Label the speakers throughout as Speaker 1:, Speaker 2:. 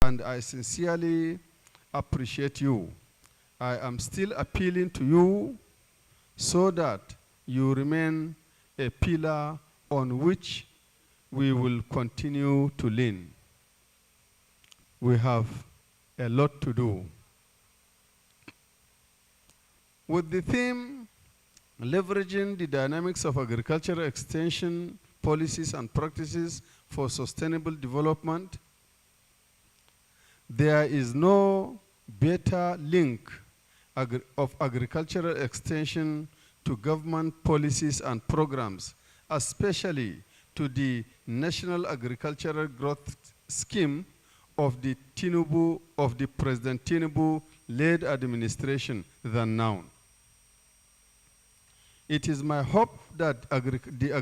Speaker 1: and I sincerely appreciate you. I am still appealing to you so that you remain a pillar on which we will continue to lean. We have a lot to do. With the theme, leveraging the dynamics of agricultural extension policies and practices for sustainable development, there is no better link of agricultural extension to government policies and programs, especially to the National Agricultural Growth Scheme of the President Tinubu-led administration than now. It is my hope that the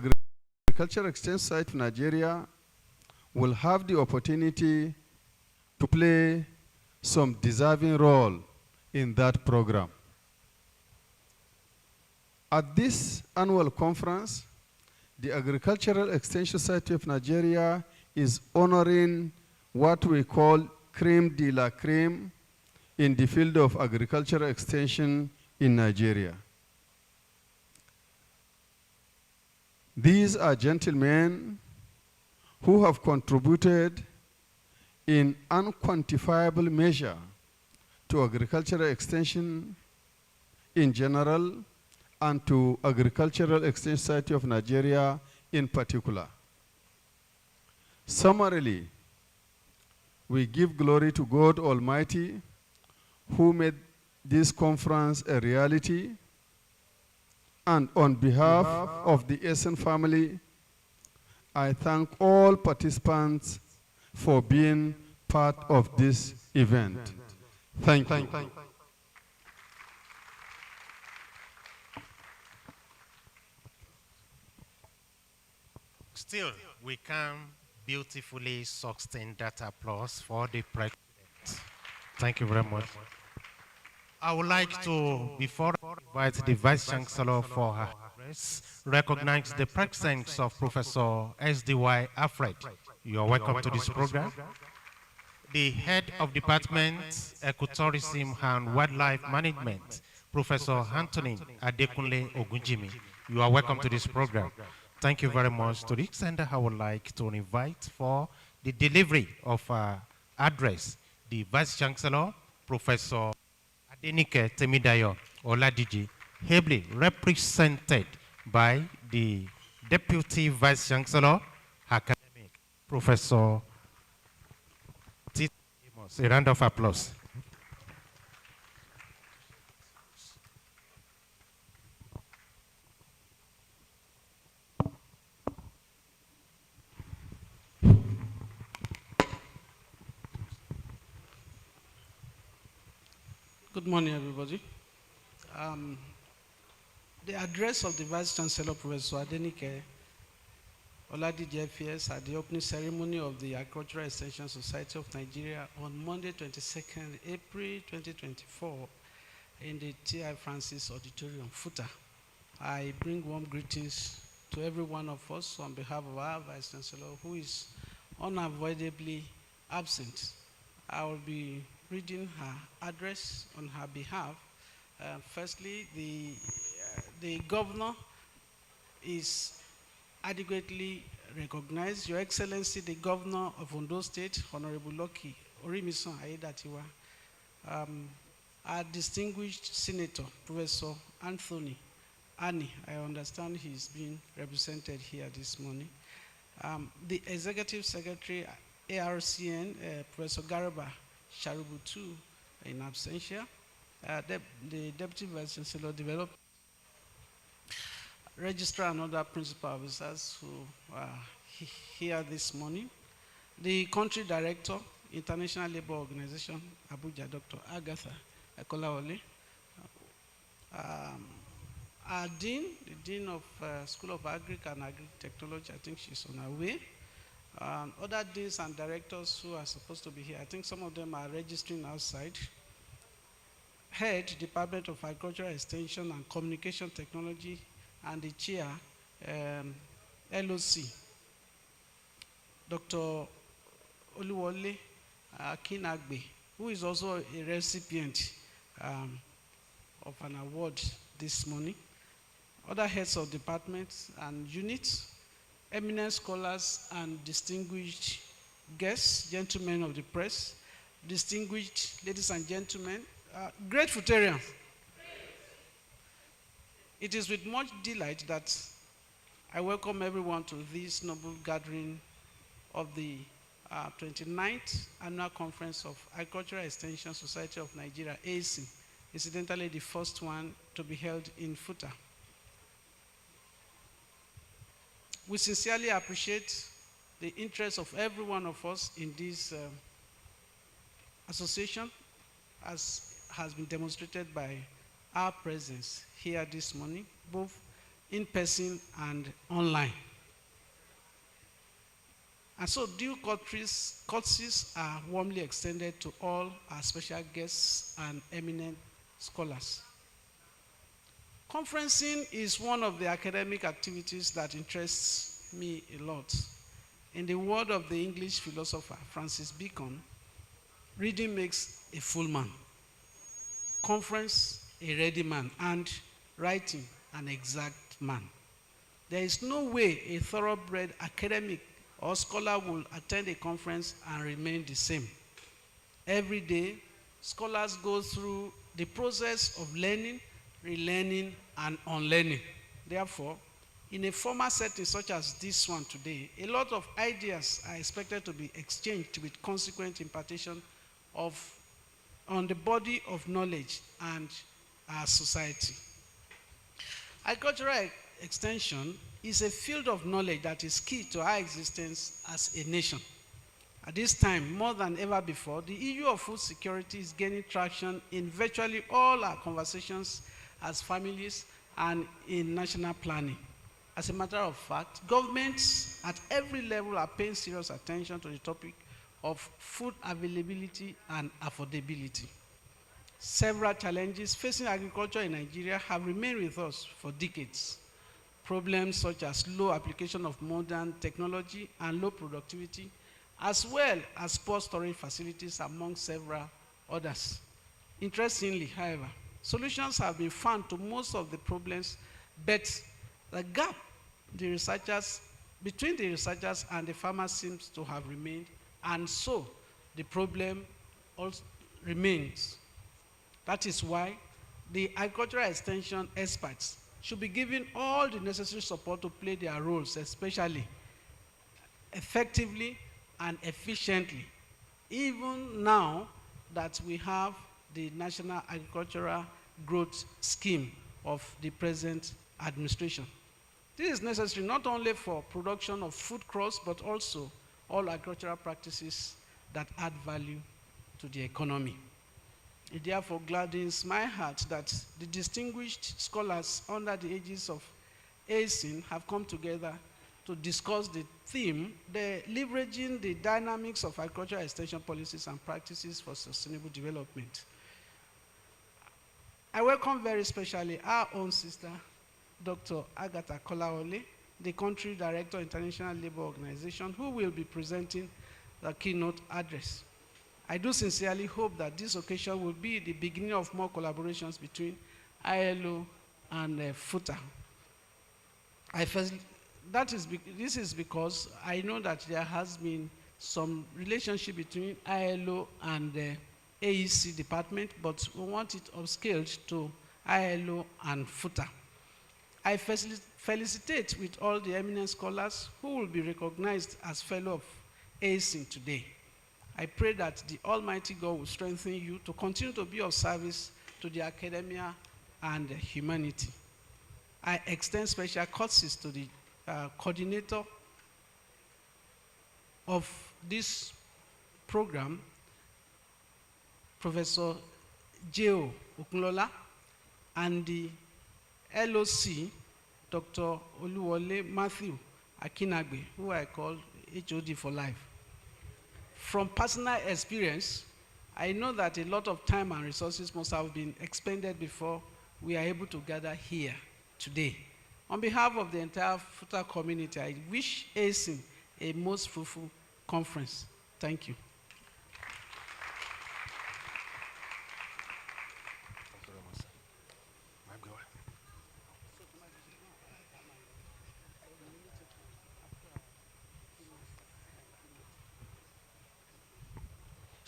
Speaker 1: Agricultural Exchange Site of Nigeria will have the opportunity to play some deserving role in that program. At this annual conference, the Agricultural Extension Society of Nigeria is honoring what we call crème de la crème in the field of agricultural extension in Nigeria. These are gentlemen who have contributed in unquantifiable measure to agricultural extension in general and to Agricultural Extension Society of Nigeria in particular. Summarily, we give glory to God Almighty who made this conference a reality, and on behalf of the AESON family, I thank all participants for being part of this event. Thank you.
Speaker 2: Still, we can beautifully sustain that applause for the president. Thank you very much. I would like to, before I invite the Vice Chancellor for her address, recognize the presence of Professor SDY Alfred. You are welcome to this program. The head of Department Ecotourism and Wildlife Management, Professor Anthony Adekunle Ogunjimi. You are welcome to this program. Thank you very much. To the extent I would like to invite for the delivery of address, the Vice Chancellor, Professor Adenike Temidayo Oladiji, ably represented by the Deputy Vice Chancellor, Academic, Professor Tito Amos. A round of applause.
Speaker 3: Good morning, everybody. The address of the Vice Chancellor, Professor Adenike Oladiji FES, at the opening ceremony of the Agricultural Extension Society of Nigeria on Monday, 22nd April 2024 in the T.I. Francis Auditorium, FUTA. I bring warm greetings to every one of us on behalf of our Vice Chancellor, who is unavoidably absent. I will be reading her address on her behalf. Firstly, the governor is adequately recognized. Your Excellency, the Governor of Ondo State, Honorable Lucky Orimisan Aiyedatiwa, our distinguished Senator, Professor Anthony Ani, I understand he's being represented here this morning. The Executive Secretary, ARCN, Professor Garba Sharubutu, in absentia. The Deputy Vice Chancellor Development, Registrar and other principal officers who are here this morning. The Country Director, International Labour Organization, Abuja, Dr. Agatha Ekolawole. Our Dean, the Dean of School of Agric and Agri-Technology, I think she's on her way. Other deans and directors who are supposed to be here, I think some of them are registering outside. Head, Department of Agricultural Extension and Communication Technology, and the chair, LOC, Dr. Oluwole Akinagbe, who is also a recipient of an award this morning, other heads of departments and units, eminent scholars and distinguished guests, gentlemen of the press, distinguished ladies and gentlemen, great Futarians. It is with much delight that I welcome everyone to this noble gathering of the 29th Annual Conference of Agricultural Extension Society of Nigeria, AESON, incidentally the first one to be held in FUTA. We sincerely appreciate the interest of every one of us in this association, as has been demonstrated by our presence here this morning, both in person and online. And so due courtesies are warmly extended to all our special guests and eminent scholars. Conferencing is one of the academic activities that interests me a lot. In the word of the English philosopher Francis Bacon, reading makes a full man, conference a ready man, and writing an exact man. There is no way a thoroughbred academic or scholar will attend a conference and remain the same. Every day, scholars go through the process of learning, relearning, and unlearning. Therefore, in a formal setting such as this one today, a lot of ideas are expected to be exchanged with consequent impartation on the body of knowledge and our society. Agricultural extension is a field of knowledge that is key to our existence as a nation. At this time, more than ever before, the issue of food security is gaining traction in virtually all our conversations as families and in national planning. As a matter of fact, governments at every level are paying serious attention to the topic of food availability and affordability. Several challenges facing agriculture in Nigeria have remained with us for decades. Problems such as low application of modern technology and low productivity, as well as poor storage facilities, among several others. Interestingly, however, solutions have been found to most of the problems, but the gap between the researchers and the farmers seems to have remained, and so the problem also remains. That is why the agricultural extension experts should be given all the necessary support to play their roles, especially effectively and efficiently, even now that we have the National Agricultural Growth Scheme of the present administration. This is necessary not only for production of food crops, but also all agricultural practices that add value to the economy. It therefore gladdens my heart that the distinguished scholars under the aegis of AESON have come together to discuss the theme, leveraging the dynamics of agricultural extension policies and practices for sustainable development. I welcome very specially our own sister, Dr. Agatha Kolaole, the Country Director, International Labour Organization, who will be presenting the keynote address. I do sincerely hope that this occasion will be the beginning of more collaborations between ILO and FUTA. This is because I know that there has been some relationship between ILO and the AEC department, but we want it upscaled to ILO and FUTA. I felicitate with all the eminent scholars who will be recognized as fellow of AESON today. I pray that the Almighty God will strengthen you to continue to be of service to the academia and humanity. I extend special courtesies to the coordinator of this program, Professor J.O. Okunlola, and the LOC, Dr. Oluwole Matthew Akinagbe, who I call HOD for life. From personal experience, I know that a lot of time and resources must have been expended before we are able to gather here today. On behalf of the entire FUTA community, I wish AESON a most fruitful conference. Thank you.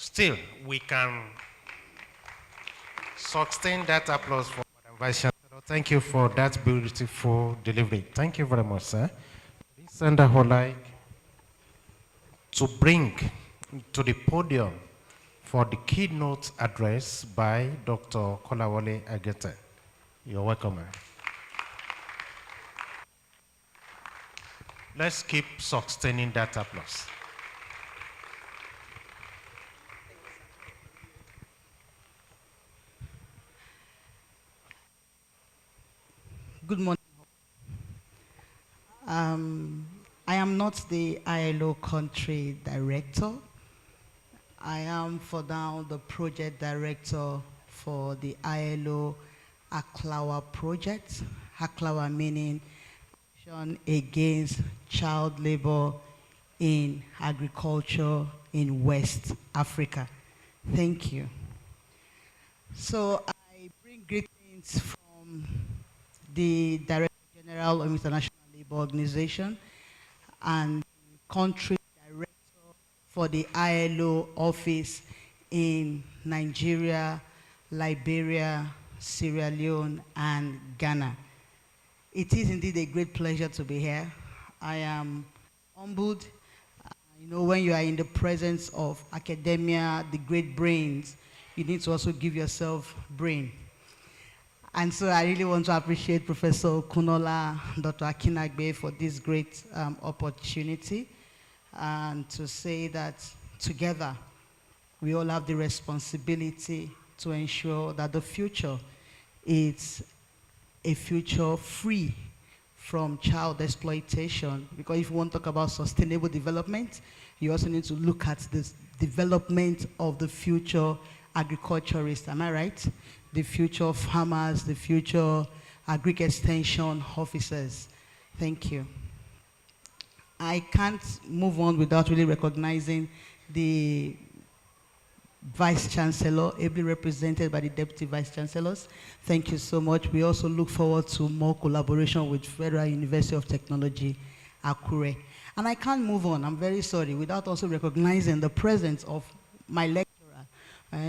Speaker 2: Still, we can sustain that applause for Madam Vice Chancellor. Thank you for that beautiful delivery. Thank you very much, sir. Sender would like to bring to the podium for the keynote address by Dr. Kolawole Agete. You're welcome, ma'am. Let's keep sustaining that applause.
Speaker 4: Good morning. I am not the ILO country director. I am for now the project director for the ILO ACLAWA project. ACLAWA meaning Action Against Child Labor in Agriculture in West Africa. Thank you. So I bring greetings from the Director General of International Labour Organization and country director for the ILO office in Nigeria, Liberia, Sierra Leone, and Ghana. It is indeed a great pleasure to be here. I am humbled. You know, when you are in the presence of academia, the great brains, you need to also give yourself brain. And so I really want to appreciate Professor Kunola, Dr. Akinagbe for this great opportunity, and to say that together we all have the responsibility to ensure that the future is a future free from child exploitation. Because if you want to talk about sustainable development, you also need to look at the development of the future agriculturists, am I right? The future farmers, the future agric extension officers. Thank you. I can't move on without really recognizing the Vice Chancellor, ably represented by the Deputy Vice Chancellors. Thank you so much. We also look forward to more collaboration with Federal University of Technology, Akure. And I can't move on, I'm very sorry, without also recognizing the presence of my lecturer.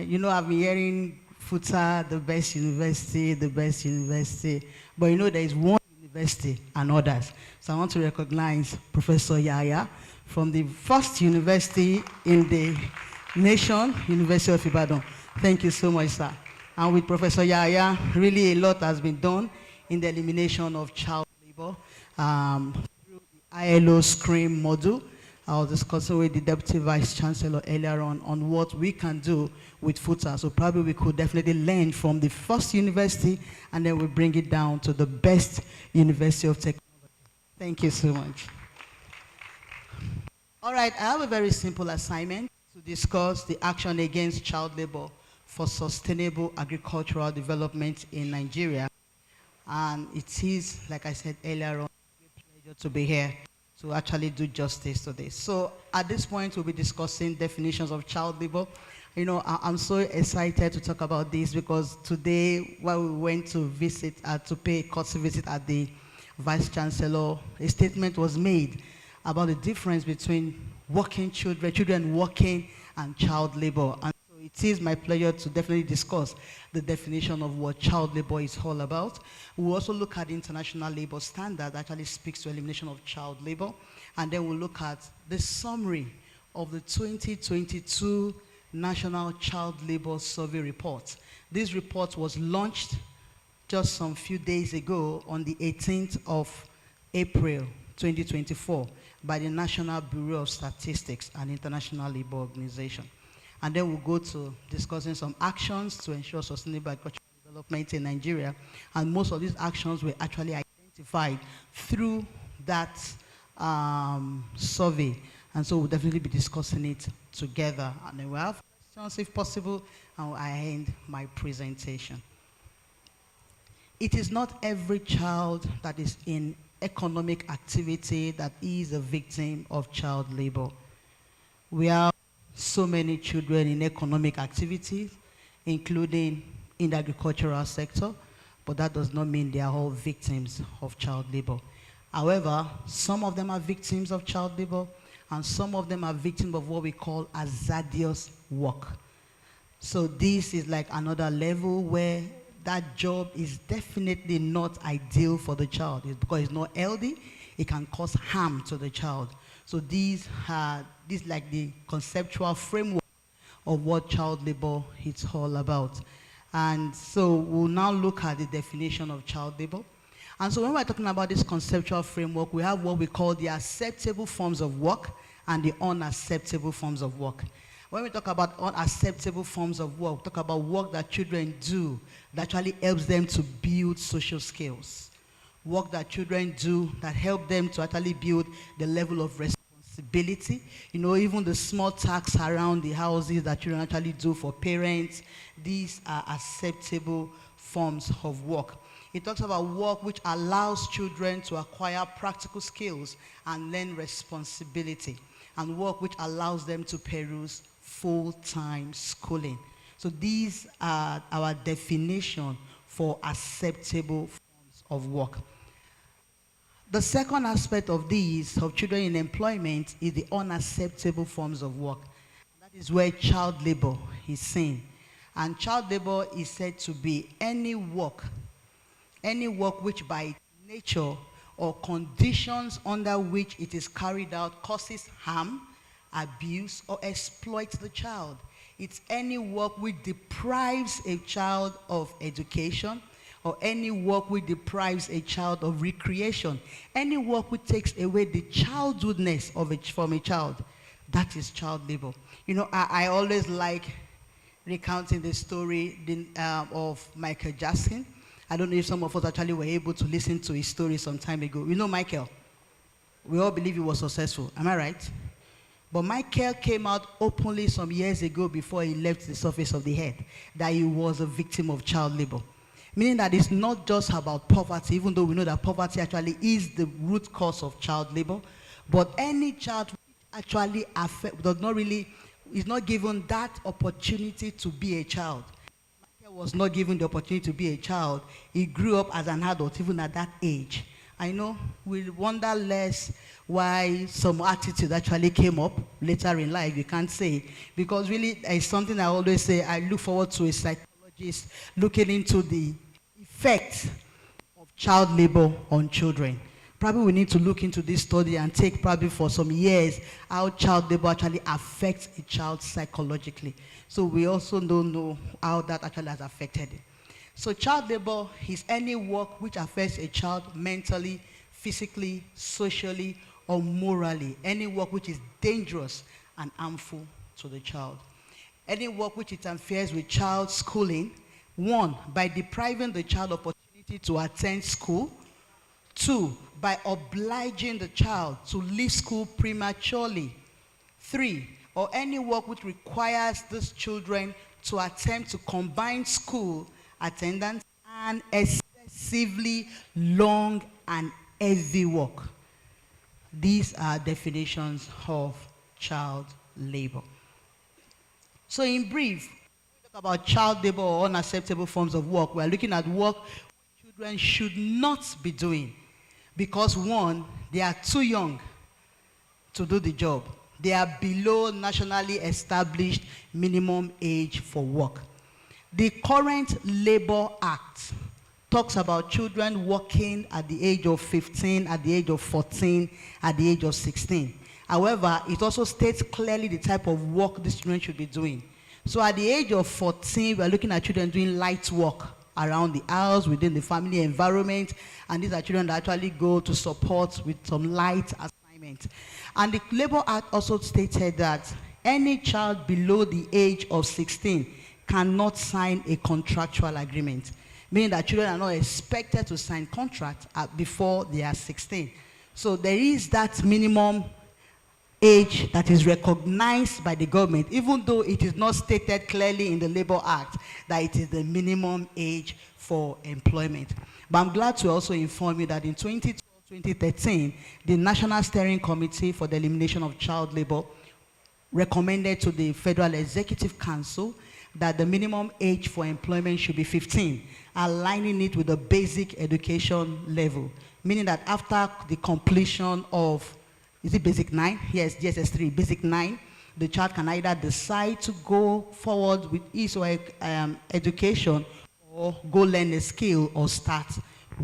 Speaker 4: You know, I've been hearing FUTA, the best university, the best university. But you know, there is one university and others. So I want to recognize Professor Yaya from the first university in the nation, University of Ibadan. Thank you so much, sir. And with Professor Yaya, really a lot has been done in the elimination of child labor through the ILO SCREAM module. I was discussing with the Deputy Vice Chancellor earlier on what we can do with FUTA. So probably we could definitely learn from the first university and then we bring it down to the best University of Technology. Thank you so much. All right, I have a very simple assignment to discuss the action against child labor for sustainable agricultural development in Nigeria. And it is, like I said earlier on, a pleasure to be here to actually do justice to this. So at this point, we'll be discussing definitions of child labor. You know, I'm so excited to talk about this because today, while we went to visit, to pay a courtesy visit at the Vice Chancellor, a statement was made about the difference between working children working and child labor. And so it is my pleasure to definitely discuss the definition of what child labor is all about. We'll also look at the International Labor Standard that actually speaks to elimination of child labor. And then we'll look at the summary of the 2022 National Child Labor Survey Report. This report was launched just some few days ago on the 18th of April 2024 by the National Bureau of Statistics and International Labour Organization. And then we'll go to discussing some actions to ensure sustainable agricultural development in Nigeria. And most of these actions were actually identified through that survey. And so we'll definitely be discussing it together. And then we'll have questions if possible, and I end my presentation. It is not every child that is in economic activity that is a victim of child labor. We have so many children in economic activities, including in the agricultural sector, but that does not mean they are all victims of child labor. However, some of them are victims of child labor, and some of them are victims of what we call hazardous work. So this is like another level where that job is definitely not ideal for the child. It's because it's not healthy, it can cause harm to the child. So these are like the conceptual framework of what child labor is all about. And so we'll now look at the definition of child labor. And so when we're talking about this conceptual framework, we have what we call the acceptable forms of work and the unacceptable forms of work. When we talk about unacceptable forms of work, we talk about work that children do that actually helps them to build social skills. Work that children do that help them to actually build the level of responsibility. You know, even the small tasks around the houses that children actually do for parents, these are acceptable forms of work. It talks about work which allows children to acquire practical skills and learn responsibility, and work which allows them to peruse full-time schooling. So these are our definition for acceptable forms of work. The second aspect of these, of children in employment, is the unacceptable forms of work. That is where child labor is seen. And child labor is said to be any work which by nature or conditions under which it is carried out causes harm, abuse, or exploits the child. It's any work which deprives a child of education, or any work which deprives a child of recreation, any work which takes away the childhoodness from a child. That is child labor. You know, I always like recounting the story of Michael Jackson. I don't know if some of us actually were able to listen to his story some time ago. You know Michael? We all believe he was successful. Am I right? But Michael came out openly some years ago before he left the surface of the earth that he was a victim of child labor. Meaning that it's not just about poverty, even though we know that poverty actually is the root cause of child labor, but any child actually is not given that opportunity to be a child. Michael was not given the opportunity to be a child. He grew up as an adult even at that age. I know we wonder less why some attitude actually came up later in life, you can't say. Because really, it's something I always say, I look forward to a psychologist looking into the effect of child labor on children. Probably we need to look into this study and take probably for some years how child labor actually affects a child psychologically. So we also don't know how that actually has affected it. So child labor is any work which affects a child mentally, physically, socially, or morally. Any work which is dangerous and harmful to the child. Any work which interferes with child schooling. 1, by depriving the child opportunity to attend school. 2, by obliging the child to leave school prematurely. 3, or any work which requires these children to attempt to combine school attendance and excessively long and heavy work. These are definitions of child labor. So in brief, when we talk about child labor or unacceptable forms of work, we're looking at work children should not be doing because 1, they are too young to do the job. They are below nationally established minimum age for work. The current Labor Act talks about children working at the age of 15, at the age of 14, at the age of 16. However, it also states clearly the type of work these children should be doing. So at the age of 14, we're looking at children doing light work around the house, within the family environment, and these are children that actually go to support with some light assignment. And the Labor Act also stated that any child below the age of 16 cannot sign a contractual agreement, meaning that children are not expected to sign contracts before they are 16. So there is that minimum age that is recognized by the government, even though it is not stated clearly in the Labor Act that it is the minimum age for employment. But I'm glad to also inform you that in 2012-2013, the National Steering Committee for the Elimination of Child Labor recommended to the Federal Executive Council that the minimum age for employment should be 15, aligning it with the basic education level, meaning that after the completion of is it basic 9? Yes, GSS 3, basic 9. The child can either decide to go forward with his or her education, or go learn a skill or start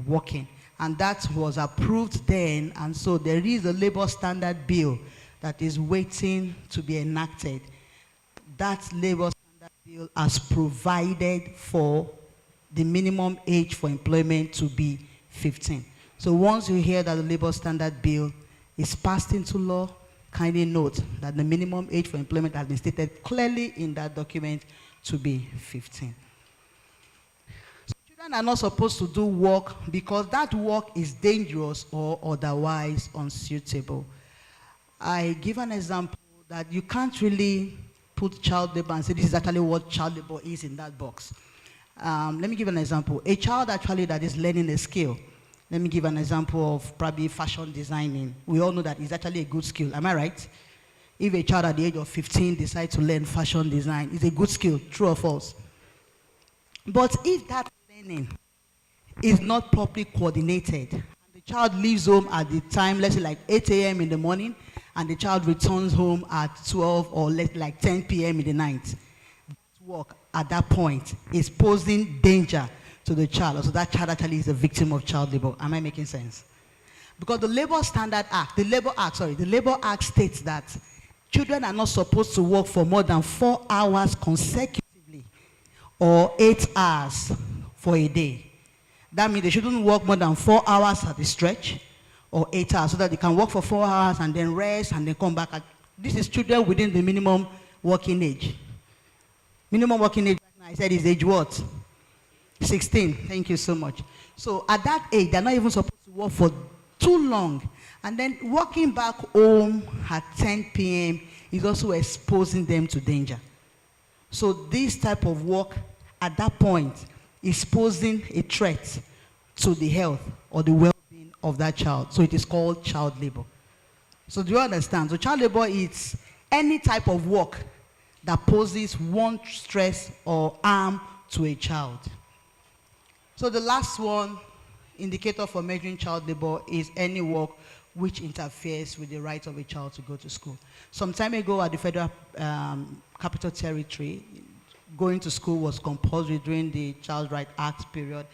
Speaker 4: working. And that was approved then, and so there is a labor standard bill that is waiting to be enacted. That labor standard bill has provided for the minimum age for employment to be 15. So once you hear that the labor standard bill is passed into law, kindly note that the minimum age for employment has been stated clearly in that document to be 15. So children are not supposed to do work because that work is dangerous or otherwise unsuitable. I give an example that you can't really put child labor and say this is actually what child labor is in that box. Let me give an example. A child actually that is learning a skill. Let me give an example of probably fashion designing. We all know that it's actually a good skill. Am I right? If a child at the age of 15 decides to learn fashion design, it's a good skill, true or false? But if that learning is not properly coordinated, and the child leaves home at the time, let's say like 8 a.m. in the morning, and the child returns home at 12 or like 10 p.m. in the night, that work at that point is posing danger to the child. So that child actually is a victim of child labor. Am I making sense? Because the Labor Act states that children are not supposed to work for more than 4 hours consecutively or 8 hours for a day. That means they shouldn't work more than 4 hours at a stretch or 8 hours, so that they can work for 4 hours and then rest and then come back. This is children within the minimum working age. Minimum working age, I said, is age what? 16. Thank you so much. So at that age, they're not even supposed to work for too long. And then walking back home at 10 p.m. is also exposing them to danger. So this type of work at that point is posing a threat to the health or the well-being of that child. So it is called child labor. So do you understand? So child labor is any type of work that poses one stress or harm to a child. So the last one, indicator for measuring child labor, is any work which interferes with the right of a child to go to school. Some time ago at the Federal Capital Territory, going to school was compulsory during the Child Rights Act period.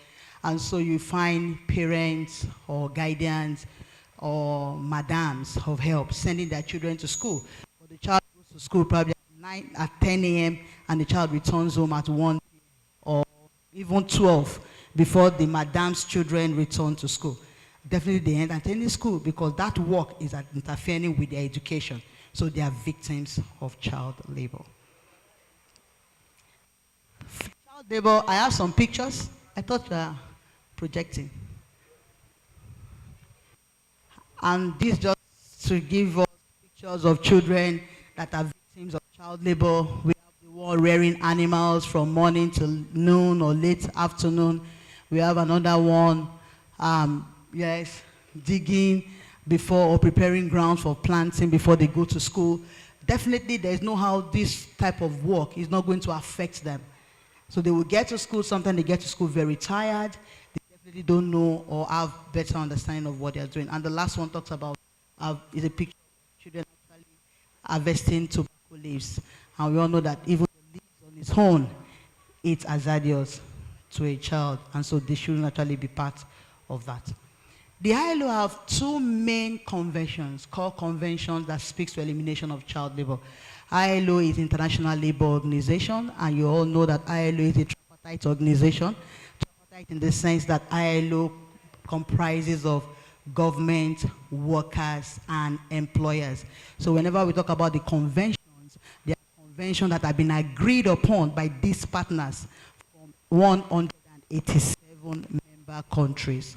Speaker 4: And so you find parents or guardians or madams of help sending their children to school. But the child goes to school probably at 10 a.m. and the child returns home at 1 p.m. or even 12 before the madam's children return to school. Definitely they end attending school because that work is interfering with their education. So they are victims of child labor. Child labor, I have some pictures. I thought you were projecting. And this just to give us pictures of children that are victims of child labor. We have the one rearing animals from morning till noon or late afternoon. We have another one, digging before or preparing ground for planting before they go to school. Definitely there's no how this type of work is not going to affect them. So they will get to school, sometimes they get to school very tired. They definitely don't know or have better understanding of what they're doing. And the last one talks about, is a picture of children actually harvesting tobacco leaves. And we all know that even the leaves on its own, it's hazardous to a child, and so they shouldn't actually be part of that. The ILO have two main conventions, core conventions that speaks to elimination of child labor. ILO is International Labor Organization, and you all know that ILO is a tripartite organization. Tripartite in the sense that ILO comprises of government, workers, and employers. So whenever we talk about the conventions, they are conventions that have been agreed upon by these partners from 187 member countries.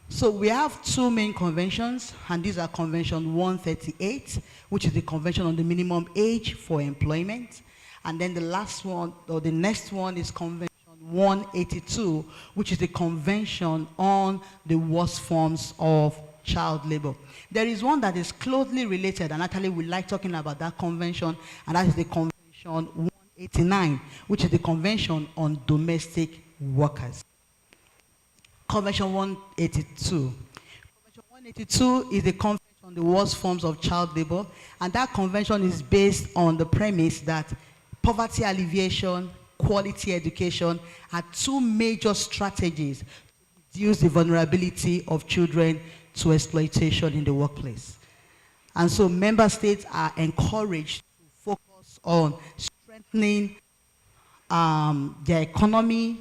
Speaker 4: So we have two main conventions, and these are Convention 138, which is the Convention on the Minimum Age for Employment. And then the last one, or the next one, is Convention 182, which is the Convention on the Worst Forms of Child Labor. There is one that is closely related, and actually we like talking about that convention, and that is the Convention 189, which is the Convention on Domestic Workers. Convention 182. Convention 182 is the Convention on the worst forms of child labor, and that convention is based on the premise that poverty alleviation, quality education are two major strategies to reduce the vulnerability of children to exploitation in the workplace. And so member states are encouraged to focus on strengthening their economy,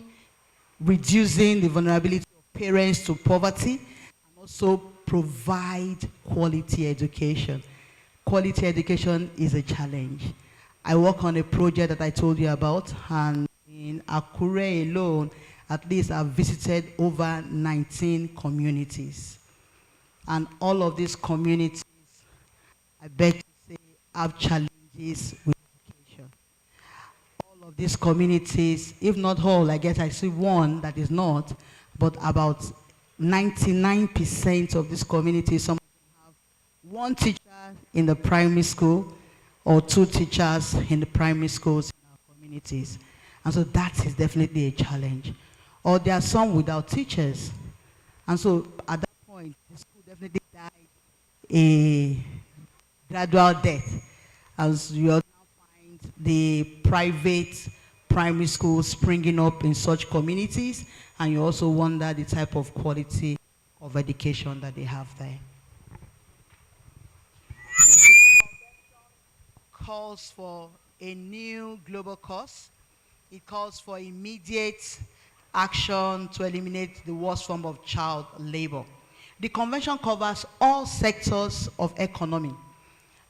Speaker 4: reducing the vulnerability of parents to poverty, and also provide quality education. Quality education is a challenge. I work on a project that I told you about, and in Akure alone, at least I've visited over 19 communities. And all of these communities, I beg to say, have challenges with education. All of these communities, if not all, I guess I see one that is not, but about 99% of these communities, some of them have one teacher in the primary school or two teachers in the primary schools in our communities. And so that is definitely a challenge. Or there are some without teachers. And so at that point, the school definitely died a gradual death, as you also find the private primary schools springing up in such communities, and you also wonder the type of quality of education that they have there. Calls for a new global cause. It calls for immediate action to eliminate the worst form of child labor. The convention covers all sectors of economy.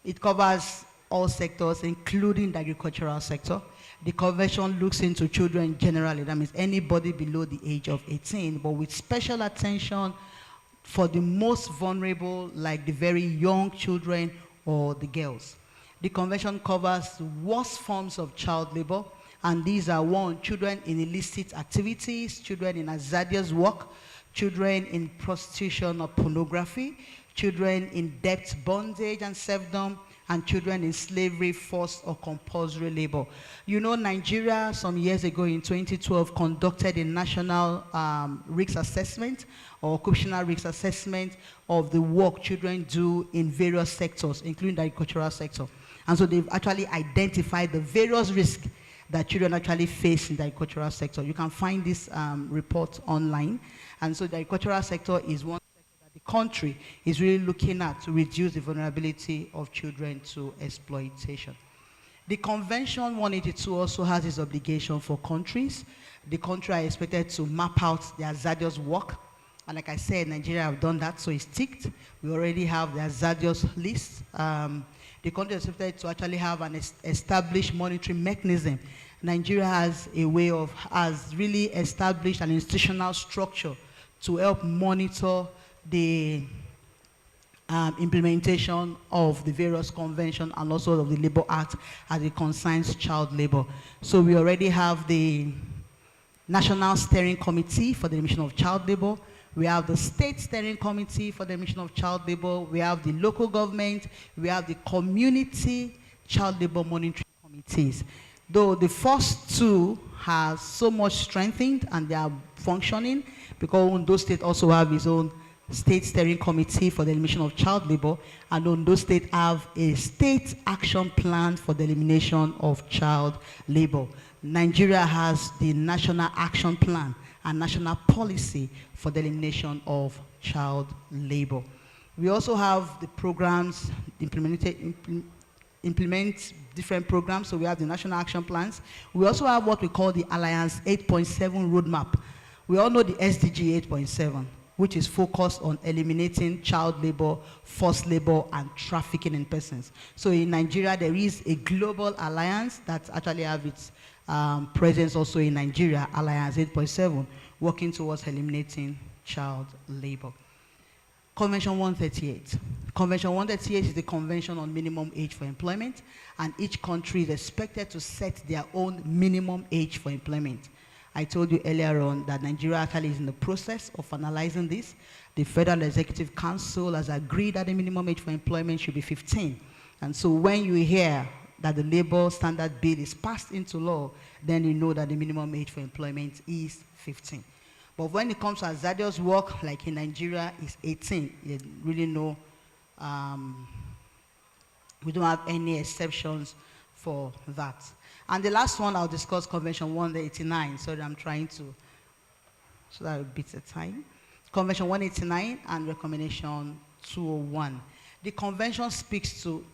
Speaker 4: It covers all sectors, including the agricultural sector. The convention looks into children generally, that means anybody below the age of 18, but with special attention for the most vulnerable, like the very young children or the girls. The convention covers the worst forms of child labor, and these are: one, children in illicit activities, children in hazardous work, children in prostitution or pornography, children in debt bondage and serfdom, and children in slavery, forced or compulsory labor. You know, Nigeria some years ago in 2012 conducted a national risk assessment or occupational risk assessment of the work children do in various sectors, including the agricultural sector. And so they've actually identified the various risks that children actually face in the agricultural sector. You can find this report online. And so the agricultural sector is one sector that the country is really looking at to reduce the vulnerability of children to exploitation. The Convention 182 also has its obligation for countries. The country are expected to map out their hazardous work. And like I said, Nigeria have done that, so it's ticked. We already have the hazardous list. The country is expected to actually have an established monitoring mechanism. Nigeria has really established an institutional structure to help monitor the implementation of the various conventions and also of the Labor Act as it concerns child labor. So we already have the National Steering Committee for the Elimination of Child Labor. We have the State Steering Committee for the Elimination of Child Labor. We have the local government. We have the community child labor monitoring committees. Though the first two have so much strengthened and they are functioning, because Ondo State also have its own State Steering Committee for the Elimination of Child Labor, and Ondo State have a state action plan for the elimination of child labor. Nigeria has the National Action Plan and national policy for the elimination of child labor. We also have the programs implement different programs. So we have the national action plans. We also have what we call the Alliance 8.7 roadmap. We all know the SDG 8.7, which is focused on eliminating child labor, forced labor, and trafficking in persons. So in Nigeria, there is a global alliance that actually have its presence also in Nigeria, Alliance 8.7, working towards eliminating child labor. Convention 138. Convention 138 is the Convention on Minimum Age for Employment, and each country is expected to set their own minimum age for employment. I told you earlier on that Nigeria actually is in the process of analyzing this. The Federal Executive Council has agreed that the minimum age for employment should be 15. And so when you hear that the Labor Standard Bill is passed into law, then you know that the minimum age for employment is 15. But when it comes to hazardous work, like in Nigeria, it's 18. You really know we don't have any exceptions for that. And the last one I'll discuss, Convention 189. Sorry, I'm trying to, so that will beat the time. Convention 189 and Recommendation 201. The convention speaks to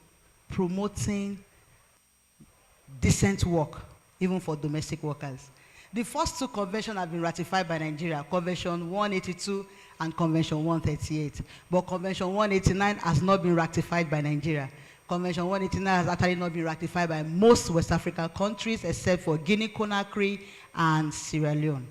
Speaker 4: promoting decent work, even for domestic workers. The first two conventions have been ratified by Nigeria, Convention 182 and Convention 138. But Convention 189 has not been ratified by Nigeria. Convention 189 has actually not been ratified by most West African countries except for Guinea, Conakry, and Sierra Leone.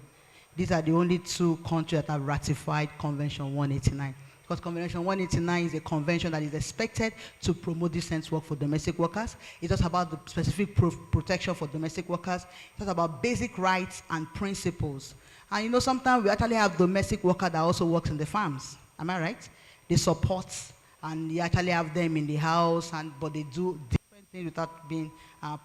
Speaker 4: These are the only two countries that have ratified Convention 189. Because Convention 189 is a convention that is expected to promote decent work for domestic workers. It's just about the specific protection for domestic workers. It's just about basic rights and principles. And you know, sometimes we actually have domestic workers that also works in the farms. Am I right? They support, and you actually have them in the house, but they do different things without being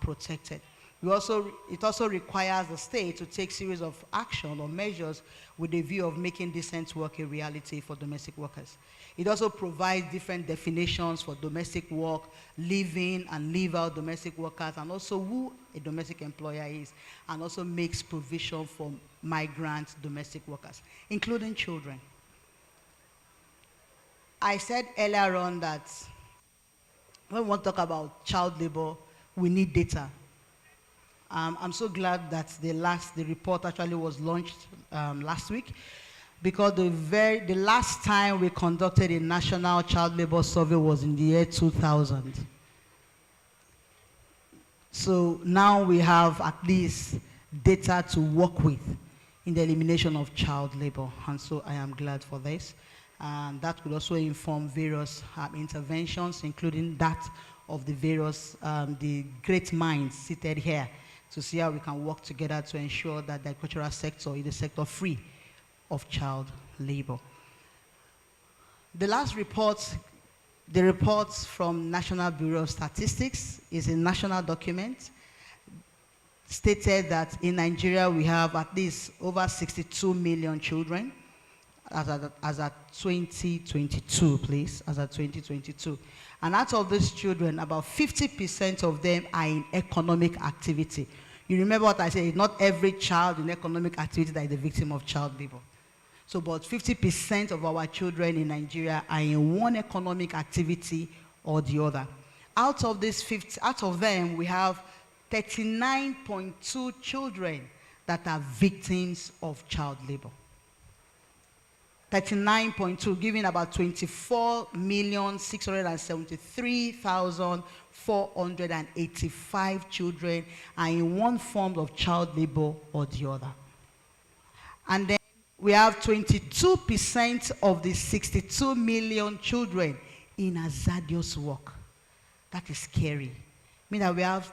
Speaker 4: protected. It also requires the state to take series of action or measures with the view of making decent work a reality for domestic workers. It also provides different definitions for domestic work, live-in and live-out domestic workers, and also who a domestic employer is, and also makes provision for migrant domestic workers, including children. I said earlier on that when we want to talk about child labor, we need data. I'm so glad that the report actually was launched last week, because the last time we conducted a national child labor survey was in the year 2000. So now we have at least data to work with in the elimination of child labor, and so I am glad for this. And that could also inform various interventions, including that of the various, the great minds seated here, to see how we can work together to ensure that the agricultural sector is a sector free of child labor. The last report, the report from National Bureau of Statistics, is a national document, stated that in Nigeria we have at least over 62 million children as at 2022, please, as at 2022. And out of these children, about 50% of them are in economic activity. You remember what I said, it's not every child in economic activity that is the victim of child labor. So about 50% of our children in Nigeria are in one economic activity or the other. Out of them, we have 39.2 children that are victims of child labor. 39.2, giving about 24,673,485 children are in one form of child labor or the other. And then we have 22% of the 62 million children in hazardous work. That is scary. Meaning that we have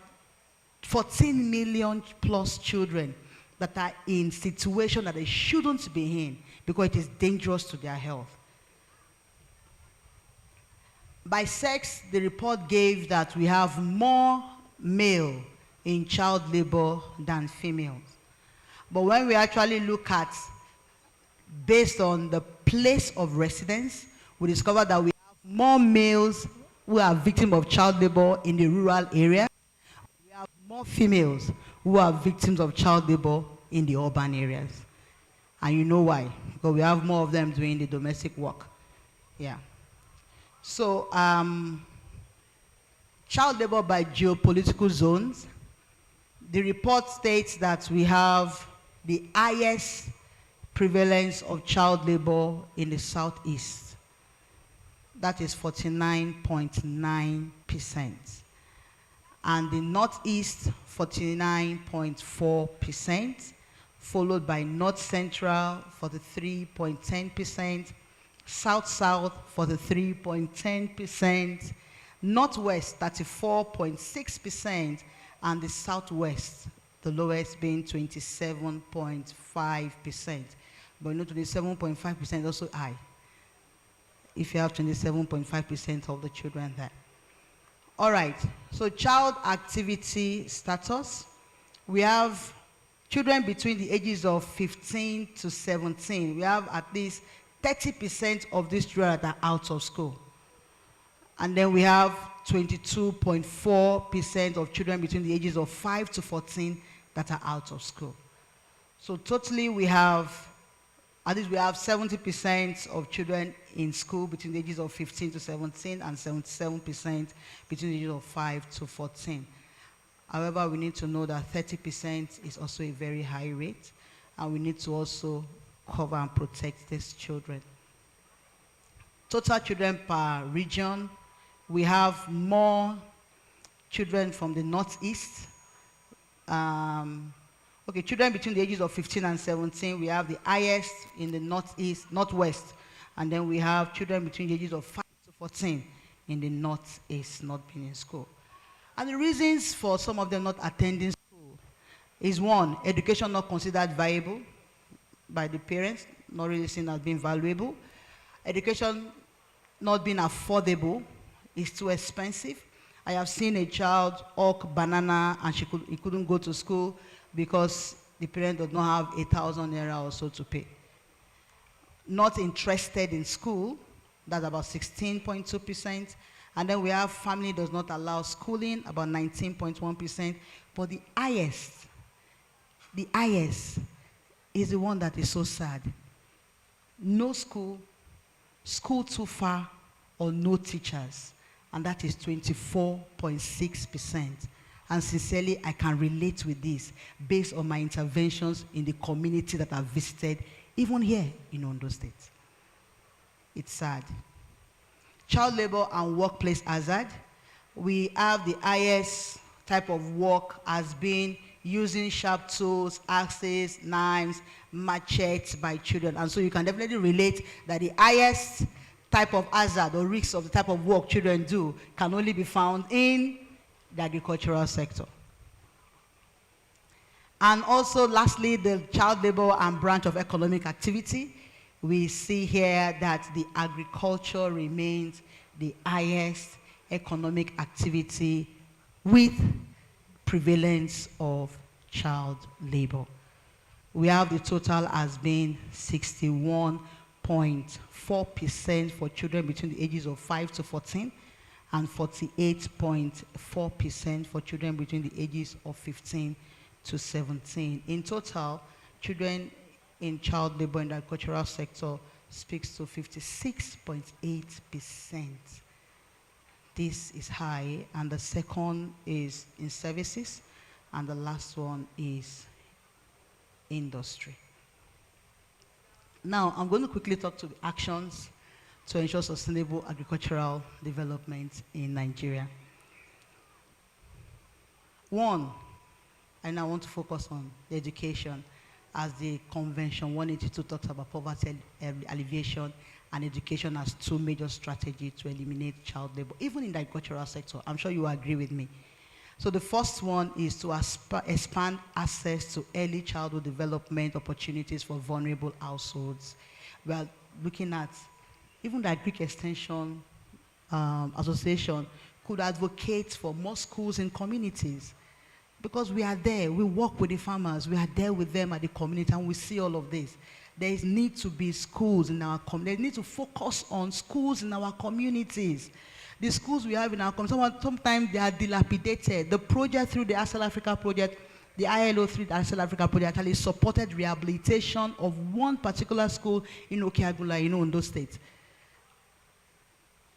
Speaker 4: 14 million plus children that are in situations that they shouldn't be in because it is dangerous to their health. By sex, the report gave that we have more male in child labor than females. But when we actually look at, based on the place of residence, we discover that we have more males who are victims of child labor in the rural area. We have more females who are victims of child labor in the urban areas. And you know why? Because we have more of them doing the domestic work. Yeah. So, child labor by geopolitical zones. The report states that we have the highest prevalence of child labor in the southeast. That is 49.9%. And the northeast, 49.4%. Followed by North Central, 43.10%, South-South, 43.10%, Northwest, 34.6%, and the Southwest, the lowest being 27.5%. But you know, 27.5% is also high, if you have 27.5% of the children there. All right, so child activity status. We have children between the ages of 15 to 17, we have at least 30% of these children that are out of school. And then we have 22.4% of children between the ages of 5 to 14 that are out of school. So totally we have, at least we have 70% of children in school between the ages of 15 to 17 and 77% between the ages of 5 to 14. However, we need to know that 30% is also a very high rate, and we need to also cover and protect these children. Total children per region, we have more children from the Northeast. Children between the ages of 15 and 17, we have the highest in the Northwest, and then we have children between the ages of 5 to 14 in the Northeast not being in school. And the reasons for some of them not attending school is, one, education not considered viable by the parents, not really seen as being valuable. Education not being affordable, is too expensive. I have seen a child hawk banana and he couldn't go to school because the parent does not have 1,000 naira or so to pay. Not interested in school, that's about 16.2%. And then we have family does not allow schooling, about 19.1%. But the highest is the one that is so sad. No school, school too far, or no teachers. And that is 24.6%. And sincerely, I can relate with this based on my interventions in the community that I've visited, even here in Ondo State. It's sad. Child labor and workplace hazard. We have the highest type of work as being using sharp tools, axes, knives, machetes by children. And so you can definitely relate that the highest type of hazard or risks of the type of work children do can only be found in the agricultural sector. And also, lastly, the child labor and branch of economic activity. We see here that the agriculture remains the highest economic activity with prevalence of child labor. We have the total as being 61.4% for children between the ages of 5 to 14 and 48.4% for children between the ages of 15 to 17. In total, children in child labor in the agricultural sector speaks to 56.8%. This is high, and the second is in services, and the last one is industry. Now, I'm going to quickly talk to the actions to ensure sustainable agricultural development in Nigeria. One, I now want to focus on the education, as the Convention 182 talks about poverty alleviation and education as two major strategies to eliminate child labor, even in the agricultural sector. I'm sure you agree with me. So the first one is to expand access to early childhood development opportunities for vulnerable households. We are looking at even the Agric Extension Association could advocate for more schools in communities, because we are there, we work with the farmers, we are there with them at the community, and we see all of this. There is need to be schools in our community. There is need to focus on schools in our communities. The schools we have in our community, sometimes they are dilapidated. The project through the ASEL Africa project, the ILO through the ASEL Africa project actually supported rehabilitation of one particular school in Okeagula in Ondo State.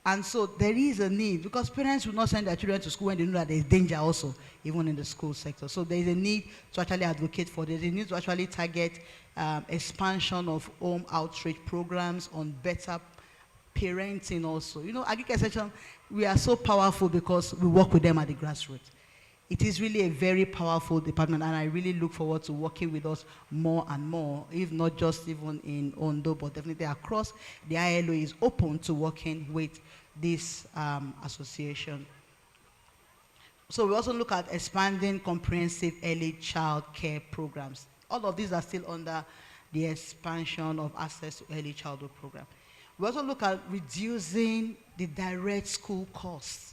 Speaker 4: And so there is a need, because parents will not send their children to school when they know that there is danger also, even in the school sector. So there is a need to actually advocate for this. There is a need to actually target expansion of home outreach programs on better parenting also. You know, Agric Extension, we are so powerful because we work with them at the grassroots. It is really a very powerful department, and I really look forward to working with us more and more, if not just even in Ondo, but definitely across. The ILO is open to working with this association. So we also look at expanding comprehensive early child care programs. All of these are still under the expansion of access to early childhood program. We also look at reducing the direct school costs.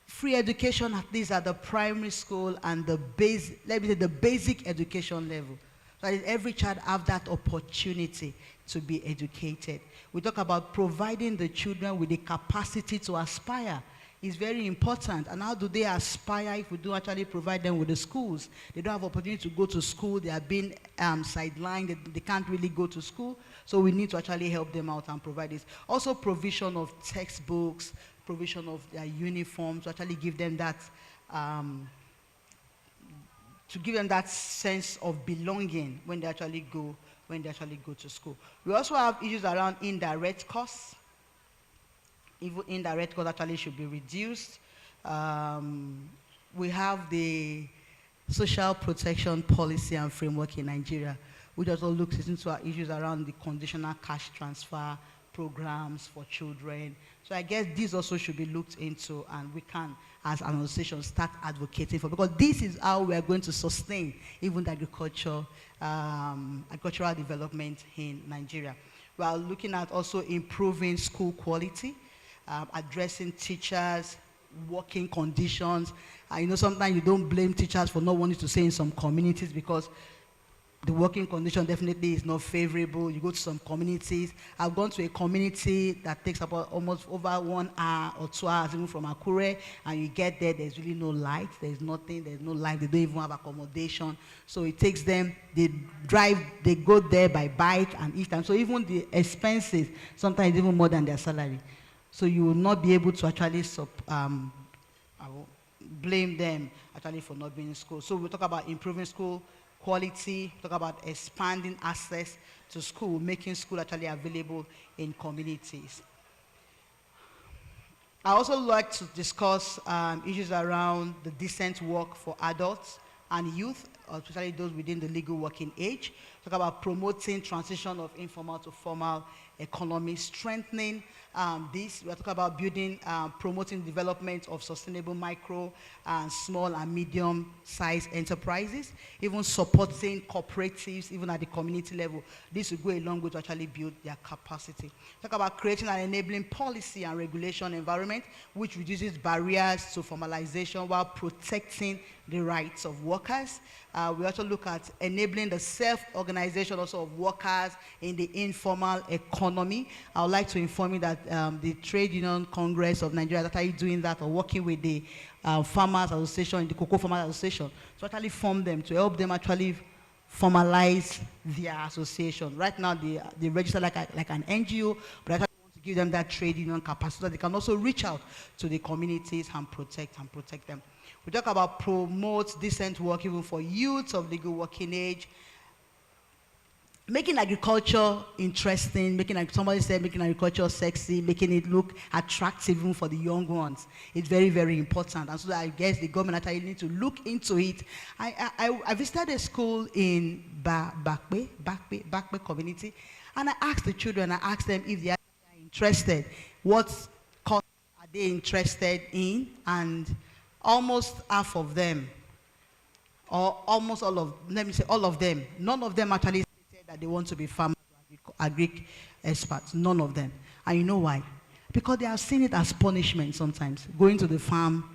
Speaker 4: Free education, at least at the primary school and the basic education level, So that every child have that opportunity to be educated. We talk about providing the children with the capacity to aspire. It's very important. And how do they aspire if we don't actually provide them with the schools? They don't have opportunity to go to school. They are being sidelined. They can't really go to school. So we need to actually help them out and provide this. Also provision of textbooks, provision of their uniforms, to actually give them that sense of belonging when they actually go to school. We also have issues around indirect costs. Even indirect costs actually should be reduced. We have the social protection policy and framework in Nigeria, which also looks into our issues around the conditional cash transfer programs for children. So I guess these also should be looked into, and we can, as an association, start advocating for, because this is how we are going to sustain even the agricultural development in Nigeria. We are looking at also improving school quality, addressing teachers' working conditions. Sometimes you don't blame teachers for not wanting to stay in some communities because the working condition definitely is not favorable. You go to some communities. I've gone to a community that takes about almost over 1 hour or 2 hours, even from Akure, and you get there, there's really no light, there's nothing, there's no light, they don't even have accommodation. So it takes them, they drive, they go there by bike and each time. So even the expenses, sometimes even more than their salary. So you will not be able to actually blame them actually for not being in school. So we'll talk about improving school quality, talk about expanding access to school, making school actually available in communities. I also like to discuss issues around the decent work for adults and youth, especially those within the legal working age. Talk about promoting transition of informal to formal economy, strengthening this. We're talking about building, promoting development of sustainable micro and small and medium-sized enterprises, even supporting cooperatives, even at the community level. This will go a long way to actually build their capacity. Talk about creating an enabling policy and regulation environment which reduces barriers to formalization while protecting the rights of workers. We also look at enabling the self-organization also of workers in the informal economy. I would like to inform you that the Trade Union Congress of Nigeria is actually doing that, or working with the Farmers Association, the Cocoa Farmers Association, to actually form them, to help them actually formalize their association. Right now, they register like an NGO, but I want to give them that trade union capacity so that they can also reach out to the communities and protect them. We talk about promote decent work even for youths of legal working age, making agriculture interesting, somebody said making agriculture sexy, making it look attractive even for the young ones. It's very, very important. And so I guess the government actually need to look into it. I visited a school in Bakpe community, and I asked the children, if they are interested, what course are they interested in, and almost half of them, or almost all of, let me say all of them, none of them actually stated that they want to be farmers or agric experts, none of them. And you know why? Because they have seen it as punishment sometimes. Going to the farm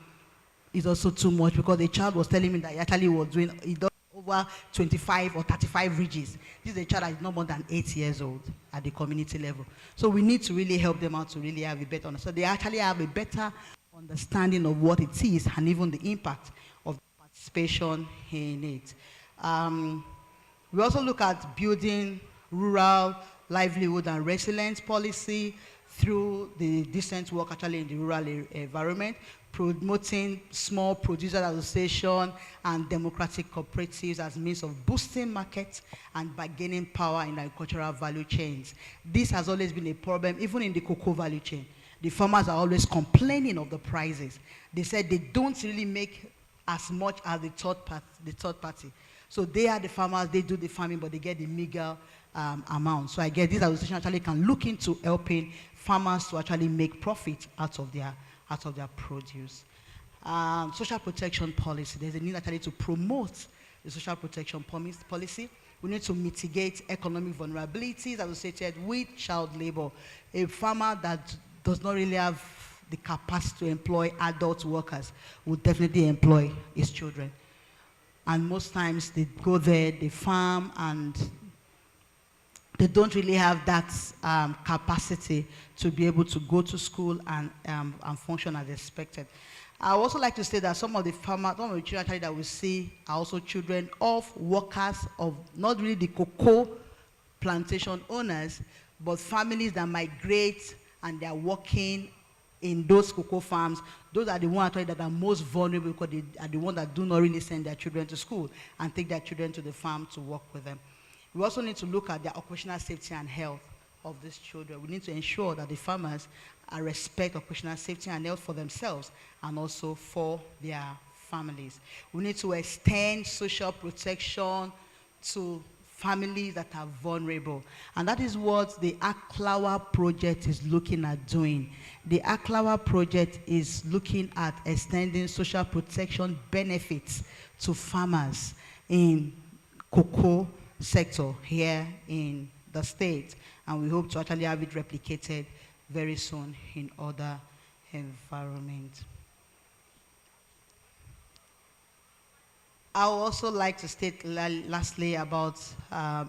Speaker 4: is also too much, because the child was telling me that he actually was doing, he does over 25 or 35 ridges. This is a child that is not more than 8 years old at the community level. So we need to really help them out to really have a better understanding. So they actually have a better understanding of what it is and even the impact of participation in it. We also look at building rural livelihood and resilience policy through the decent work actually in the rural environment, promoting small producers association and democratic cooperatives as means of boosting markets and bargaining power in agricultural value chains. This has always been a problem, even in the cocoa value chain. The farmers are always complaining of the prices. They said they don't really make as much as the third party. So they are the farmers, they do the farming, but they get the meager amount. So I guess this association actually can look into helping farmers to actually make profit out of their produce. Social protection policy. There's a need actually to promote the social protection policy. We need to mitigate economic vulnerabilities associated with child labor. A farmer that does not really have the capacity to employ adult workers would definitely employ his children. And most times they go there, they farm, and they don't really have that capacity to be able to go to school and function as expected. I would also like to say that some of the farmers, some of the children actually that we see are also children of workers of not really the cocoa plantation owners, but families that migrate and they are working in those cocoa farms. Those are the ones actually that are most vulnerable because they are the ones that do not really send their children to school and take their children to the farm to work with them. We also need to look at the occupational safety and health of these children. We need to ensure that the farmers respect occupational safety and health for themselves and also for their families. We need to extend social protection to families that are vulnerable. And that is what the ACLAWA project is looking at doing. The ACLAWA project is looking at extending social protection benefits to farmers in cocoa sector here in the state. And we hope to actually have it replicated very soon in other environments. I would also like to state lastly about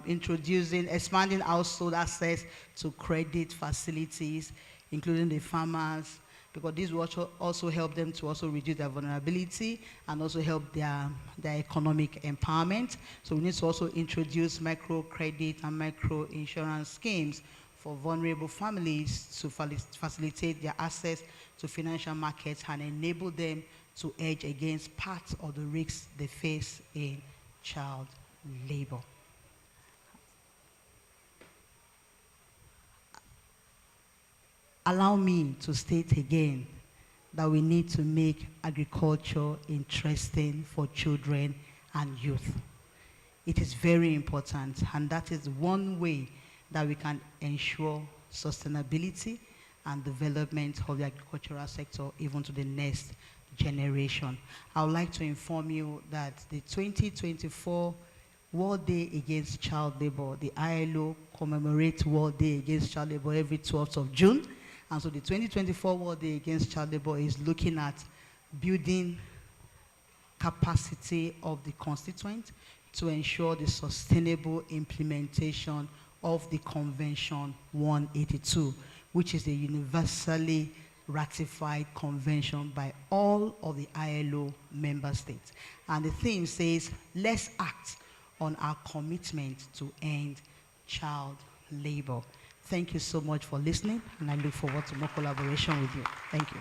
Speaker 4: expanding household access to credit facilities, including the farmers, because this will also help them to also reduce their vulnerability and also help their economic empowerment. So we need to also introduce microcredit and micro insurance schemes for vulnerable families to facilitate their access to financial markets and enable them to hedge against parts of the risks they face in child labor. Allow me to state again that we need to make agriculture interesting for children and youth. It is very important, and that is one way that we can ensure sustainability and development of the agricultural sector even to the next generation. I would like to inform you that the 2024 World Day Against Child Labor, the ILO commemorates World Day Against Child Labor every 12th of June. And so the 2024 World Day Against Child Labor is looking at building capacity of the constituent to ensure the sustainable implementation of the Convention 182, which is a universally ratified convention by all of the ILO member states. And the theme says, let's act on our commitment to end child labor. Thank you so much for listening, and I look forward to more collaboration with you. Thank you.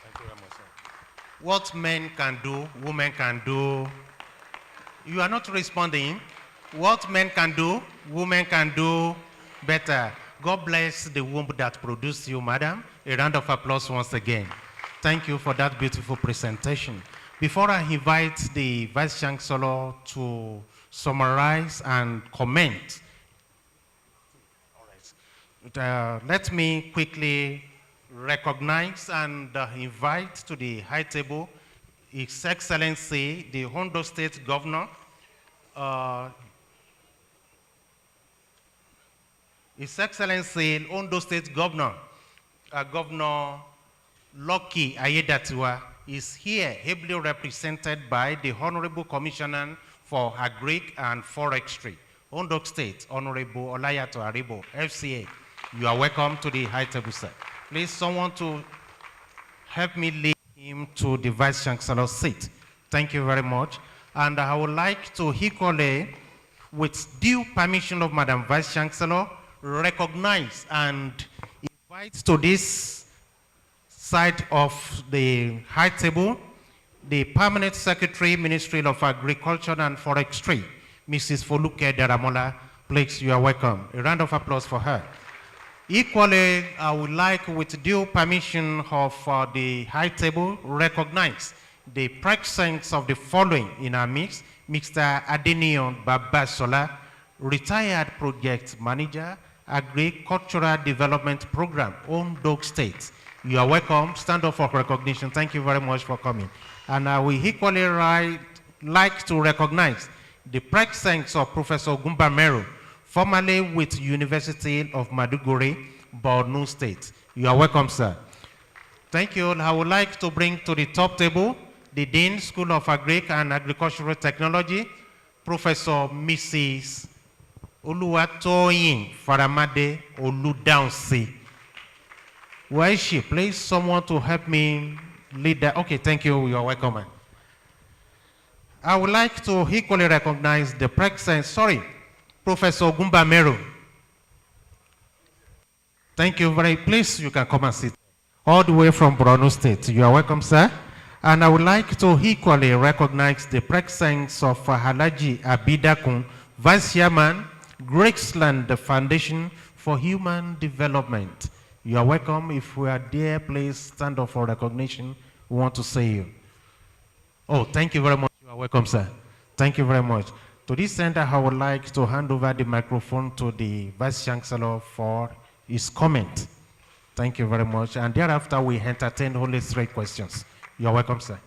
Speaker 2: Thank you very much, sir. What men can do, women can do. You are not responding. What men can do, women can do better. God bless the womb that produced you, madam. A round of applause once again. Thank you for that beautiful presentation. Before I invite the Vice Chancellor to summarize and comment, let me quickly recognize and invite to the high table His Excellency, the Ondo State Governor, His Excellency, Ondo State Governor, Governor Lucky Ayedatiwa, is here ably represented by the Honorable Commissioner for Agric and Forestry, Ondo State, Honorable Olayato Aribo, FCA. You are welcome to the high table, sir. Please, someone to help me lead him to the Vice Chancellor's seat. Thank you very much. And I would like to equally, with due permission of Madam Vice Chancellor, recognize and invite to this side of the high table the Permanent Secretary, Ministry of Agriculture and Forestry, Mrs. Foluke Daramola. Please, you are welcome. A round of applause for her. Equally, I would like, with due permission of the high table, recognize the presence of the following in our midst: Mr. Adenion Babasola, retired project manager, Agricultural Development Program, Ondo State. You are welcome. Stand up for recognition. Thank you very much for coming. And we equally like to recognize the presence of Professor Gumba Meru, formerly with University of Maduguri, Borno State. You are welcome, sir. Thank you. I would like to bring to the top table the Dean, School of Agric and Agricultural Technology, Professor Mrs. Oluwatoyin Faramade Oludaunsi. Where is she? Please, someone to help me lead that. Okay, thank you. You're welcome. Ma'am. I would like to equally recognize the presence, Professor Gumba Meru. Thank you very much. Please, you can come and sit. All the way from Borno State. You are welcome, sir. And I would like to equally recognize the presence of Halaji Abidakun, Vice Chairman, Graceland Foundation for Human Development. You are welcome. If we are there, please stand up for recognition. We want to see you. Oh, thank you very much. You are welcome, sir. Thank you very much. To this center, I would like to hand over the microphone to the Vice Chancellor for his comment. Thank you very much. And thereafter, we entertain only 3 questions. You are welcome, sir.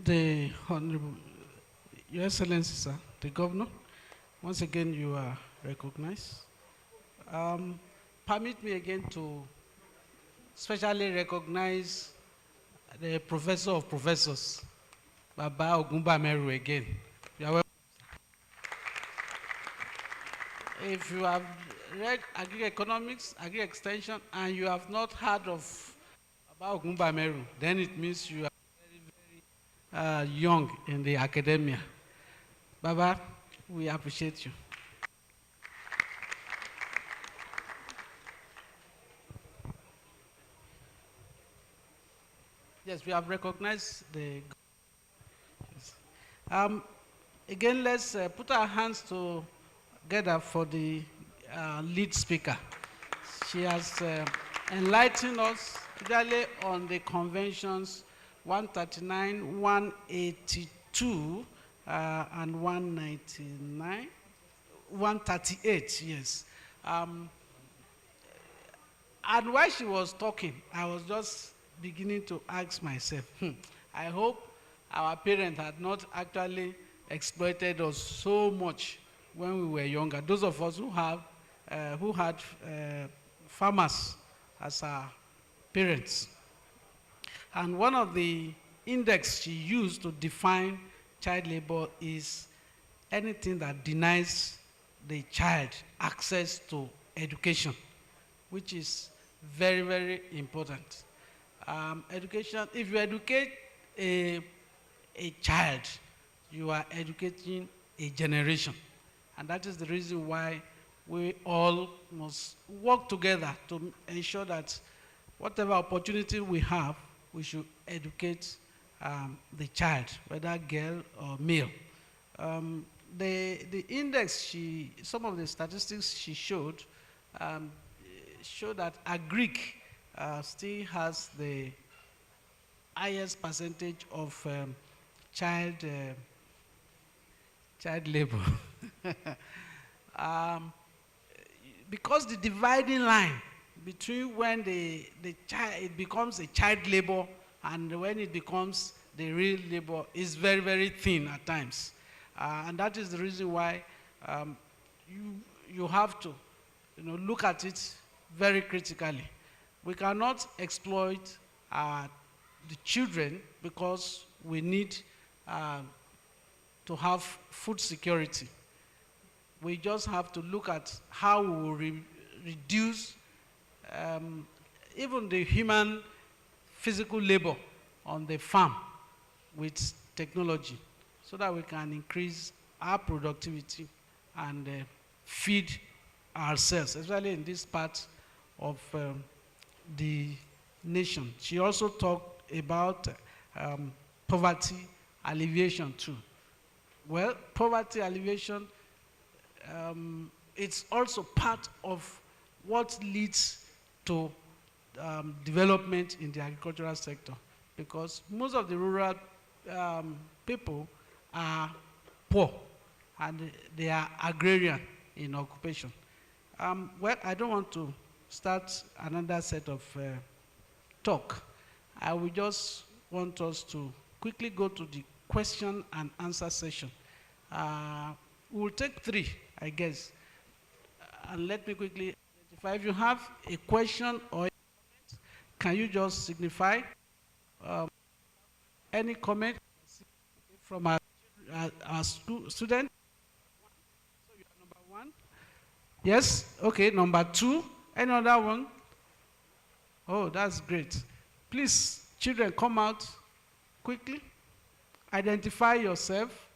Speaker 3: The Honorable, Your Excellency, sir, the Governor, once again you are recognized. Permit me again to specially recognize the Professor of Professors, Baba Ogumba Meru again. You are welcome. If you have read Agri-Economics, Agri-Extension, and you have not heard of Baba Ogumba Meru, then it means you are young in the academia. Baba, we appreciate you. Yes, we have recognized the. Again, let's put our hands together for the lead speaker. She has enlightened us clearly on the conventions 139, 182, and 199, 138, yes. And while she was talking, I was just beginning to ask myself, I hope our parents had not actually exploited us so much when we were younger. Those of us who had farmers as our parents. And one of the index she used to define child labor is anything that denies the child access to education, which is very, very important. Education, if you educate a child, you are educating a generation. And that is the reason why we all must work together to ensure that whatever opportunity we have, we should educate the child, whether girl or male. The index some of the statistics she showed, show that Agric still has the highest percentage of child labor. Because the dividing line between when it becomes a child labor and when it becomes the real labor is very, very thin at times. And that is the reason why you have to look at it very critically. We cannot exploit the children because we need to have food security. We just have to look at how we will reduce even the human physical labor on the farm with technology so that we can increase our productivity and feed ourselves, especially in this part of the nation. She also talked about poverty alleviation too. Well, poverty alleviation, it's also part of what leads to development in the agricultural sector, because most of the rural people are poor and they are agrarian in occupation. Well, I don't want to start another set of talk. I will just want us to quickly go to the question and answer session. We'll take 3, I guess. And let me quickly identify. If you have a question or a comment, can you just signify any comment from our student? So you are number 1. Yes? Okay, number 2. Any other one? Oh, that's great. Please, children, come out quickly. Identify yourself.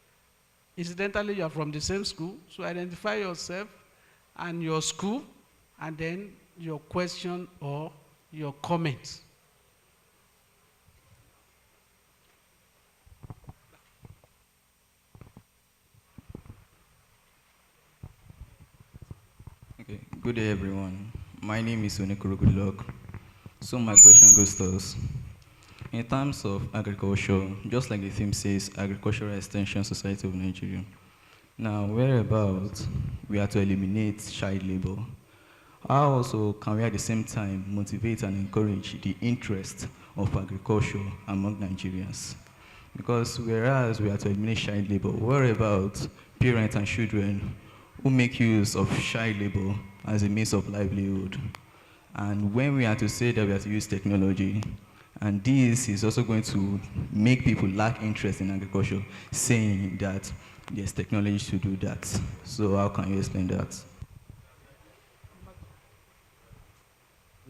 Speaker 3: Incidentally, you are from the same school, so identify yourself and your school, and then your question or your comment.
Speaker 5: Okay, good day everyone. My name is Onikuru Goodluck. So my question goes to us. In terms of agriculture, just like the theme says, Agricultural Extension Society of Nigeria. Now, whereabouts we are to eliminate child labor, how also can we at the same time motivate and encourage the interest of agriculture among Nigerians? Because whereas we are to eliminate child labor, whereabouts parents and children who make use of child labor as a means of livelihood? And when we are to say that we are to use technology, and this is also going to make people lack interest in agriculture, saying that there's technology to do that. So how can you explain that?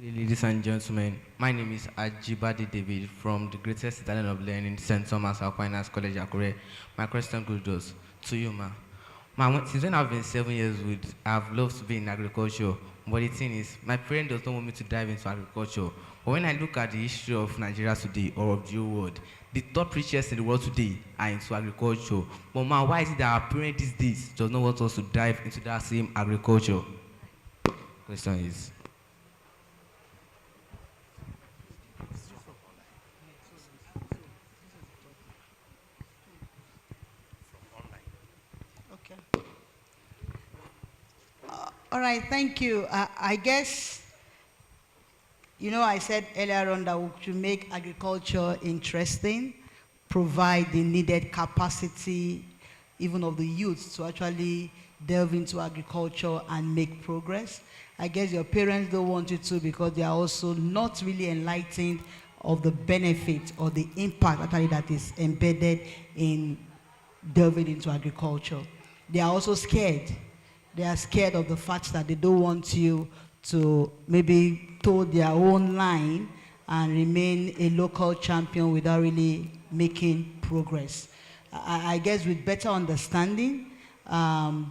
Speaker 6: Ladies and gentlemen, my name is Ajibade David from the greatest Italian of learning, St. Thomas Aquinas College, Akure. My question goes to you, ma. Since when I've been 7 years old, I've loved to be in agriculture. But the thing is, my parents don't want me to dive into agriculture. But when I look at the history of Nigeria today, or of the world, the top richest in the world today are into agriculture. But man, why is it that our parents these days does not want us to dive into that same agriculture? Question is.
Speaker 4: Okay. All right, thank you. I guess, you know, I said earlier on that we should make agriculture interesting, provide the needed capacity, even of the youth, to actually delve into agriculture and make progress. I guess your parents don't want you to, because they are also not really enlightened of the benefit or the impact actually that is embedded in delving into agriculture. They are also scared. They are scared of the fact that they don't want you to maybe toe their own line and remain a local champion without really making progress. I guess with better understanding,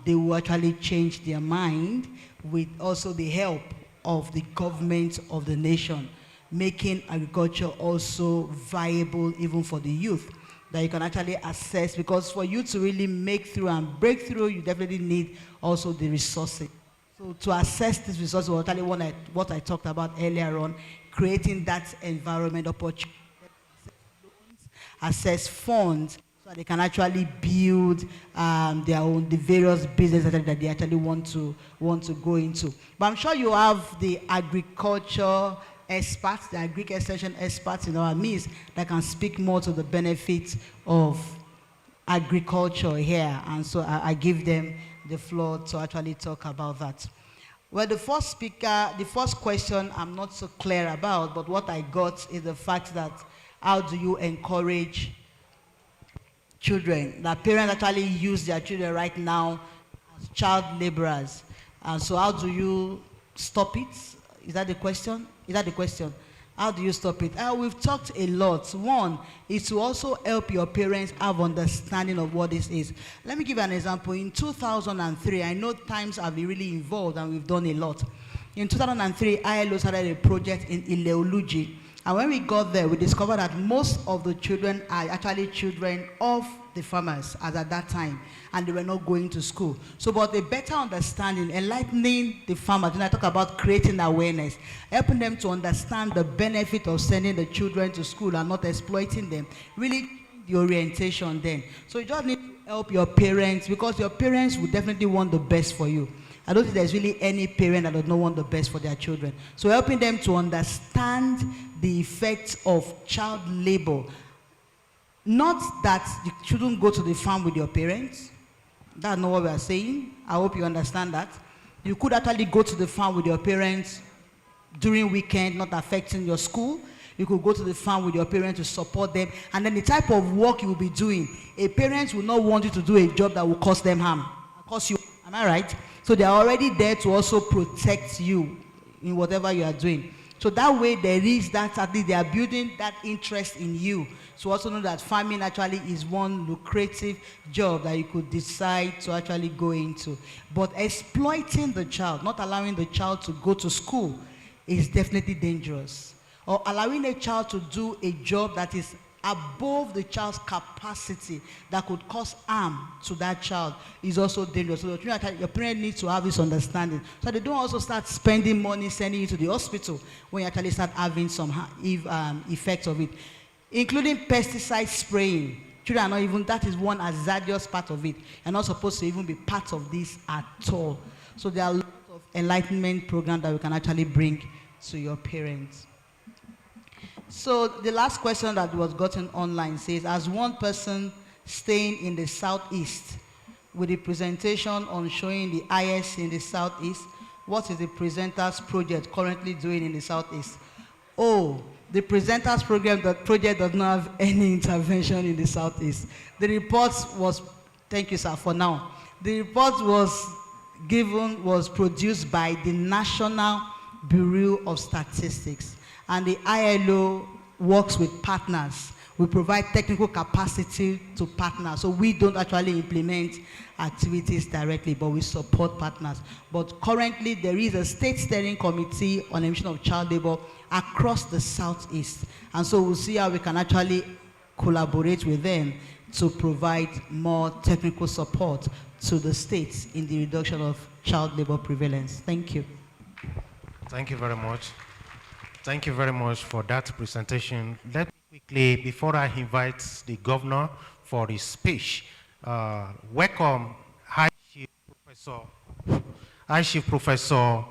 Speaker 4: they will actually change their mind with also the help of the government of the nation, making agriculture also viable even for the youth, that you can actually assess, because for you to really make through and break through, you definitely need also the resources. So to assess these resources, what I talked about earlier on, creating that environment opportunity, assess funds, so that they can actually build their own, the various businesses that they actually want to go into. But I'm sure you have the agriculture experts, the agri extension experts in our midst that can speak more to the benefits of agriculture here. And so I give them the floor to actually talk about that. Well, the first speaker, the first question I'm not so clear about, but what I got is the fact that how do you encourage children, that parents actually use their children right now as child laborers. And so how do you stop it? Is that the question? Is that the question? How do you stop it? We've talked a lot. One is to also help your parents have understanding of what this is. Let me give you an example. In 2003, I know times have been really involved and we've done a lot. In 2003, ILO started a project in Ileoluji. And when we got there, we discovered that most of the children are actually children of the farmers as at that time, and they were not going to school. So, but a better understanding, enlightening the farmers, when I talk about creating awareness, helping them to understand the benefit of sending the children to school and not exploiting them, really the orientation then. So you just need to help your parents, because your parents will definitely want the best for you. I don't think there's really any parent that does not want the best for their children. So helping them to understand the effects of child labor. Not that you shouldn't go to the farm with your parents, That's not what we are saying. I hope you understand that. You could actually go to the farm with your parents during weekend, not affecting your school. You could go to the farm with your parents to support them. And then the type of work you will be doing, a parent will not want you to do a job that will cause them harm. Cause you, am I right? So they are already there to also protect you in whatever you are doing. So that way there is that, at least they are building that interest in you. So also know that farming actually is one lucrative job that you could decide to actually go into. But exploiting the child, not allowing the child to go to school, is definitely dangerous. Or allowing a child to do a job that is above the child's capacity, that could cause harm to that child, is also dangerous. So your parent needs to have this understanding, so they don't also start spending money sending you to the hospital when you actually start having some effects of it, including pesticide spraying. Children are not even, that is one hazardous part of it. You're not supposed to even be part of this at all. So there are a lot of enlightenment programs that we can actually bring to your parents. So the last question that was gotten online says, as one person staying in the Southeast, with the presentation on showing the IS in the Southeast, what is the presenter's project currently doing in the Southeast? Oh, the presenter's project does not have any intervention in the Southeast. The report was, thank you sir, for now. The report was produced by the National Bureau of Statistics, and the ILO works with partners. We provide technical capacity to partners. So we don't actually implement activities directly, but we support partners. But currently there is a state steering committee on elimination of child labor across the Southeast. And so we'll see how we can actually collaborate with them to provide more technical support to the states in the reduction of child labor prevalence. Thank you.
Speaker 2: Thank you very much. Thank you very much for that presentation. Let me quickly, before I invite the governor for his speech, welcome High Chief Professor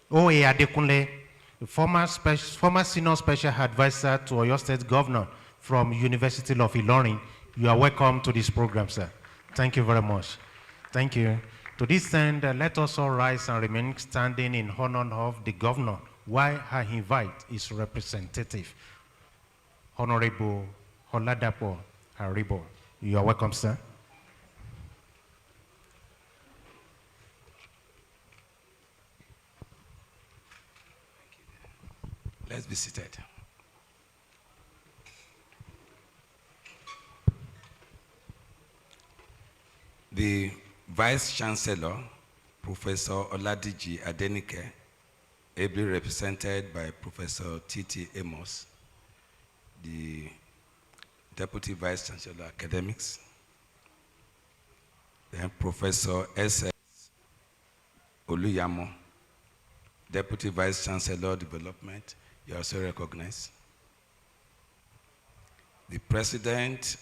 Speaker 2: O.A. Adekunle, the former senior special advisor to Oyo State Governor from University of Ilorin. You are welcome to this program, sir. Thank you very much. Thank you. To this end, let us all rise and remain standing in honor of the governor, while I invite his representative, Honorable Oladapo Haribo. You are welcome, sir.
Speaker 7: Let's be seated. The Vice Chancellor, Professor Oladiji Adenike, ably represented by Professor T.T. Amos, the Deputy Vice Chancellor Academics, then Professor S.S. Oluyamo, Deputy Vice Chancellor Development, you also recognize. The President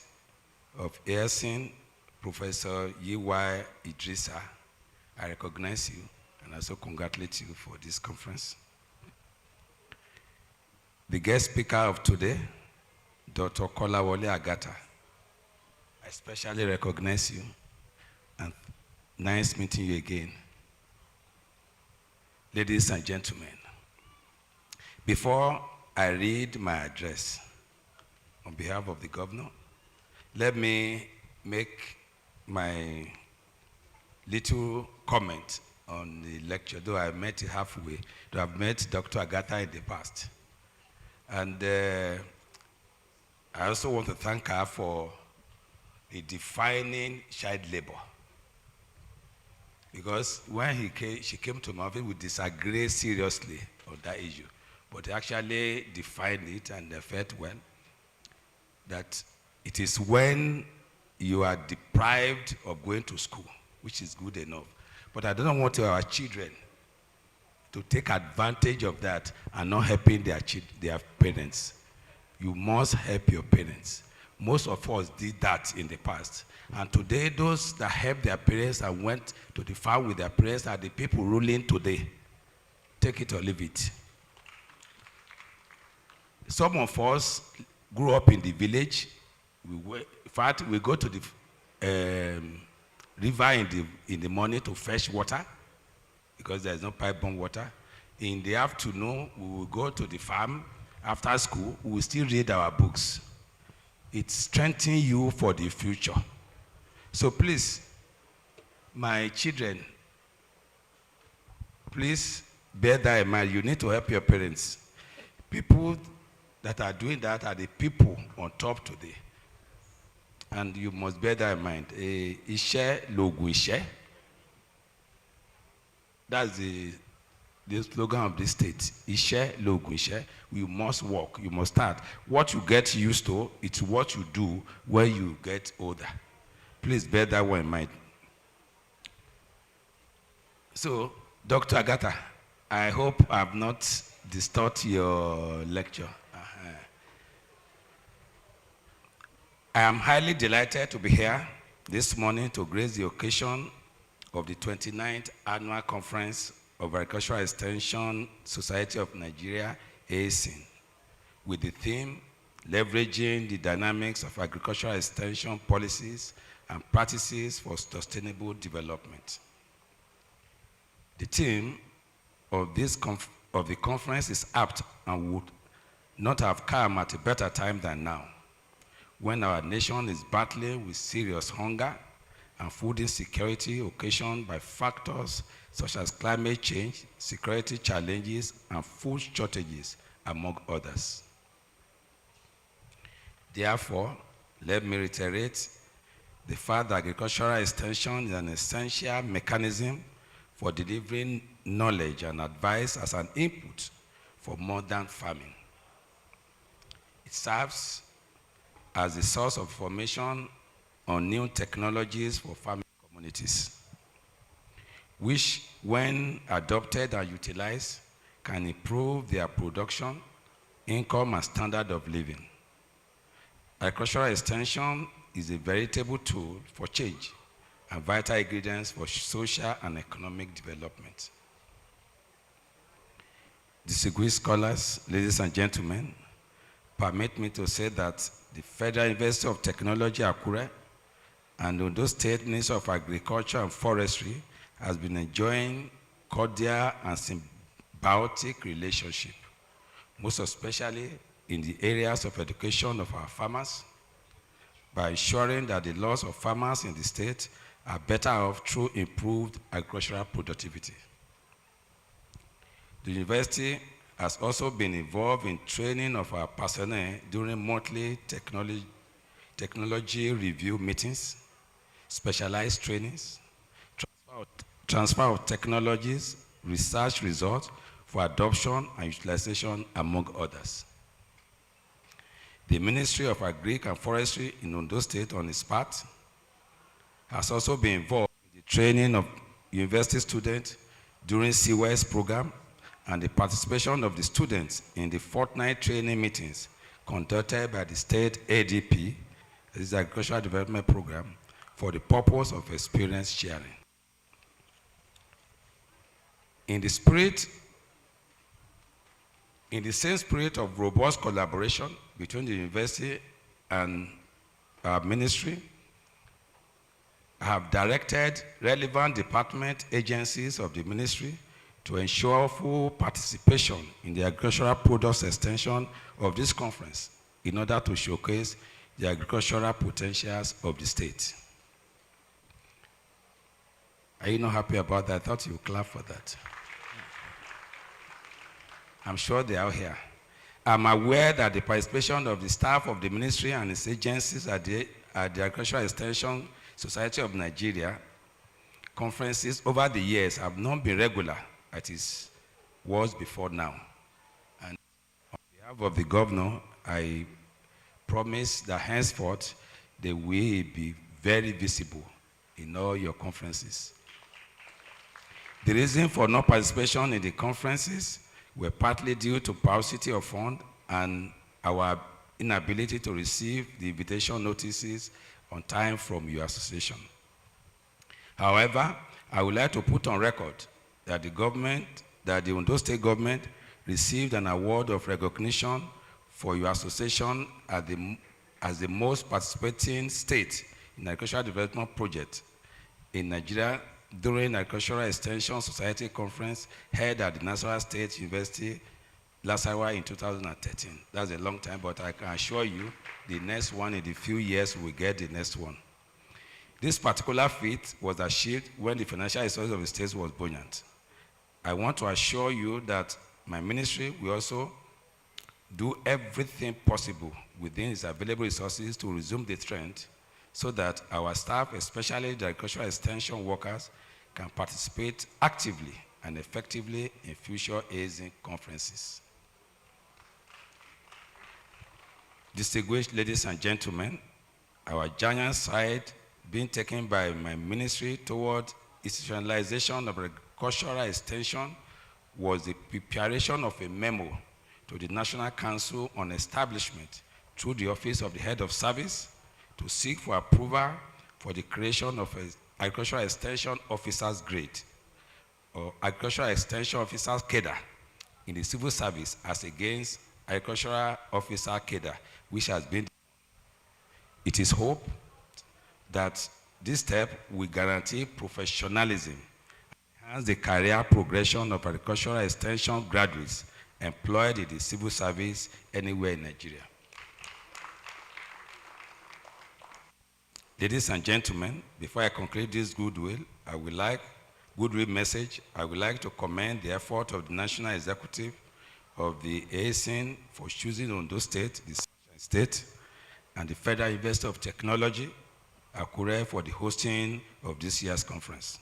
Speaker 7: of AESON, Professor Yiwa Idrissa, I recognize you and also congratulate you for this conference. The guest speaker of today, Dr. Kolawole Agata, I especially recognize you and nice meeting you again. Ladies and gentlemen, before I read my address on behalf of the governor, let me make my little comment on the lecture, though I met it halfway, though I've met Dr. Agata in the past. And I also want to thank her for defining child labor. Because when she came to my office, we disagreed seriously on that issue. But actually defined it, and I felt well that it is when you are deprived of going to school, which is good enough. But I don't want our children to take advantage of that and not helping their parents. You must help your parents. Most of us did that in the past. And today, those that helped their parents and went to the farm with their parents are the people ruling today. Take it or leave it. Some of us grew up in the village. In fact, we go to the river in the morning to fetch water because there's no pipe-borne water. In the afternoon, we will go to the farm. After school, we will still read our books. It strengthens you for the future. So please, my children, please bear that in mind. You need to help your parents. People that are doing that are the people on top today. And you must bear that in mind. Iṣẹ́ lògùn iṣẹ́. That's the slogan of this state. Iṣẹ́ lògùn iṣẹ́. You must work. You must start. What you get used to, it's what you do when you get older. Please bear that one in mind. So, Dr. Agatha, I hope I've not distorted your lecture. I am highly delighted to be here this morning to grace the occasion of the 29th Annual Conference of Agricultural Extension Society of Nigeria, AESON, with the theme, Leveraging the Dynamics of Agricultural Extension Policies and Practices for Sustainable Development. The theme of the conference is apt and would not have come at a better time than now, when our nation is battling with serious hunger and food insecurity occasioned by factors such as climate change, security challenges, and food shortages, among others. Therefore, let me reiterate the fact that agricultural extension is an essential mechanism for delivering knowledge and advice as an input for modern farming. It serves as a source of information on new technologies for farming communities, which, when adopted and utilized, can improve their production, income, and standard of living. Agricultural extension is a veritable tool for change and vital ingredients for social and economic development. Distinguished scholars, ladies and gentlemen, permit me to say that the Federal University of Technology, Akure, and Ondo State Ministry of Agriculture and Forestry has been enjoying cordial and symbiotic relationship, most especially in the areas of education of our farmers, by ensuring that the laws of farmers in the state are better off through improved agricultural productivity. The university has also been involved in training of our personnel during monthly technology review meetings, specialized trainings, transfer of technologies, research results for adoption and utilization, among others. The Ministry of Agriculture and Forestry in Ondo State, on its part, has also been involved in the training of university students during CWS program and the participation of the students in the fortnight training meetings conducted by the state ADP, this is the Agricultural Development Program, for the purpose of experience sharing. In the same spirit of robust collaboration between the university and our ministry, I have directed relevant department agencies of the ministry to ensure full participation in the agricultural products extension of this conference in order to showcase the agricultural potentials of the state. Are you not happy about that? I thought you would clap for that. I'm sure they are here. I'm aware that the participation of the staff of the ministry and its agencies at the Agricultural Extension Society of Nigeria conferences over the years have not been regular as it was before now. And on behalf of the governor, I promise that henceforth they will be very visible in all your conferences. The reason for no participation in the conferences were partly due to paucity of funds and our inability to receive the invitation notices on time from your association. However, I would like to put on record that the Ondo State government received an award of recognition for your association as the most participating state in agricultural development project in Nigeria during Agricultural Extension Society Conference held at the National State University, Lasarawa in 2013. That's a long time, but I can assure you the next one in a few years we will get the next one. This particular feat was achieved when the financial resources of the state was buoyant. I want to assure you that my ministry will also do everything possible within its available resources to resume the trend so that our staff, especially the agricultural extension workers, can participate actively and effectively in future AESON conferences. Distinguished ladies and gentlemen, our giant stride being taken by my ministry toward institutionalization of agricultural extension was the preparation of a memo to the National Council on Establishment through the Office of the Head of Service to seek for approval for the creation of an Agricultural Extension Officers Grade or Agricultural Extension Officers Cadre in the civil service as against Agricultural Officer Cadre, which has been. It is hoped that this step will guarantee professionalism, enhance the career progression of agricultural extension graduates employed in the civil service anywhere in Nigeria. Ladies and gentlemen, before I conclude this goodwill message, I would like to commend the effort of the National Executive of the AESON for choosing Ondo State, the Sunshine State, and the Federal University of Technology, Akure, for the hosting of this year's conference.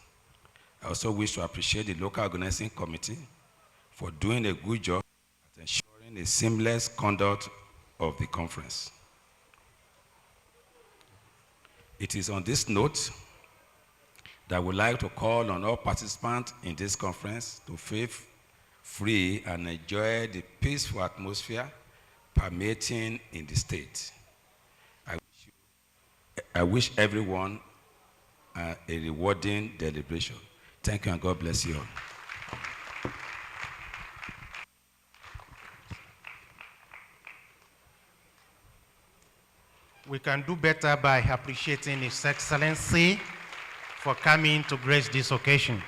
Speaker 7: I also wish to appreciate the local organizing committee for doing a good job at ensuring a seamless conduct of the conference. It is on this note that I would like to call on all participants in this conference to feel free and enjoy the peaceful atmosphere permeating in the state. I wish everyone a rewarding deliberation. Thank you and God bless you all.
Speaker 2: We can do better by appreciating His Excellency for coming to grace this occasion.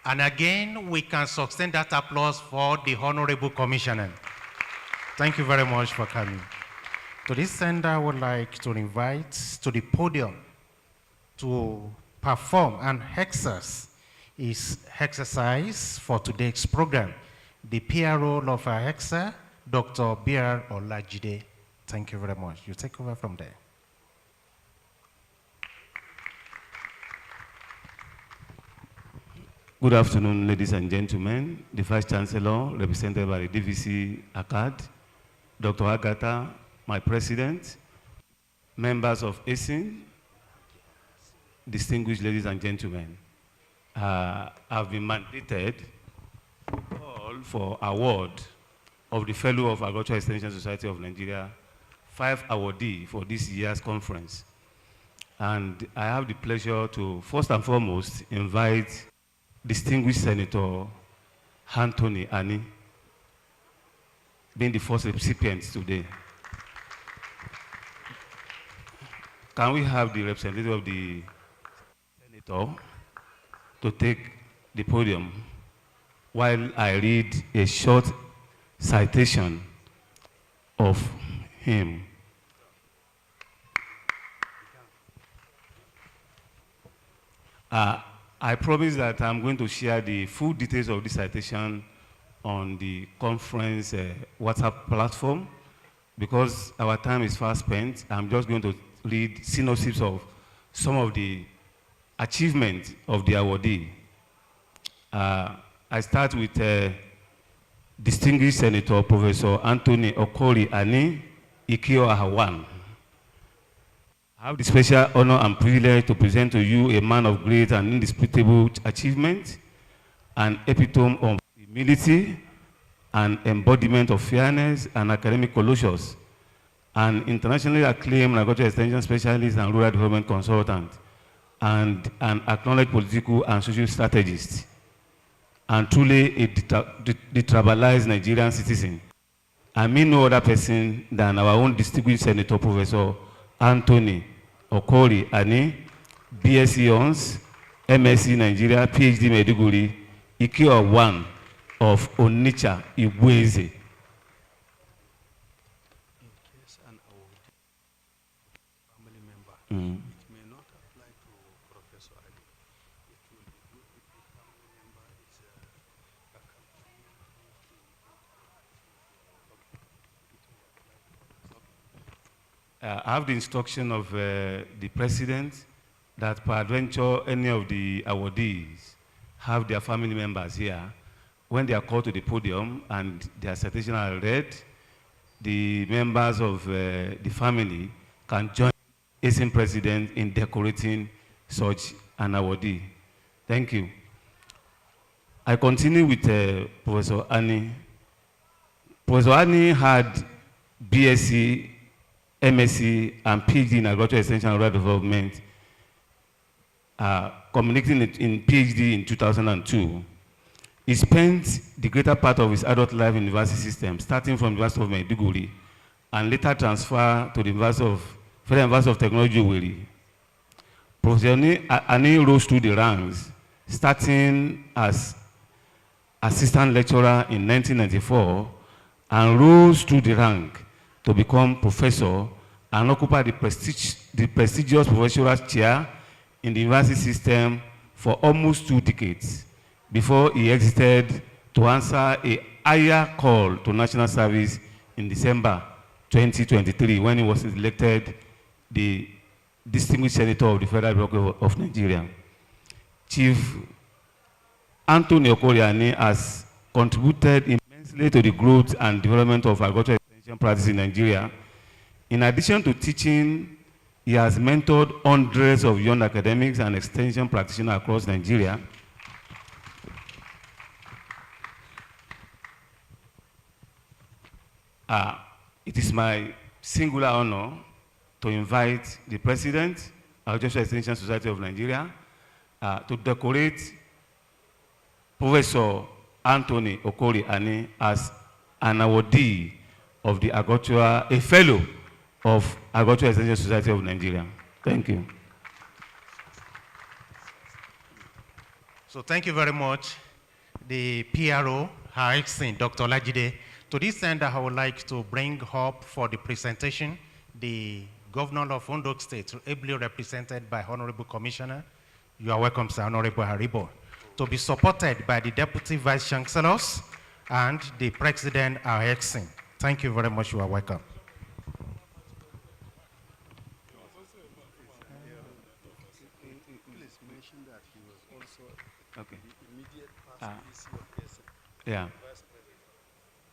Speaker 2: And again, we can sustain that applause for the Honorable Commissioner. Thank you very much for coming. To this end, I would like to invite to the podium to perform and exercise his exercise for today's program, the PRO of our EXA, Dr. B.R. Olajide. Thank you very much. You take over from there.
Speaker 8: Good afternoon, ladies and gentlemen. The Vice Chancellor, represented by the DVC ACAD, Dr. Agatha, my President, members of AESON, distinguished ladies and gentlemen. I've been mandated to call for award of the Fellow of Agricultural Extension Society of Nigeria, 5 awardees for this year's conference. And I have the pleasure to, first and foremost, invite distinguished Senator Anthony Ani, being the first recipient today. Can we have the representative of the senator to take the podium while I read a short citation of him? I promise that I'm going to share the full details of the citation on the conference WhatsApp platform. Because our time is fast spent, I'm just going to read synopsis of some of the achievements of the awardee. I start with distinguished Senator Professor Anthony Okori Ani Ikio Ahawan. I have the special honor and privilege to present to you a man of great and indisputable achievement, an epitome of humility, an embodiment of fairness and academic colossus, an internationally acclaimed agricultural extension specialist and rural development consultant, and an acknowledged political and social strategist, and truly a detribalized Nigerian citizen. I mean no other person than our own distinguished Senator Professor Anthony Okori Ani BSc Hons, MSc Nigeria, PhD Maiduguri, Ikeo 1 of Onitsha, Igweze. Mm. I have the instruction of the president that peradventure any of the awardees have their family members here. When they are called to the podium and their citation are read, the members of the family can join AESON president in decorating such an awardee. Thank you. I continue with Professor Annie. Professor Annie had BSc, MSc, and PhD in agricultural extension and rural development, culminating in PhD in 2002. He spent the greater part of his adult life in the university system, starting from the University of Maiduguri, and later transferred to the Federal University of Technology, Owerri. Professor Annie rose through the ranks, starting as assistant lecturer in 1994, and rose through the rank to become professor and occupy the prestigious professorial chair in the university system for almost 2 decades before he exited to answer a higher call to national service in December 2023 when he was elected the distinguished senator of the Federal Republic of Nigeria. Chief Anthony Okoriani has contributed immensely to the growth and development of agricultural extension practice in Nigeria. In addition to teaching, he has mentored hundreds of young academics and extension practitioners across Nigeria. It is my singular honor to invite the President, Agricultural Extension Society of Nigeria, to decorate Professor Anthony Okori-Ani as an awardee of the a fellow of Agricultural Extension Society of Nigeria. Thank you.
Speaker 2: So thank you very much, the PRO, Her Excellency Dr. Olajide. To this end, I would like to bring up for the presentation the Governor of Ondo State, ably represented by Honorable Commissioner. You are welcome, sir, Honorable Haribo, to be supported by the Deputy Vice Chancellors and the President, Her Excellency. Thank you very much. You are welcome.
Speaker 8: Okay. Yeah.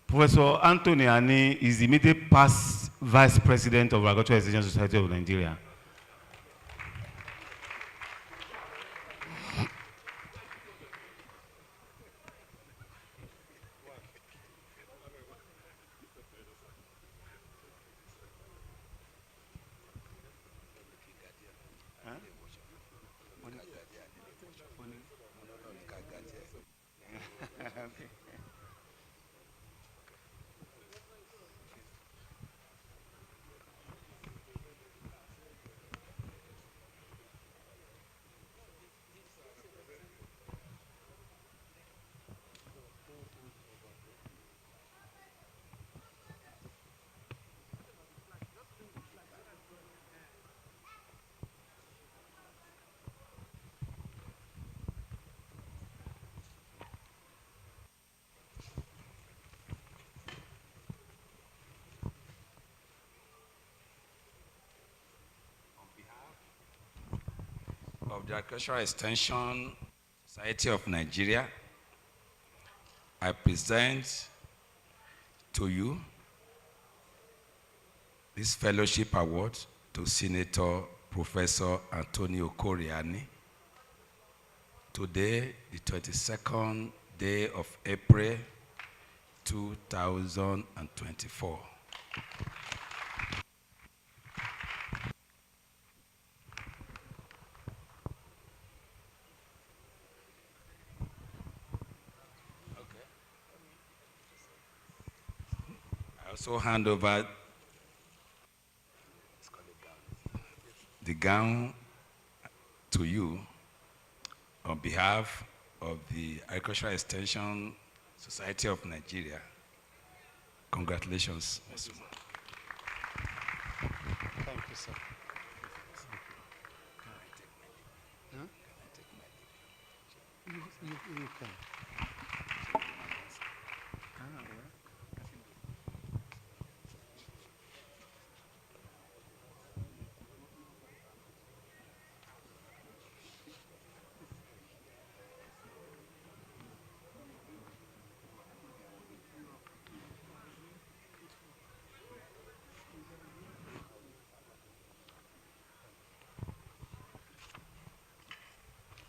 Speaker 8: Professor Anthony Ani is the immediate past Vice President of Agricultural Extension Society of Nigeria.
Speaker 7: Of the Agricultural Extension Society of Nigeria, I present to you this fellowship award to Senator Professor Antonio Okori-Ani. Today, the 22nd day of April, 2024. Also hand over the gown to you on behalf of the Agricultural Extension Society of Nigeria. Congratulations, Mr. Mo.
Speaker 1: Thank you, sir. Huh? You can.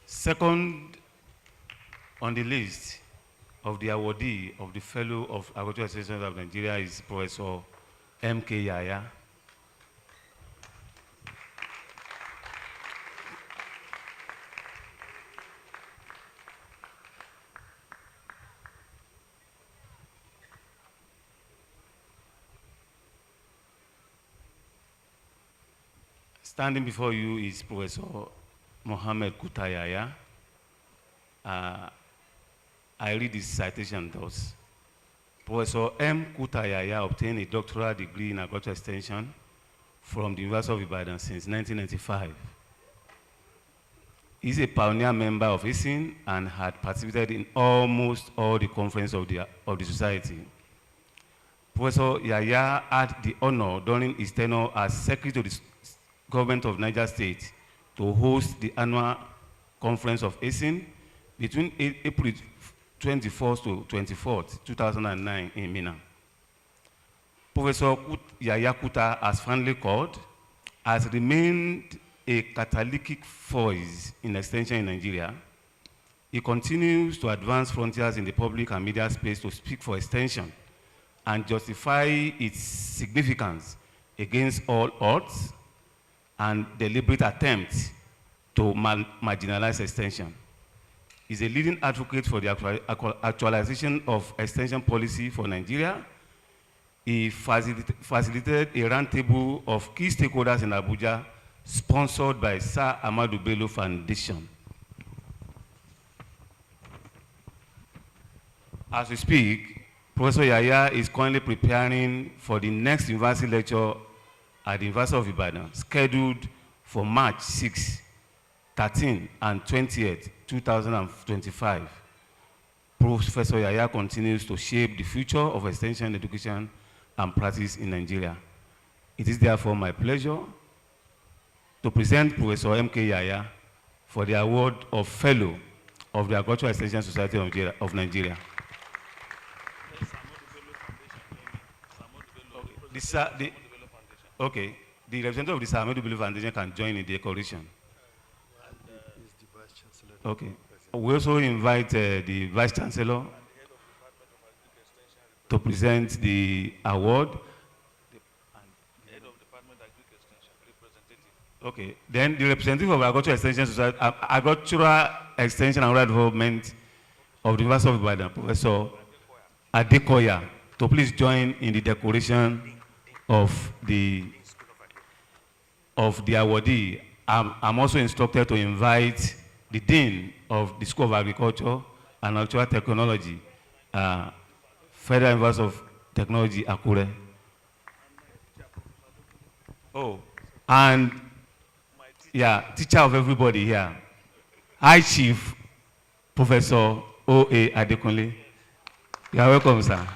Speaker 8: Second on the list of the awardee of the Fellow of Agricultural Extension of Nigeria is Professor M.K. Yaya. Standing before you is Professor Mohammed Kutayaya. I read his citation thus. Professor M. Kutayaya obtained a doctoral degree in agricultural extension from the University of Ibadan since 1995. He's a pioneer member of AESON and had participated in almost all the conferences of the society. Professor Yaya had the honor during his tenure as Secretary to the Government of Niger State to host the annual conference of AESON between April 24th to 24th, 2009 in Mina. Professor Yaya Kuta, as finally called, has remained a catalytic voice in extension in Nigeria. He continues to advance frontiers in the public and media space to speak for extension and justify its significance against all odds and deliberate attempts to marginalize extension. He's a leading advocate for the actualization of extension policy for Nigeria. He facilitated a roundtable of key stakeholders in Abuja, sponsored by Sir Amadou Bello Foundation. As we speak, Professor Yaya is currently preparing for the next university lecture at the University of Ibadan, scheduled for March 6, 13, and 20th, 2025. Professor Yaya continues to shape the future of extension education and practice in Nigeria. It is therefore my pleasure to present Professor M.K. Yaya for the award of Fellow of the Agricultural Extension Society of Nigeria. The representative of the Sir Amadou Bello Foundation can join in the decoration. Okay. We also invite the Vice Chancellor to present the award. Okay. Then the representative of Agricultural Extension Society, Agricultural Extension and Rural Development of the University of Ibadan, Professor Adekoya, to please join in the decoration of the awardee. I'm also instructed to invite the Dean of the School of Agriculture and Agricultural Technology, Federal University of Technology, Akure. Oh, and yeah, teacher of everybody here, High Chief Professor O.A. Adekunle. You are welcome, sir.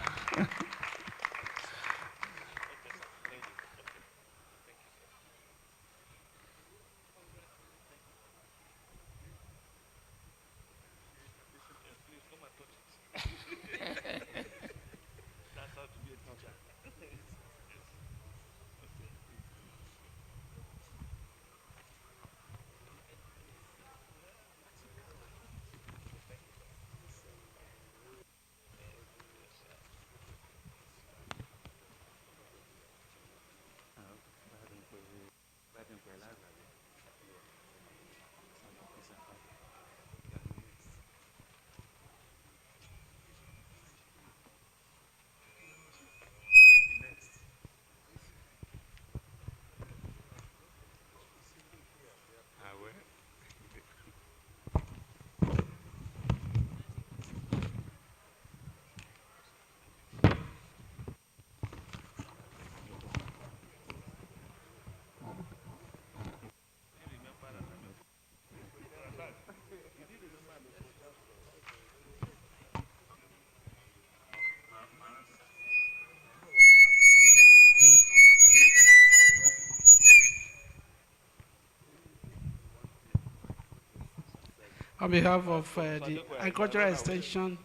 Speaker 3: On behalf of the Agricultural Extension,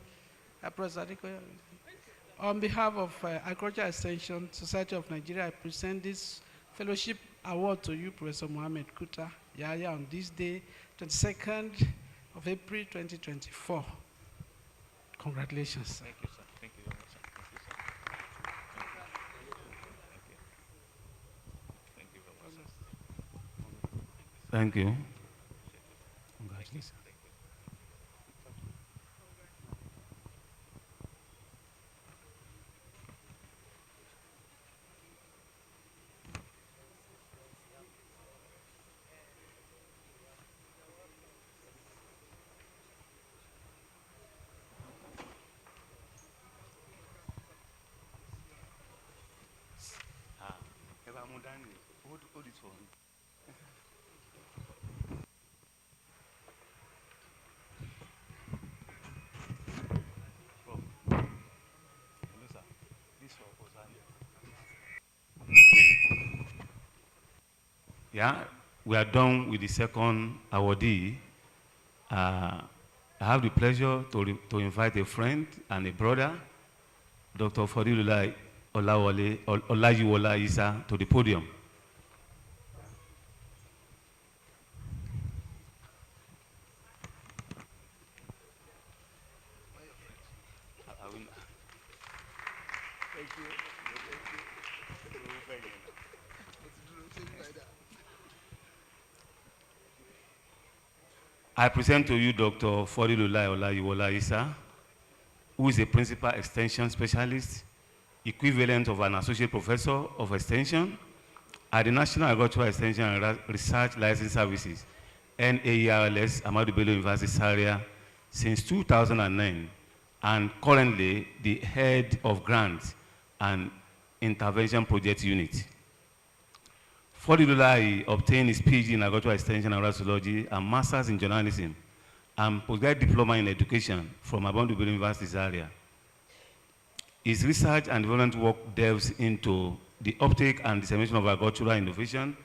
Speaker 3: on behalf of Agricultural Extension Society of Nigeria, I present this fellowship award to you, Professor Mohammed Kuta Yahya, on this day, 22nd of April 2024. Congratulations.
Speaker 8: Thank you, sir. Thank you very much, sir. Thank you, sir. Thank you. Thank you very much, sir. Thank you. Congratulations. Hold it for me. Hello, sir. This for Ozani. Yeah, we are done with the second awardee. I have the pleasure to invite a friend and a brother, Dr. Fodilullah Olayiwola Isa, to the podium. I present to you Dr. Fodilullah Olayiwola Isa, who is a principal extension specialist, equivalent of an associate professor of extension at the National Agricultural Extension and Research License Services, NAERLS, Ahmadu Bello University, Zaria, since 2009, and currently the head of grants and intervention project unit. Fodilullah obtained his PhD in agricultural extension and rhinology and master's in journalism and postgraduate diploma in education from Ahmadu Bello University, Zaria. His research and development work delves into the uptake and dissemination of agricultural innovation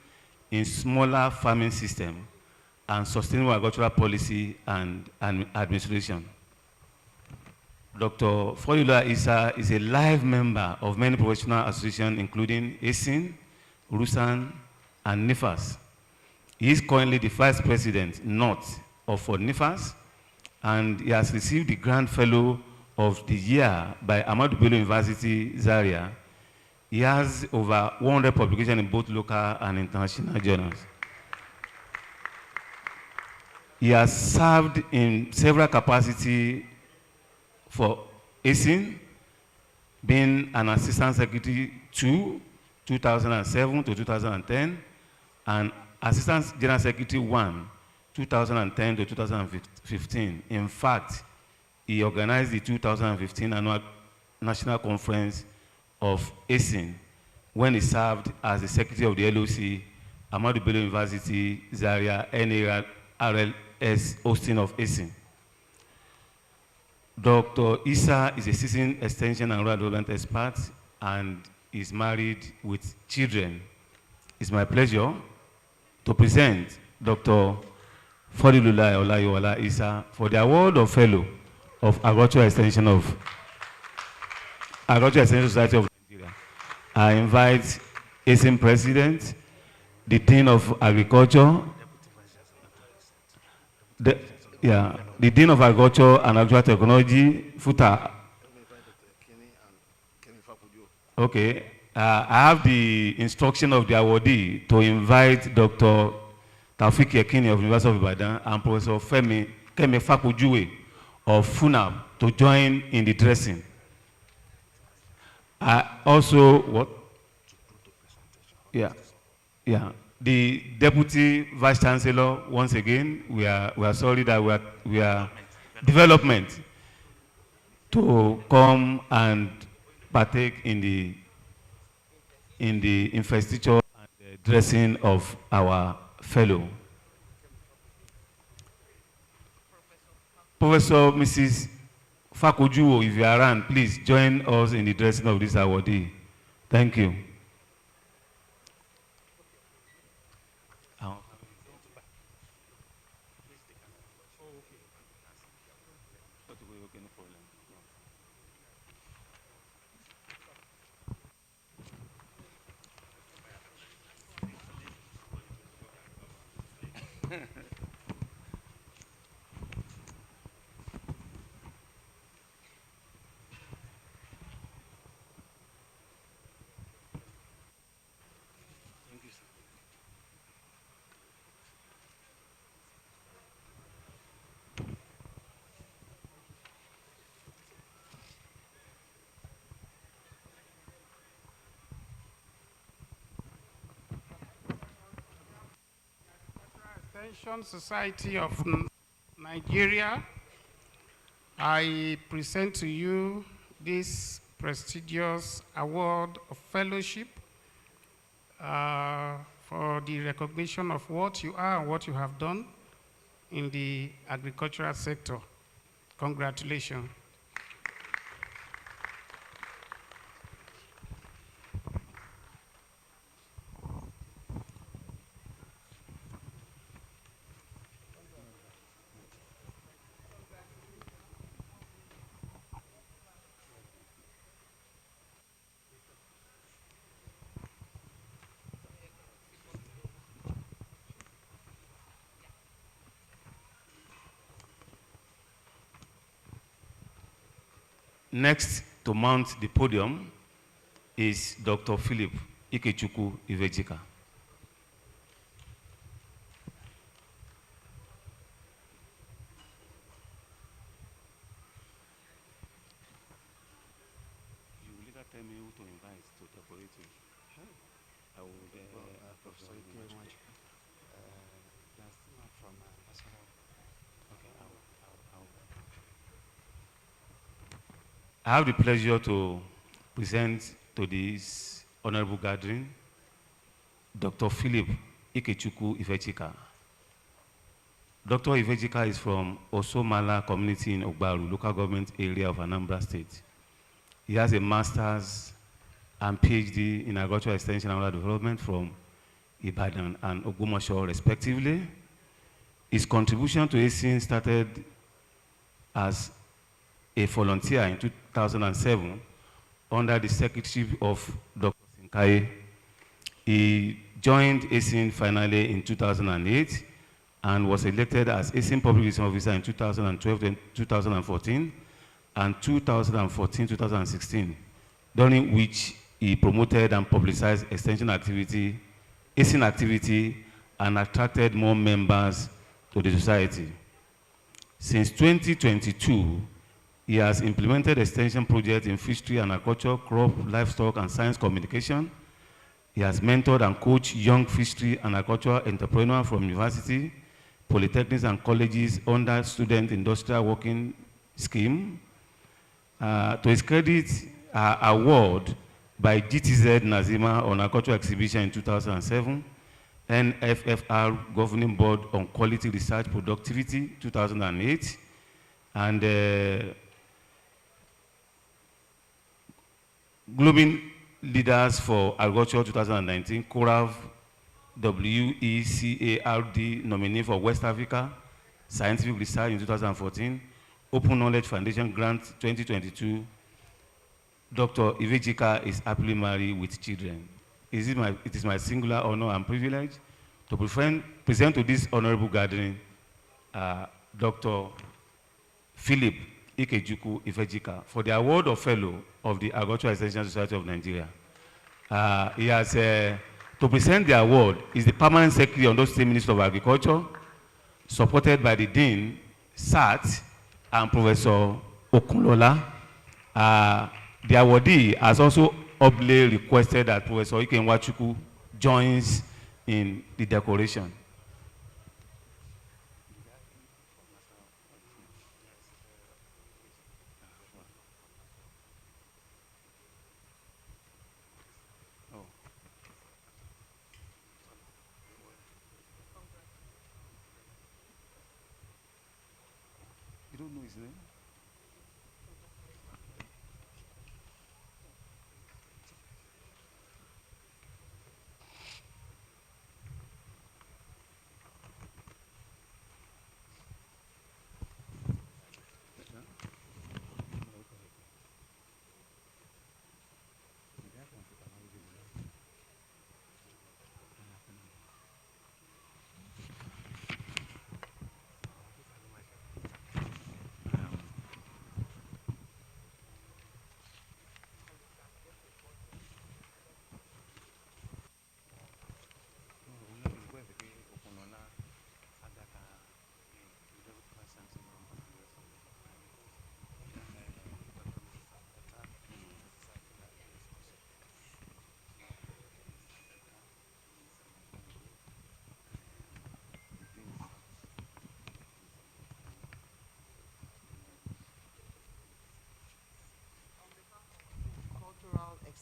Speaker 8: in smaller farming systems and sustainable agricultural policy and administration. Dr. Fodilullah Isa is a live member of many professional associations, including AESON, RUSAN, and NIFAS. He is currently the Vice President North of NIFAS, and he has received the Grand Fellow of the Year by Ahmadu Bello University, Zaria. He has over 100 publications in both local and international journals. He has served in several capacities for AESON, being an Assistant Secretary 2007 to 2010, and Assistant General Secretary 2010 to 2015. In fact, he organized the 2015 Annual National Conference of AESON when he served as the Secretary of the LOC, Ahmadu Bello University, Zaria, NARLS, hosting of AESON. Dr. Isa is a seasoned extension and rural development expert and is married with children. It's my pleasure to present Dr. Fodilullah Olayiwola Isa for the award of Fellow of Agricultural Extension Society of Nigeria. I invite AESON President, the Dean of Agriculture, the Dean of Agriculture and Agricultural Technology, FUTA. Okay. I have the instruction of the awardee to invite Dr. Taufik Yekini of University of Ibadan and Professor Kemi Fakujuwe of FUNAB to join in the dressing. Also, what? Yeah. The Deputy Vice Chancellor, once again, we are sorry that we are development to come and partake in the investiture and the dressing of our fellow. Professor Mrs. Fakujuwo, if you are around, please join us in the dressing of this awardee. Thank you. Okay, no problem. Thank you, sir.
Speaker 3: Extension Society of Nigeria, I present to you this prestigious award of fellowship for the recognition of what you are and what you have done in the agricultural sector. Congratulations.
Speaker 8: Next to mount the podium is Dr. Philip Ikechukwu Ivejika. You will later tell me who to invite to decorate you. I will Professor Ike much. That's not from national. Okay, I have the pleasure to present to this honorable gathering Dr. Philip Ikechukwu Ivejika. Dr. Ivejika is from Osomala community in Ogbaru, local government area of Anambra State. He has a master's and PhD in agricultural extension and rural development from Ibadan and Ogbomoso, respectively. His contribution to AESON started as a volunteer in 2007 under the secretaryship of Dr. Sinkai. He joined AESON finally in 2008 and was elected as AESON Public Relations Officer in 2012 and 2014 and 2014-2016, during which he promoted and publicized extension activity, AESON activity, and attracted more members to the society. Since 2022, he has implemented extension projects in fishery and agriculture, crop, livestock, and science communication. He has mentored and coached young fishery and agricultural entrepreneurs from university, polytechnics, and colleges under Student Industrial Working Scheme. To his credit, award by GTZ Nazima on agricultural exhibition in 2007, NFFR Governing Board on Quality Research Productivity 2008, and Global Leaders for Agriculture 2019, CORAV WECARD nominee for West Africa Scientific Research in 2014, Open Knowledge Foundation Grant 2022. Dr. Ivejika is happily married with children. It is my singular honor and privilege to present to this honorable gathering Dr. Philip Ikechukwu Ivejika for the award of Fellow of the Agricultural Extension Society of Nigeria. He has, to present the award, is the Permanent Secretary of the State Ministry of Agriculture, supported by the Dean, SAT, and Professor Okunlola. The awardee has also humbly requested that Professor Ike Nwachukwu joins in the decoration. You don't know his name?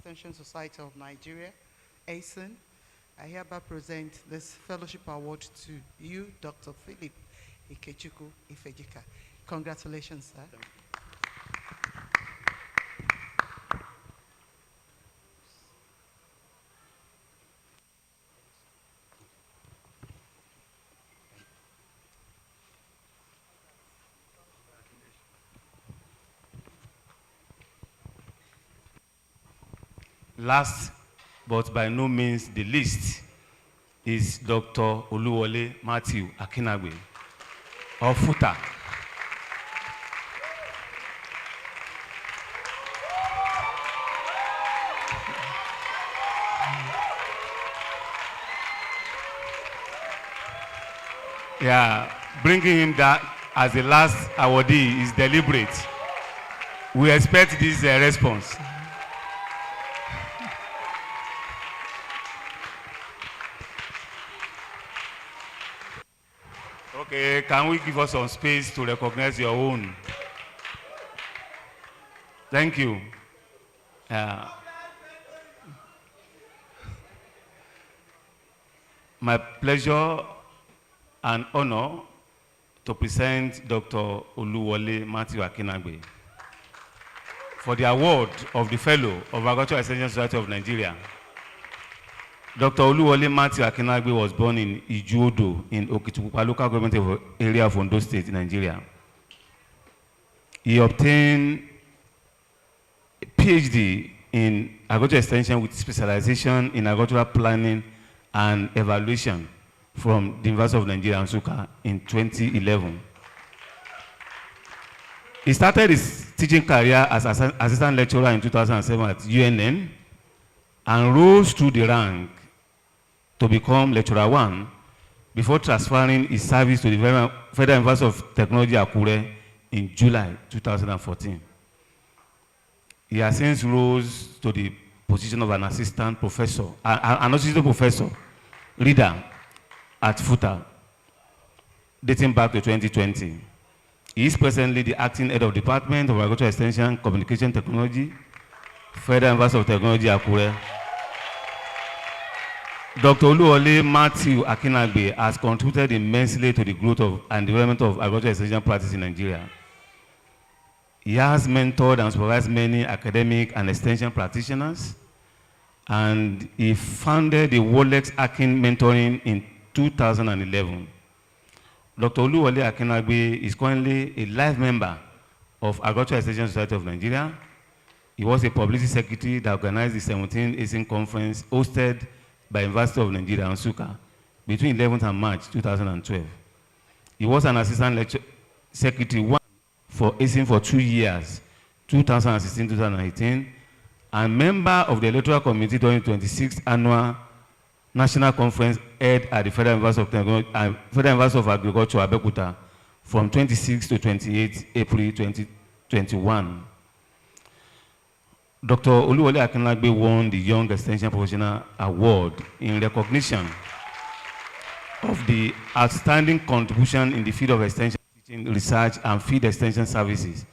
Speaker 4: Extension Society of Nigeria, AESON, I hereby present this fellowship award to you, Dr. Philip Ikechukwu Ifejika. Congratulations, sir.
Speaker 8: Last, but by no means the least, is Dr. Oluwole Matthew Akinagbe of FUTA. Yeah, bringing him that as the last awardee is deliberate. We expect this response. Okay, can we give us some space to recognize your own? Thank you. My pleasure and honor to present Dr. Oluwole Matthew Akinagbe for the award of the Fellow of Agricultural Extension Society of Nigeria. Dr. Oluwole Matthew Akinagbe was born in Ijuodo in Okitipupa local government area of Ondo State, Nigeria. He obtained a PhD in agricultural extension with specialization in agricultural planning and evaluation from the University of Nigeria, Nsukka, in 2011. He started his teaching career as assistant lecturer in 2007 at UNN and rose through the rank to become lecturer 1 before transferring his service to the Federal University of Technology, Akure, in July 2014. He has since rose to the position of an assistant professor, an assistant professor, leader at FUTA, dating back to 2020. He is presently the acting head of Department of Agricultural Extension, Communication Technology, Federal University of Technology, Akure. Dr. Oluwole Matthew Akinagbe has contributed immensely to the growth of and development of agricultural extension practice in Nigeria. He has mentored and supervised many academic and extension practitioners, and he founded the Wolex Akin Mentoring in 2011. Dr. Oluwole Akinagbe is currently a life member of Agricultural Extension Society of Nigeria. He was a publicity secretary that organized the 17th AESON conference hosted by University of Nigeria, Nsukka, between 11th and March 2012. He was an assistant secretary for AESON for 2 years, 2016-2018, and member of the electoral committee during the 26th annual national conference held at the Federal University of Technology and Federal University of Agriculture, Abeokuta, from 26 to 28 April 2021. Dr. Oluwole Akinagbe won the Young Extension Professional Award in recognition of the outstanding contribution in the field of extension teaching, research, and field extension services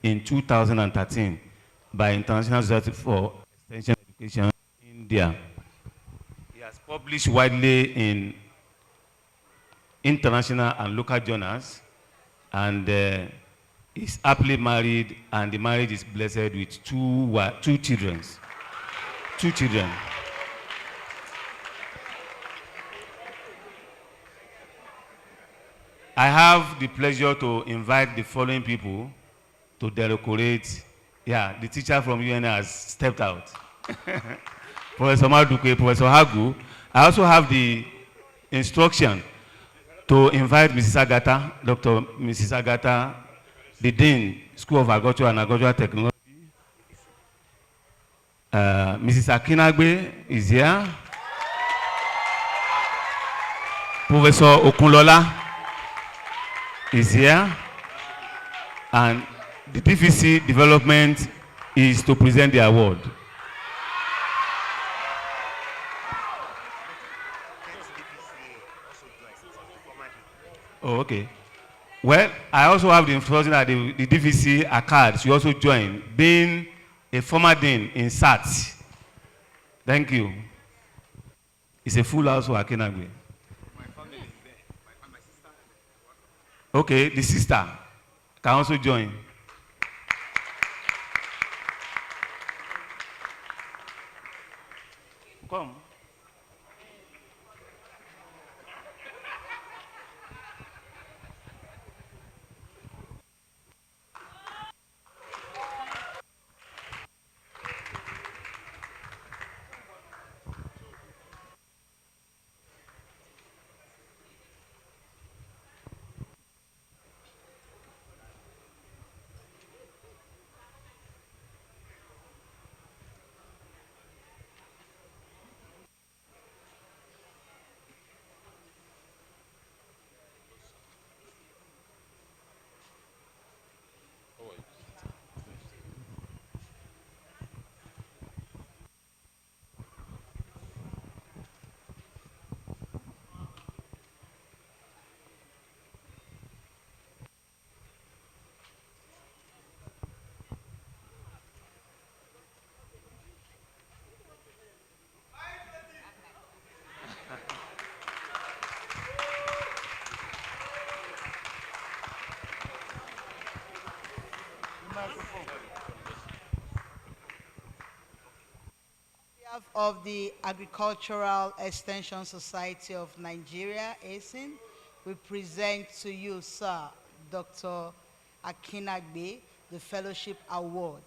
Speaker 8: in 2013 by International Society for Extension Education in India. He has published widely in international and local journals, and is happily married, and the marriage is blessed with two children. I have the pleasure to invite the following people to decorate. Yeah, the teacher from UN has stepped out. Professor Maduke, Professor Hagu. I also have the instruction to invite Mrs. Agata, Mrs. Agata, the Dean, School of Agriculture and Agricultural Technology. Mrs. Akinagbe is here. Professor Okunlola is here. And the DVC development is to present the award. Oh, okay. Well, I also have the information that the DVC ACAD should also join, being a former dean in SAT. Thank you. It's a full house for Akinagbe. Okay, the sister can also join. Come.
Speaker 4: On behalf of the Agricultural Extension Society of Nigeria, AESON, we present to you, Sir Dr. Akinagbe, the Fellowship Award.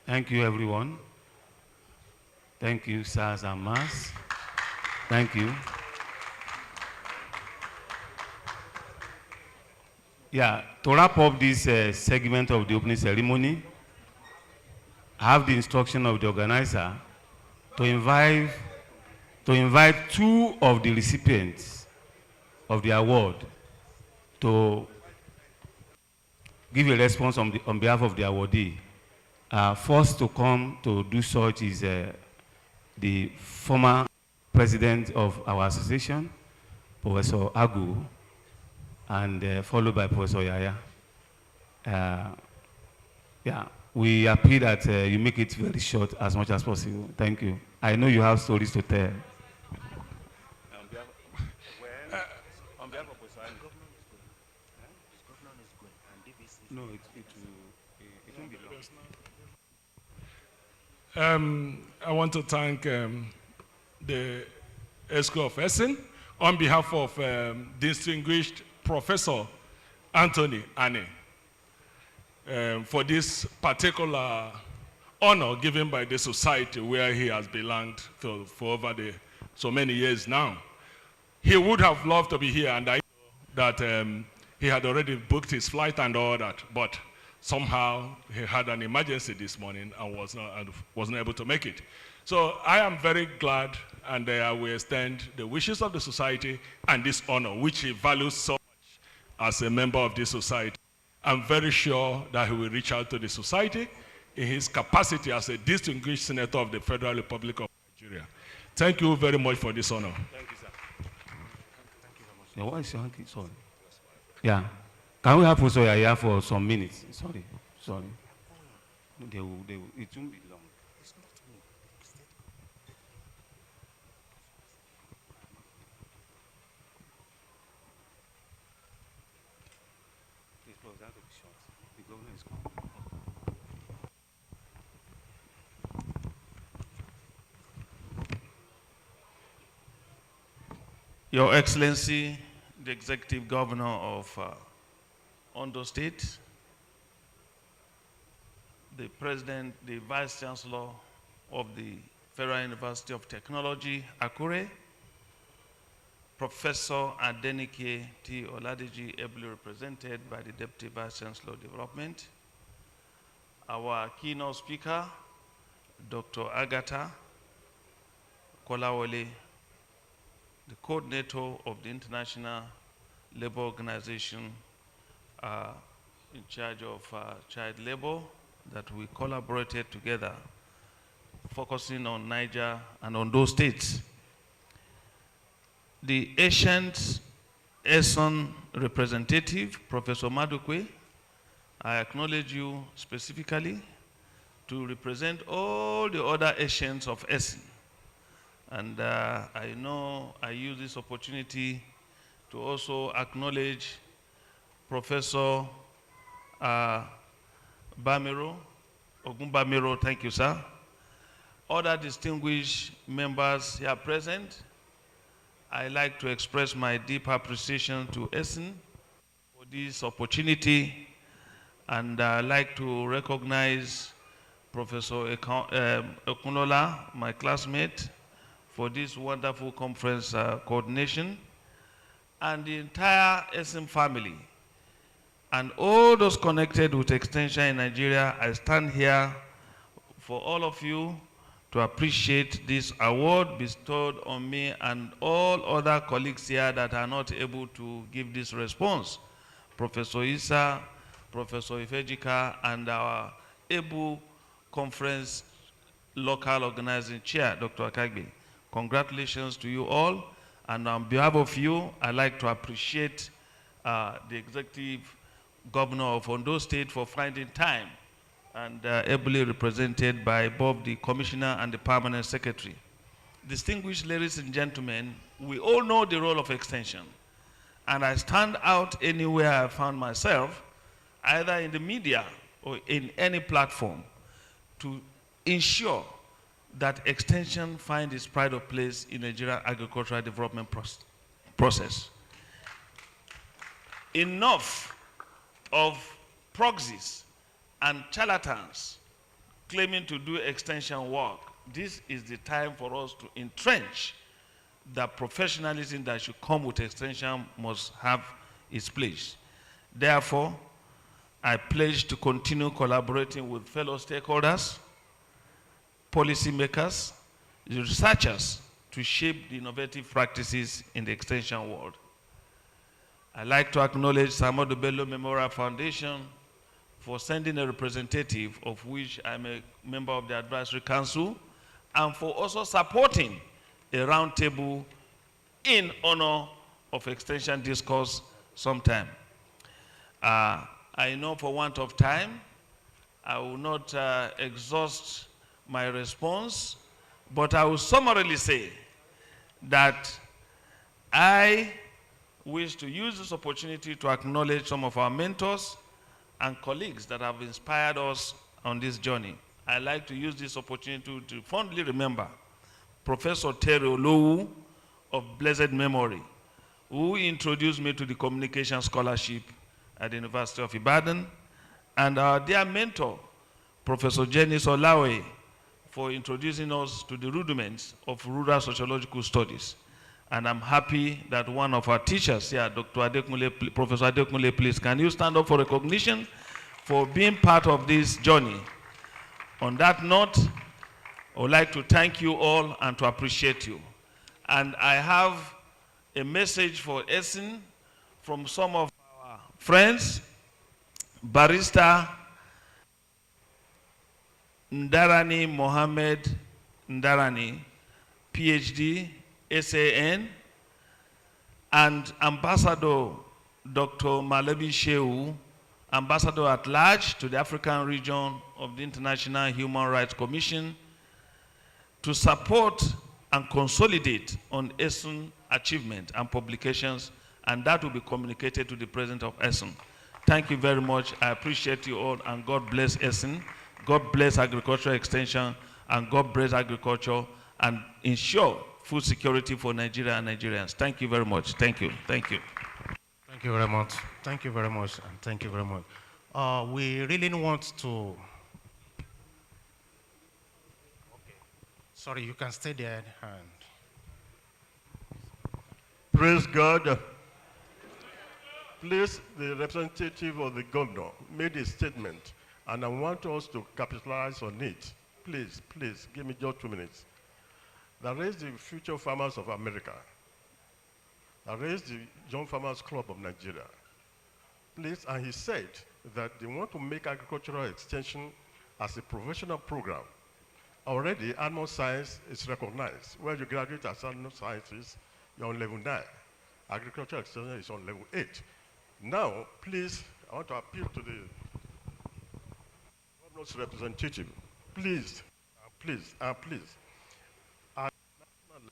Speaker 8: Thank you, everyone. Thank you, sirs and mas. Thank you. Yeah, to wrap up this segment of the opening ceremony, I have the instruction of the organizer to invite two of the recipients of the award to give a response on behalf of the awardee. First to come to do such is the former president of our association, Professor Agu, and followed by Professor Yaya. Yeah, we appeal that you make it very short as much as possible. Thank you. I know you have stories to tell. On behalf of Professor Agu. No, it won't be long.
Speaker 9: I want to thank the ESCO of AESON on behalf of distinguished Professor Anthony Ane for this particular honor given by the society where he has belonged for over so many years now. He would have loved to be here, and I know that he had already booked his flight and all that, but somehow he had an emergency this morning and wasn't able to make it. So I am very glad, and I will extend the wishes of the society and this honor, which he values so much as a member of this society. I'm very sure that he will reach out to the society in his capacity as a distinguished senator of the Federal Republic of Nigeria. Thank you very much for this honor.
Speaker 8: Thank you, sir. Yeah, why is your hanky? Sorry. Yeah. Can we have Professor Yaya for some minutes? Sorry. It won't be long. It's not me. Please, Prof, that will be short. The governor is coming.
Speaker 10: Your Excellency, the Executive Governor of Ondo State, the President, the Vice Chancellor of the Federal University of Technology, Akure, Professor Adenike T. Oladeji, ably represented by the Deputy Vice Chancellor of Development. Our keynote speaker, Dr. Agatha Kolawole, the coordinator of the International Labour Organization in charge of child labor, that we collaborated together, focusing on Niger and on those states. The ancient AESON representative, Professor Madukwe, I acknowledge you specifically to represent all the other Asians of AESON. And I know I use this opportunity to also acknowledge Professor Bamiro, Ogunbamiro, thank you, sir. Other distinguished members here present, I like to express my deep appreciation to AESON for this opportunity, and I like to recognize Professor Okunola, my classmate, for this wonderful conference coordination, and the entire AESON family, and all those connected with Extension in Nigeria. I stand here for all of you to appreciate this award bestowed on me and all other colleagues here that are not able to give this response. Professor Issa, Professor Ifejika, and our able conference local organizing chair, Dr. Akagbe. Congratulations to you all. And on behalf of you, I'd like to appreciate the executive governor of Ondo State for finding time, and ably represented by both the commissioner and the permanent secretary. Distinguished ladies and gentlemen, we all know the role of extension, and I stand out anywhere I found myself, either in the media or in any platform, to ensure that extension finds its pride of place in Nigerian agricultural development process. Enough of proxies and charlatans claiming to do extension work. This is the time for us to entrench the professionalism that should come with extension must have its place. Therefore, I pledge to continue collaborating with fellow stakeholders, policymakers, researchers to shape the innovative practices in the extension world. I'd like to acknowledge Samodu Bello Memorial Foundation for sending a representative, of which I'm a member of the Advisory Council, and for also supporting a roundtable in honor of Extension Discourse sometime. I know for want of time, I will not exhaust my response, but I will summarily say that I wish to use this opportunity to acknowledge some of our mentors and colleagues that have inspired us on this journey. I'd like to use this opportunity to fondly remember Professor Terry Olowu of blessed memory, who introduced me to the communication scholarship at the University of Ibadan, and our dear mentor, Professor Jenny Olawe, for introducing us to the rudiments of rural sociological studies. And I'm happy that one of our teachers here, Dr. Adekunle, Professor Adekunle, please, can you stand up for recognition for being part of this journey? On that note, I would like to thank you all and to appreciate you. And I have a message for AESON from some of our friends, Barrister Ndarani Mohammed Ndarani, PhD, SAN, and Ambassador Dr. Malabi Shehu, Ambassador at Large to the African region of the International Human Rights Commission, to support and consolidate on AESON achievement and publications, and that will be communicated to the President of AESON. Thank you very much. I appreciate you all, and God bless AESON. God bless agricultural extension, and God bless agriculture, and ensure food security for Nigeria and Nigerians. Thank you very much. Thank you. Thank you.
Speaker 2: Thank you very much. Thank you very much, and thank you very much. We really want to... Okay. Sorry, you can stay there. And
Speaker 11: Praise God. Please, the representative of the governor made a statement, and I want us to capitalize on it. Please, please, give me just 2 minutes. That raised the future farmers of America. That raised the Young Farmers Club of Nigeria. Please, and he said that they want to make agricultural extension as a professional program. Already, animal science is recognized. When you graduate as animal sciences, you're on level 9. Agricultural extension is on level 8. Now, please, I want to appeal to the governor's representative. Please, please, please, at national level,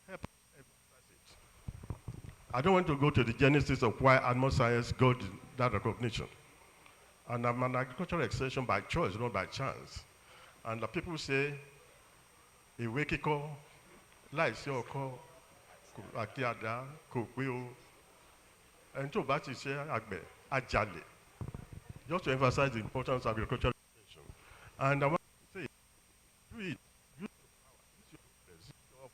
Speaker 11: help emphasize it. I don't want to go to the genesis of why animal science got that recognition. And I'm an agricultural extension by choice, not by chance. And the people say, ìwé kíkọ́ láìsí ọkọ́ àti àdá kò pé o. Ẹni tó bá ti ṣe àgbẹ̀ ajalè. Just to emphasize the importance of agricultural extension. And I want to say, do it. Use your power. Use your influence. Use your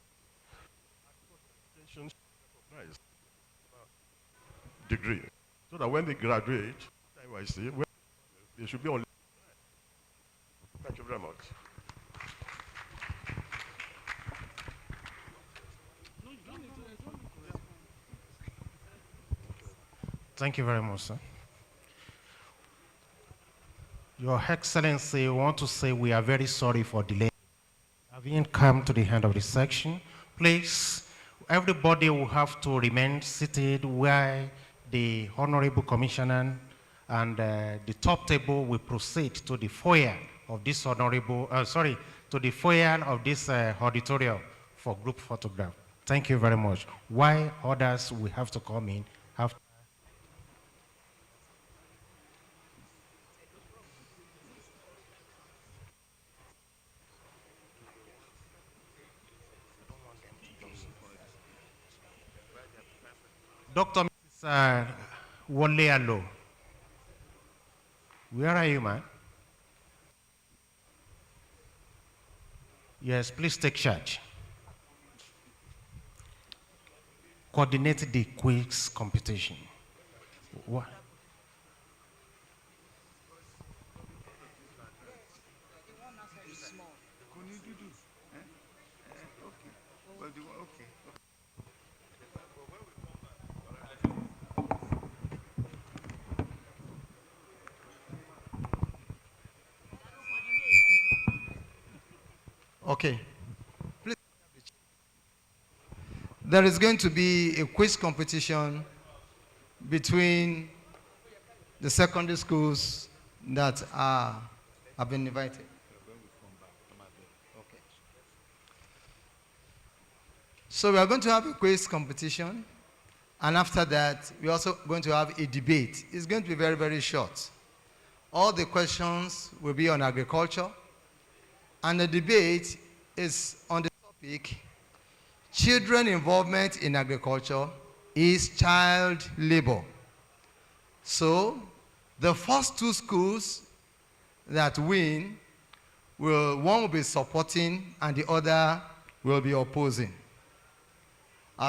Speaker 11: agricultural extension should recognize degree. So that when they graduate, they should be on. Thank you very much.
Speaker 2: Thank you very much, sir. Your Excellency, I want to say we are very sorry for delay. Having come to the end of the section, please, everybody will have to remain seated where the Honorable Commissioner and the top table will proceed to the foyer of this to the foyer of this auditorium for group photograph. Thank you very much. Why others will have to come in after. Dr. Mrs. Wole Alo, where are you, man? Yes, please take charge. Coordinate the quiz competition. What?
Speaker 12: Okay. Please. There is going to be a quiz competition between the secondary schools that have been invited. Okay. So we are going to have a quiz competition, and after that, we're also going to have a debate. It's going to be very, very short. All the questions will be on agriculture, and the debate is on the topic, children involvement in agriculture is child labor. So the first two schools that win, one will be supporting and the other will be opposing.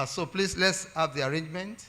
Speaker 12: So please, let's have the arrangement.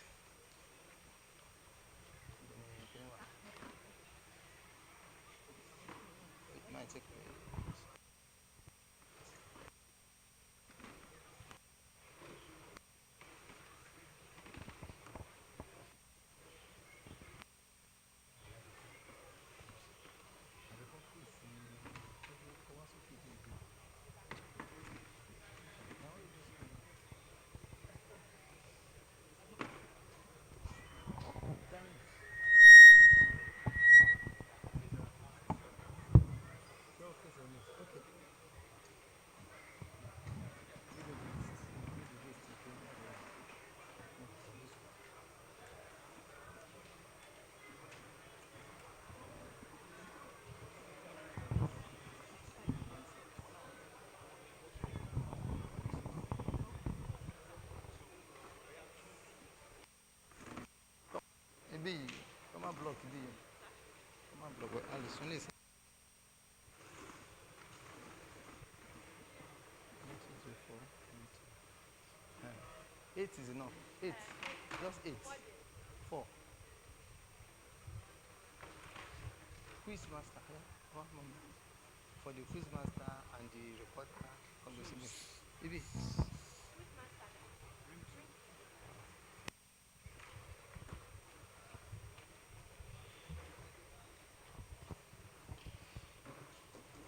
Speaker 12: Comment bloc dit? Comment bloc? Allez, 8 is enough. 8. Just 8. 4. Quiz master. Yeah? 1 moment. For the quiz master and the reporter. Come to see me. Ibi.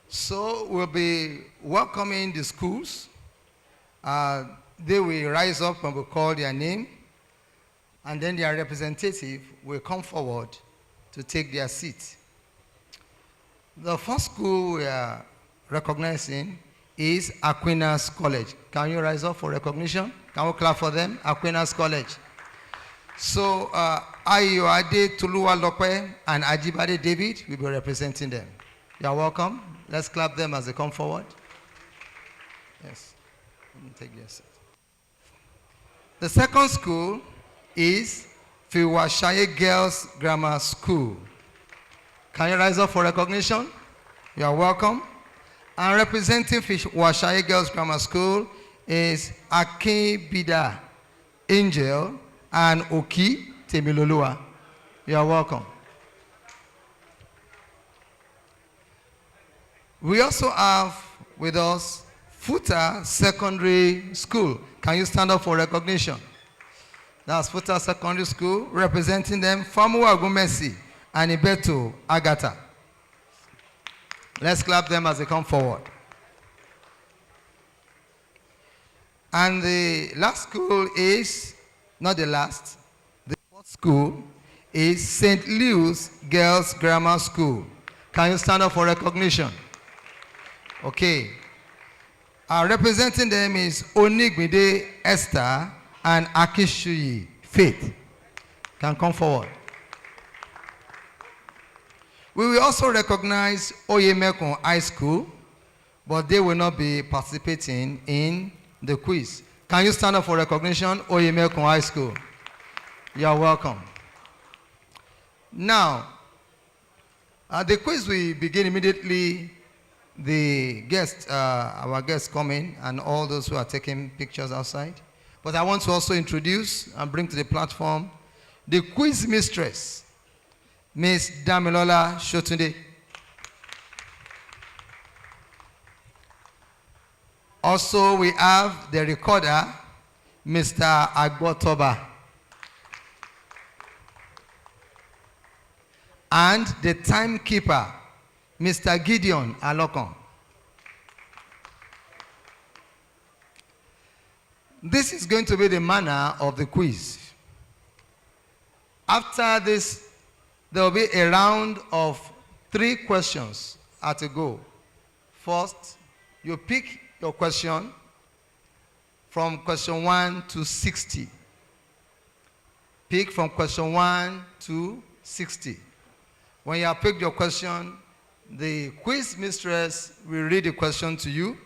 Speaker 12: So we'll be welcoming the schools. They will rise up when we call their name, and then their representative will come forward to take their seat. The first school we are recognizing is Aquinas College. Can you rise up for recognition? Can we clap for them? Aquinas College. So Ayoade Tuluwalope and Ajibade David will be representing them. You are welcome. Let's clap them as they come forward. Yes. Let me take your seat. The second school is Fiwashaye Girls Grammar School. Can you rise up for recognition? You are welcome. And representing Fiwashaye Girls Grammar School is Akinbida Angel and Oki Temilolua. You are welcome. We also have with us FUTA Secondary School. Can you stand up for recognition? That's FUTA Secondary School. Representing them, Famu Agumesi and Ibeto Agata. Let's clap them as they come forward. And the last school is, not the last, the fourth school is St. Louis Girls Grammar School. Can you stand up for recognition? Okay. Representing them is Onigbide Esther and Akishuyi Faith. Can come forward. We will also recognize Oyemekun High School, but they will not be participating in the quiz. Can you stand up for recognition? Oyemekun High School. You are welcome. Now, the quiz will begin immediately. The guests, our guests come in, and all those who are taking pictures outside. But I want to also introduce and bring to the platform the quiz mistress, Miss Damilola Shotunde. Also, we have the recorder, Mr. Agbotoba. And the timekeeper, Mr. Gideon Alokon. This is going to be the manner of the quiz. After this, there will be a round of 3 questions at a go. First, you pick your question from question 1 to 60. Pick from question 1 to 60. When you have picked your question, the quiz mistress will read the question to you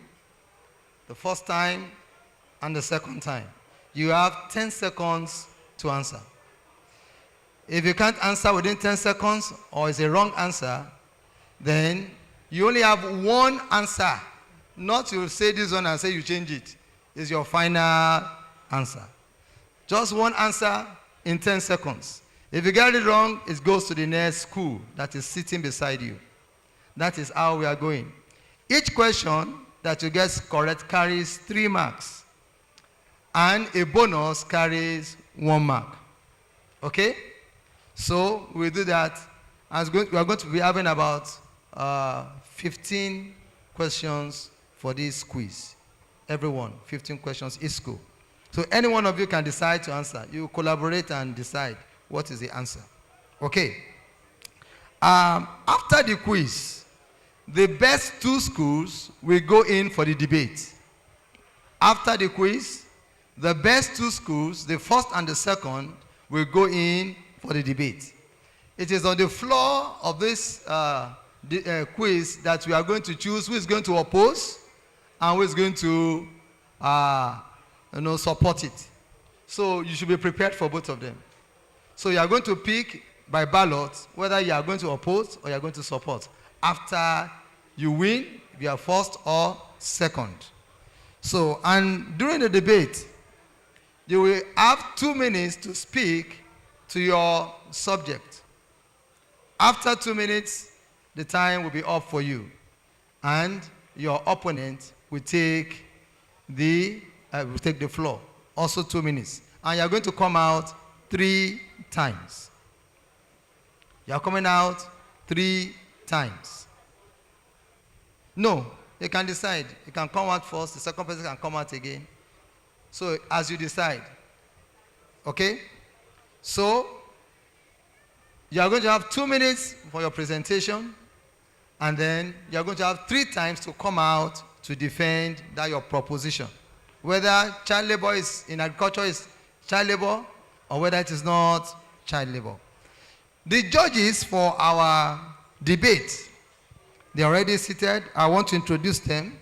Speaker 12: the first time and the second time. You have 10 seconds to answer. If you can't answer within 10 seconds or it's a wrong answer, then you only have one answer. Not you say this one and say you change it. It's your final answer. Just one answer in 10 seconds. If you get it wrong, it goes to the next school that is sitting beside you. That is how we are going. Each question that you get correct carries 3 marks. And a bonus carries 1 mark. Okay? So we do that. We are going to be having about 15 questions for this quiz. Everyone, 15 questions each school. So any one of you can decide to answer. You collaborate and decide what is the answer. Okay? After the quiz, the best 2 schools will go in for the debate. After the quiz, the best 2 schools, the first and the second, will go in for the debate. It is on the floor of this quiz that we are going to choose who is going to oppose and who is going to support it. So you should be prepared for both of them. So you are going to pick by ballot whether you are going to oppose or you are going to support after you win, if you are first or second. So, and during the debate, You will have 2 minutes to speak to your subject. After 2 minutes, the time will be up for you. And your opponent will take the floor. Also 2 minutes. And you're going to come out 3 times. You're coming out 3 times. No, you can decide. You can come out first, the second person can come out again. So as you decide. Okay? So you are going to have 2 minutes for your presentation, and then you are going to have 3 times to come out to defend that your proposition. Whether child labor is in agriculture is child labor, or whether it is not child labor. The judges for our debate, they are already seated. I want to introduce them.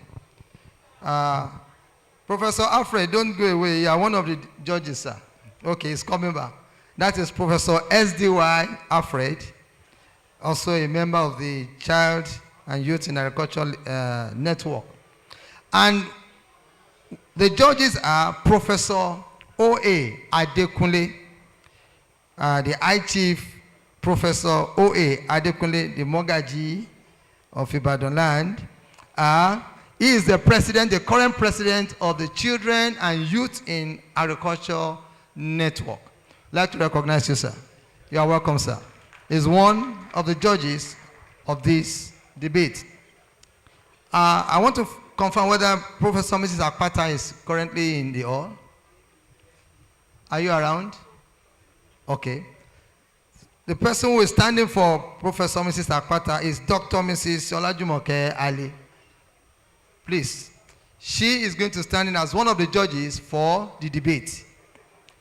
Speaker 12: Professor Alfred, don't go away. You are one of the judges, sir. Okay, he's coming back. That is Professor S.D.Y. Alfred, also a member of the Child and Youth in Agriculture Network. And the judges are Professor O.A. Adekunle, the High Chief Professor O.A. Adekunle, the Mogaji of Ibadan land. He is the president, the current president of the Children and Youth in Agriculture Network. I'd like to recognize you, sir. You are welcome, sir. He's one of the judges of this debate. I want to confirm whether Professor Mrs. Akpata is currently in the hall. Are you around? Okay. The person who is standing for Professor Mrs. Akpata is Dr. Mrs. Olajumoke Ali. Please. She is going to stand in as one of the judges for the debate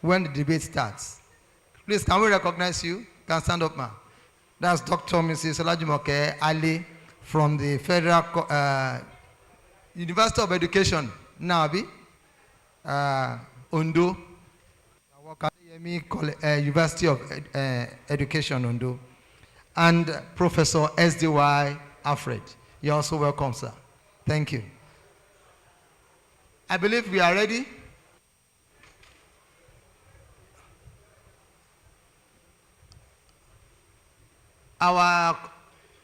Speaker 12: when the debate starts. Please, can we recognize you? Can stand up, ma'am. That's Dr. Mrs. Olajumoke Ali from the Federal University of Education, Nabi, Ondo. University of Education, Ondo. And Professor S.D.Y. Alfred. You're also welcome, sir. Thank you. I believe we are ready. Our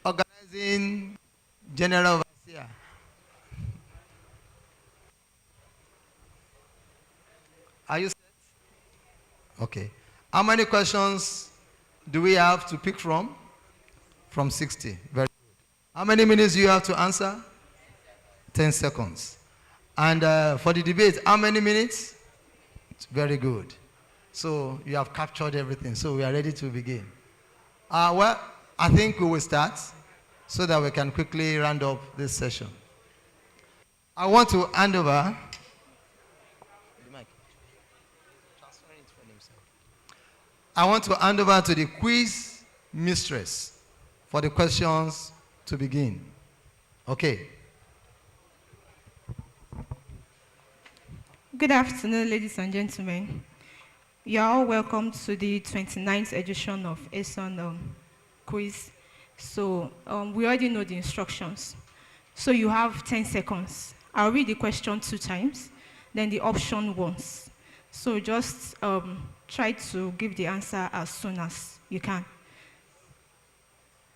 Speaker 12: organizing general overseer. Are you set? Okay. How many questions do we have to pick from? From 60. Very good. How many minutes do you have to answer? 10 seconds. And for the debate, how many minutes? Very good. So you have captured everything. So we are ready to begin. Well, I think we will start so that we can quickly round up this session. I want to hand over. I want to hand over to the quiz mistress for the questions to begin. Okay.
Speaker 13: Good afternoon, ladies and gentlemen. You are all welcome to the 29th edition of AESON quiz. So we already know the instructions. So you have 10 seconds. I'll read the question 2 times, then the option once. So just try to give the answer as soon as you can.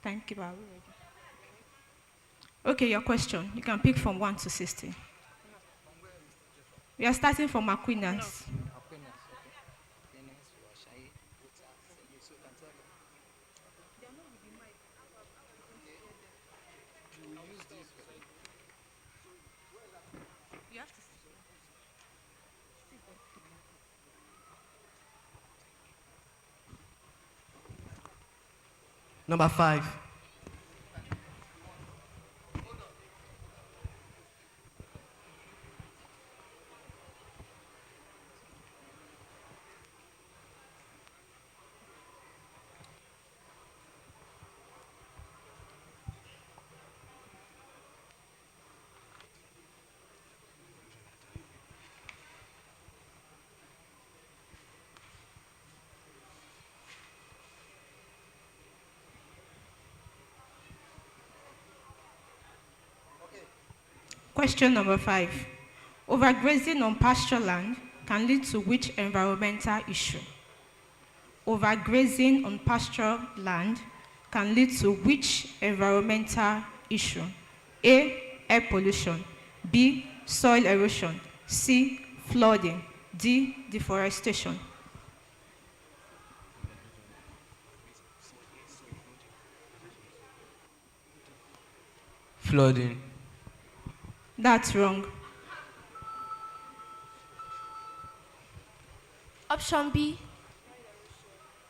Speaker 13: Thank you. Okay, your question. You can pick from 1 to 60. We are starting from Aquinas.
Speaker 14: Number 5.
Speaker 13: Question number 5. Overgrazing on pasture land can can lead to which environmental issue? Overgrazing on pastoral land can lead to which environmental issue? A, air pollution. B, soil erosion. C, flooding. D, deforestation.
Speaker 6: Flooding.
Speaker 13: That's wrong.
Speaker 14: Option B.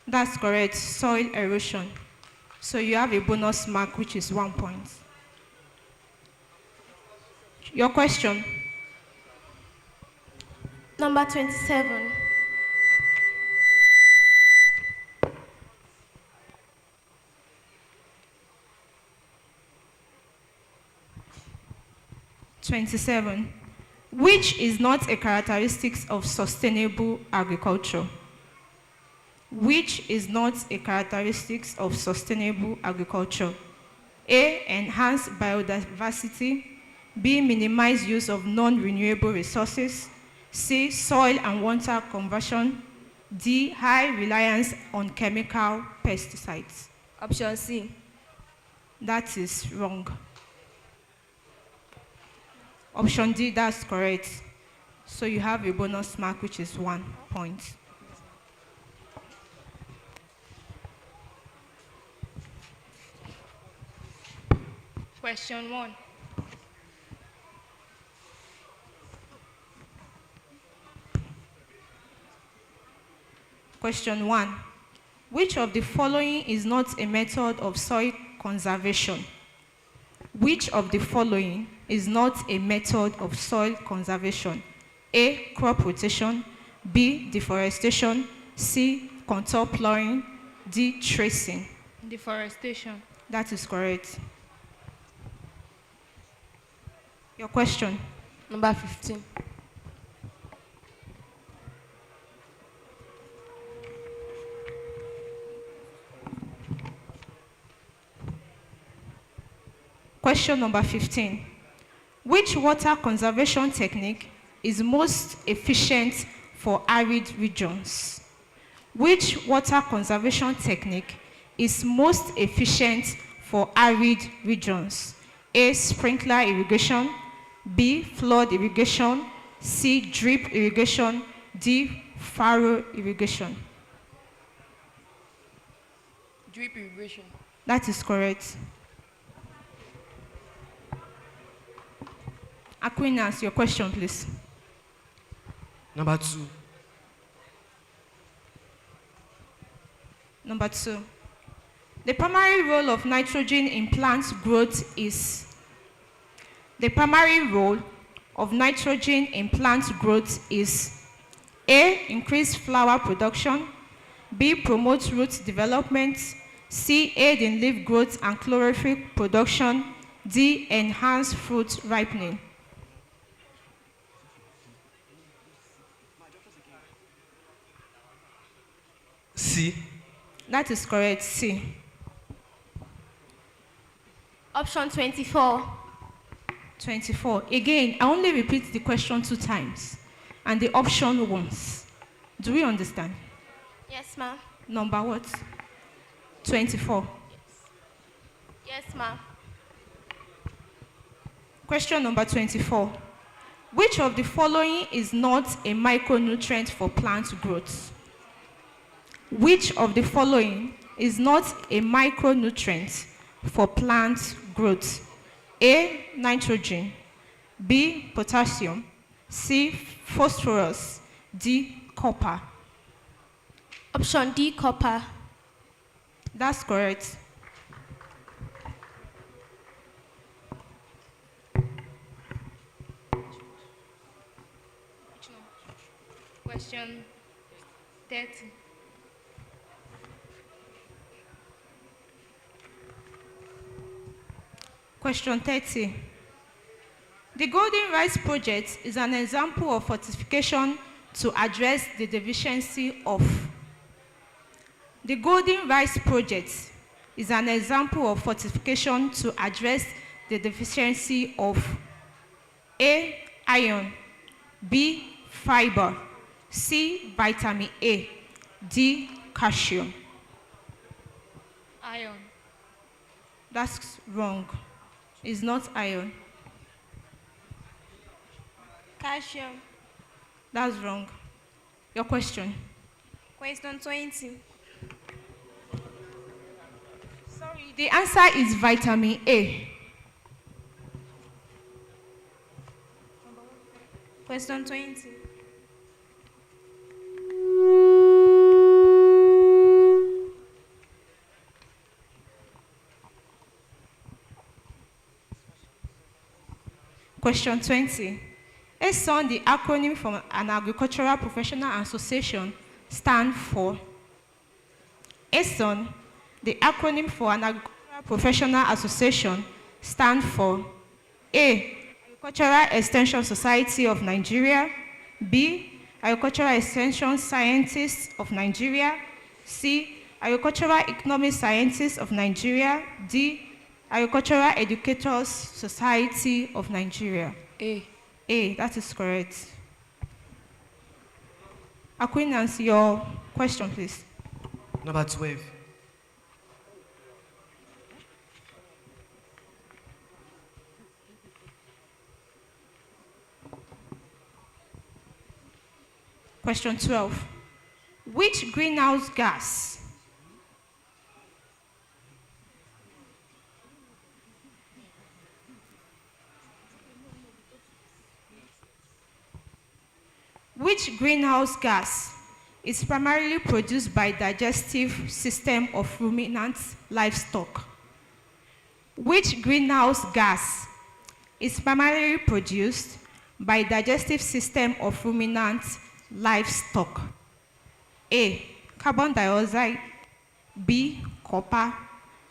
Speaker 13: That's correct, soil erosion. So you have a bonus mark, which is 1 point. Your question?
Speaker 14: Number 27.
Speaker 13: Which is not a characteristic of sustainable agriculture? Which is not a characteristic of sustainable agriculture? A, enhance biodiversity. B, minimize use of non-renewable resources. C, soil and water conversion. D, high reliance on chemical pesticides.
Speaker 14: Option C.
Speaker 13: That is wrong. Option D, that's correct. So you have a bonus mark, which is 1 point.
Speaker 14: Question 1.
Speaker 13: Question 1. Which of the following is not a method of soil conservation? Which of the following is not a method of soil conservation? A, crop rotation. B, deforestation. C, contour plowing. D, tracing.
Speaker 14: Deforestation.
Speaker 13: That is correct. Your question?
Speaker 14: Number 15.
Speaker 13: Question number 15. Which water conservation technique is most efficient for arid regions? Which water conservation technique is most efficient for arid regions? A, sprinkler irrigation. B, flood irrigation. C, drip irrigation. D, furrow irrigation.
Speaker 14: Drip irrigation.
Speaker 13: That is correct. Aquinas, your question, please.
Speaker 6: Number 2.
Speaker 13: Number 2. The primary role of nitrogen in plant growth is. The primary role of nitrogen in plant growth is A, increase flower production. B, promote root development. C, aid in leaf growth and chlorophyll production. D, enhance fruit ripening.
Speaker 6: C.
Speaker 13: That is correct, C.
Speaker 14: Option 24.
Speaker 13: 24. Again, I only repeat the question 2 times and the option once. Do we understand?
Speaker 14: Yes, ma'am.
Speaker 13: Number what? 24.
Speaker 14: Yes, ma'am.
Speaker 13: Question number 24. Which of the following is not a micronutrient for plant growth? Which of the following is not a micronutrient for plant growth? A, nitrogen. B, potassium. C, phosphorus. D, copper.
Speaker 14: Option D, copper.
Speaker 13: That's correct.
Speaker 14: Question 30.
Speaker 13: Question 30. The Golden Rice Project is an example of fortification to address the deficiency of. The Golden Rice Project is an example of fortification to address the deficiency of A, iron. B, fiber. C, vitamin A, D, calcium.
Speaker 14: Iron.
Speaker 13: That's wrong. It's not iron.
Speaker 14: Calcium.
Speaker 13: That's wrong. Your question.
Speaker 14: Question 20.
Speaker 13: Sorry, the answer is vitamin A.
Speaker 14: Question 20.
Speaker 13: Question 20. AESON, the acronym for an agricultural professional association, stand for. AESON, the acronym for an agricultural professional association, stand for A, Agricultural Extension Society of Nigeria, B, Agricultural Extension Scientists of Nigeria, C, Agricultural Economic Scientists of Nigeria, D, Agricultural Educators Society of Nigeria.
Speaker 14: A.
Speaker 13: A, that is correct. Aquinas, your question, please.
Speaker 15: Number 12.
Speaker 13: Question 12. Which greenhouse gas is primarily produced by digestive system of ruminant livestock? Which greenhouse gas is primarily produced by digestive system of ruminant livestock? A, carbon dioxide, B, copper,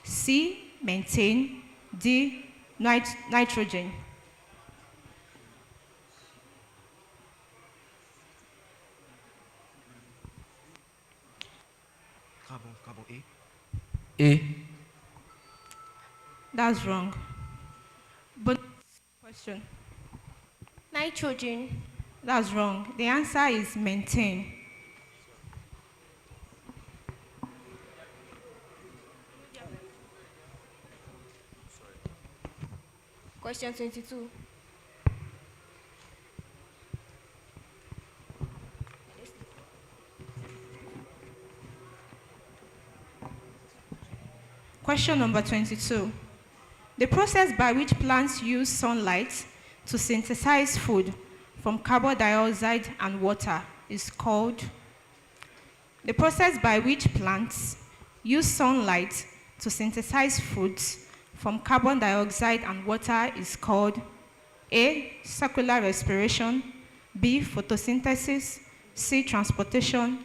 Speaker 13: C, methane, D, nitrogen.
Speaker 15: Carbon A.
Speaker 6: A.
Speaker 13: That's wrong. But question.
Speaker 14: Nitrogen.
Speaker 13: That's wrong. The answer is methane.
Speaker 14: Question 22.
Speaker 13: Question number 22. The process by which plants use sunlight to synthesize food from carbon dioxide and water is called. The process by which plants use sunlight to synthesize foods from carbon dioxide and water is called A, circular respiration, B, photosynthesis, C, transportation,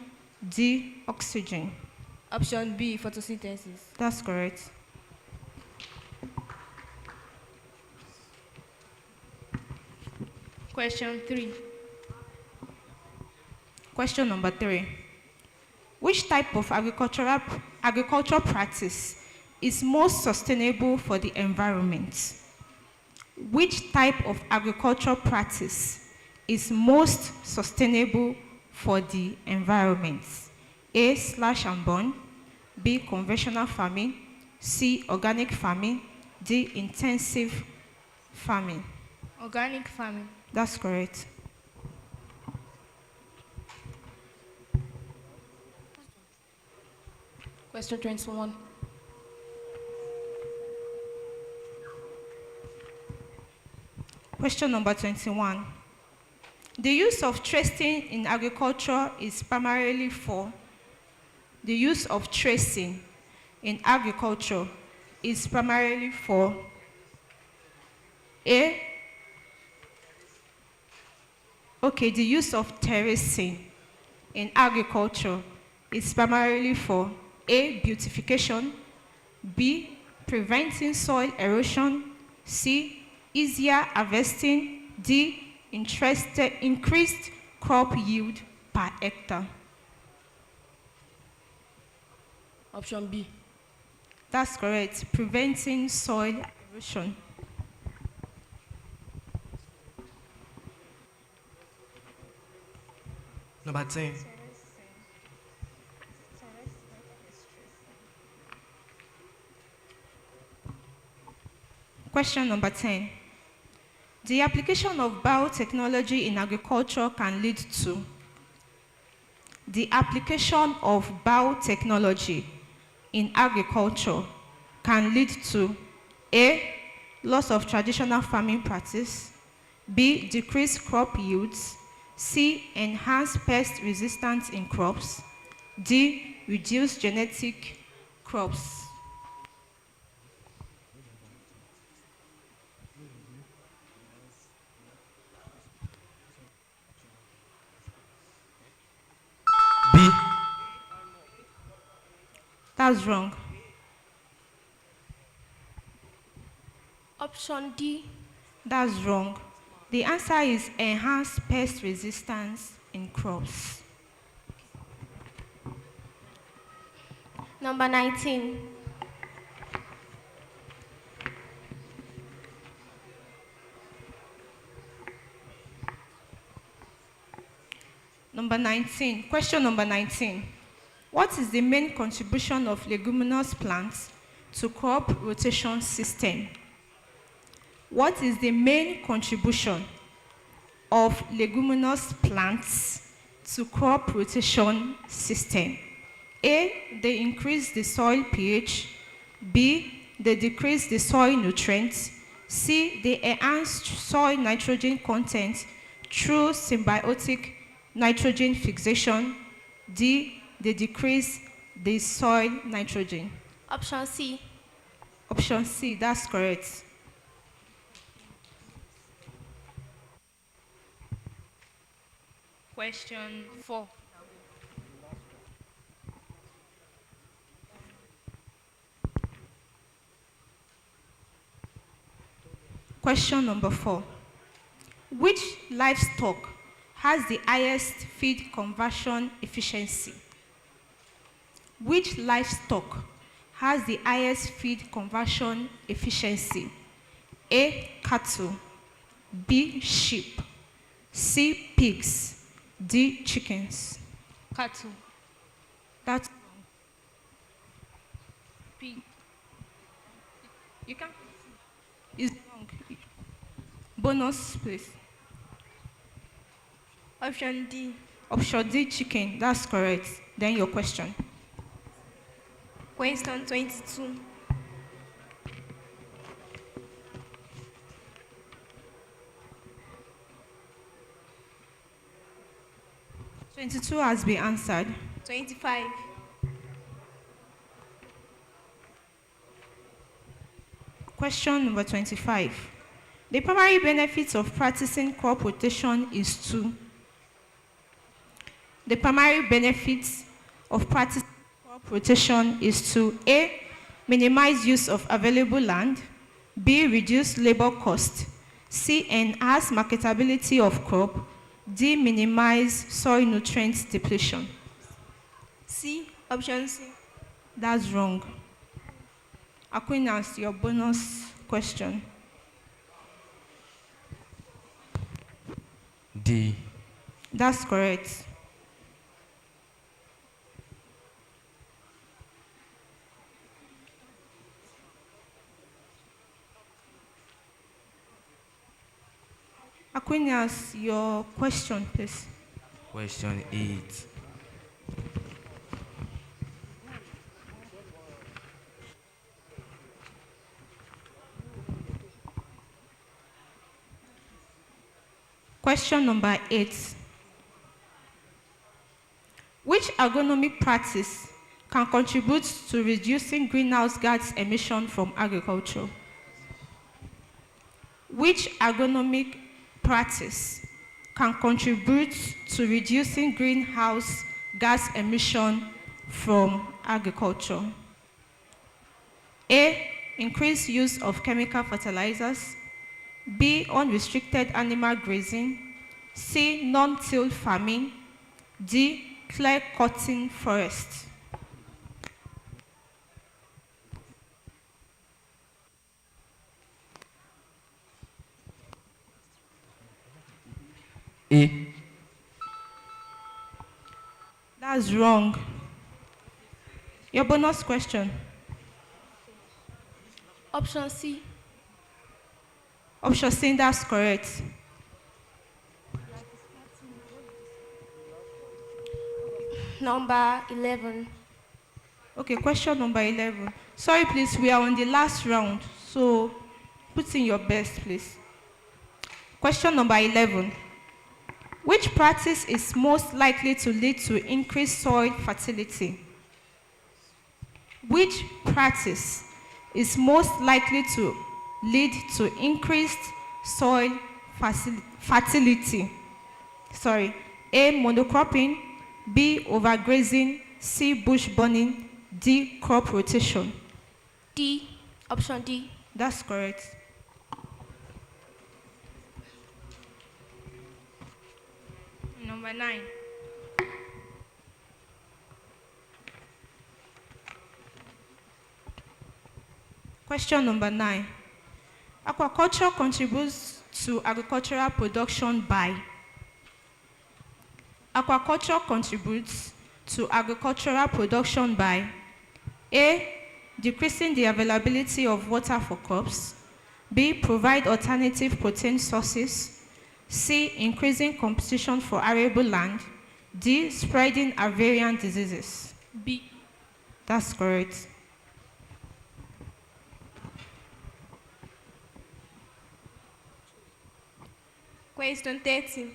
Speaker 13: D, oxygen.
Speaker 14: Option B, photosynthesis.
Speaker 13: That's correct.
Speaker 14: Question 3.
Speaker 13: Question number 3. Which type of agricultural practice is most sustainable for the environment? Which type of agricultural practice is most sustainable for the environment? A, slash and burn, B, conventional farming, C, organic farming, D, intensive farming.
Speaker 14: Organic farming.
Speaker 13: That's correct.
Speaker 14: Question 21.
Speaker 13: Question number 21. The use of tracing in agriculture is primarily for. The use of tracing in agriculture is primarily for A. Okay, the use of terracing in agriculture is primarily for A, beautification, B, preventing soil erosion, C, easier harvesting, D, increased crop yield per hectare.
Speaker 14: Option B.
Speaker 13: That's correct, preventing soil erosion.
Speaker 15: Number 10.
Speaker 13: Question number 10. The application of biotechnology in agriculture can lead to the application of biotechnology in agriculture can lead to A. Loss of traditional farming practice, B. Decreased crop yields, C. Enhanced pest resistance in crops, D. Reduced genetic crops.
Speaker 6: B.
Speaker 13: That's wrong.
Speaker 14: Option D.
Speaker 13: That's wrong. The answer is enhanced pest resistance in crops.
Speaker 14: Number 19.
Speaker 13: Number 19. Question number 19. What is the main contribution of leguminous plants to crop rotation system? What is the main contribution of leguminous plants to crop rotation system? A. They increase the soil pH. B. They decrease the soil nutrients. C. They enhance soil nitrogen content through symbiotic nitrogen fixation. D. They decrease the soil nitrogen.
Speaker 14: Option C.
Speaker 13: Option C, that's correct.
Speaker 14: Question 4.
Speaker 13: Question number 4. Which livestock has the highest feed conversion efficiency? Which livestock has the highest feed conversion efficiency? A. Cattle. B. Sheep. C. Pigs. D. Chickens.
Speaker 14: Cattle.
Speaker 13: That's
Speaker 14: Pig.
Speaker 13: You can. It's wrong. Bonus, please.
Speaker 14: Option D.
Speaker 13: Option D, chicken. That's correct. Then your question.
Speaker 14: Question 22.
Speaker 13: Twenty-two has been answered.
Speaker 14: 25.
Speaker 13: Question number 25. The primary benefits of practicing crop rotation is to. The primary benefits of practicing crop rotation is to A. Minimize use of available land. B. Reduce labor cost. C. Enhance marketability of crop. D. Minimize soil nutrients depletion.
Speaker 14: C. Option C.
Speaker 13: That's wrong. Aquinas, your bonus question.
Speaker 6: D.
Speaker 13: That's correct. Aquinas, your question, please.
Speaker 6: Question 8.
Speaker 13: Question number 8. Which agronomic practice can contribute to reducing greenhouse gas emission from agriculture? Which agronomic practice can contribute to reducing greenhouse gas emission from agriculture? A. Increased use of chemical fertilizers. B. Unrestricted animal grazing. C. Non-till farming. D. Clear-cutting forest.
Speaker 6: A.
Speaker 13: That's wrong. Your bonus question.
Speaker 14: Option C.
Speaker 13: Option C, that's correct.
Speaker 14: Number 11.
Speaker 13: Okay, question number 11. Sorry, please, we are on the last round, so put in your best, please. Question number 11. Which practice is most likely to lead to increased soil fertility? Which practice is most likely to lead to increased soil fertility? Sorry. A, monocropping. B, overgrazing. C, bush burning. D, crop rotation.
Speaker 14: D. Option D.
Speaker 13: That's correct. Number 9. Question number 9. Aquaculture contributes to agricultural production by. Aquaculture contributes to agricultural production by A, decreasing the availability of water for crops. B, provide alternative protein sources. C, increasing competition for arable land. D, spreading avian diseases.
Speaker 14: B.
Speaker 13: That's correct.
Speaker 14: Question 13.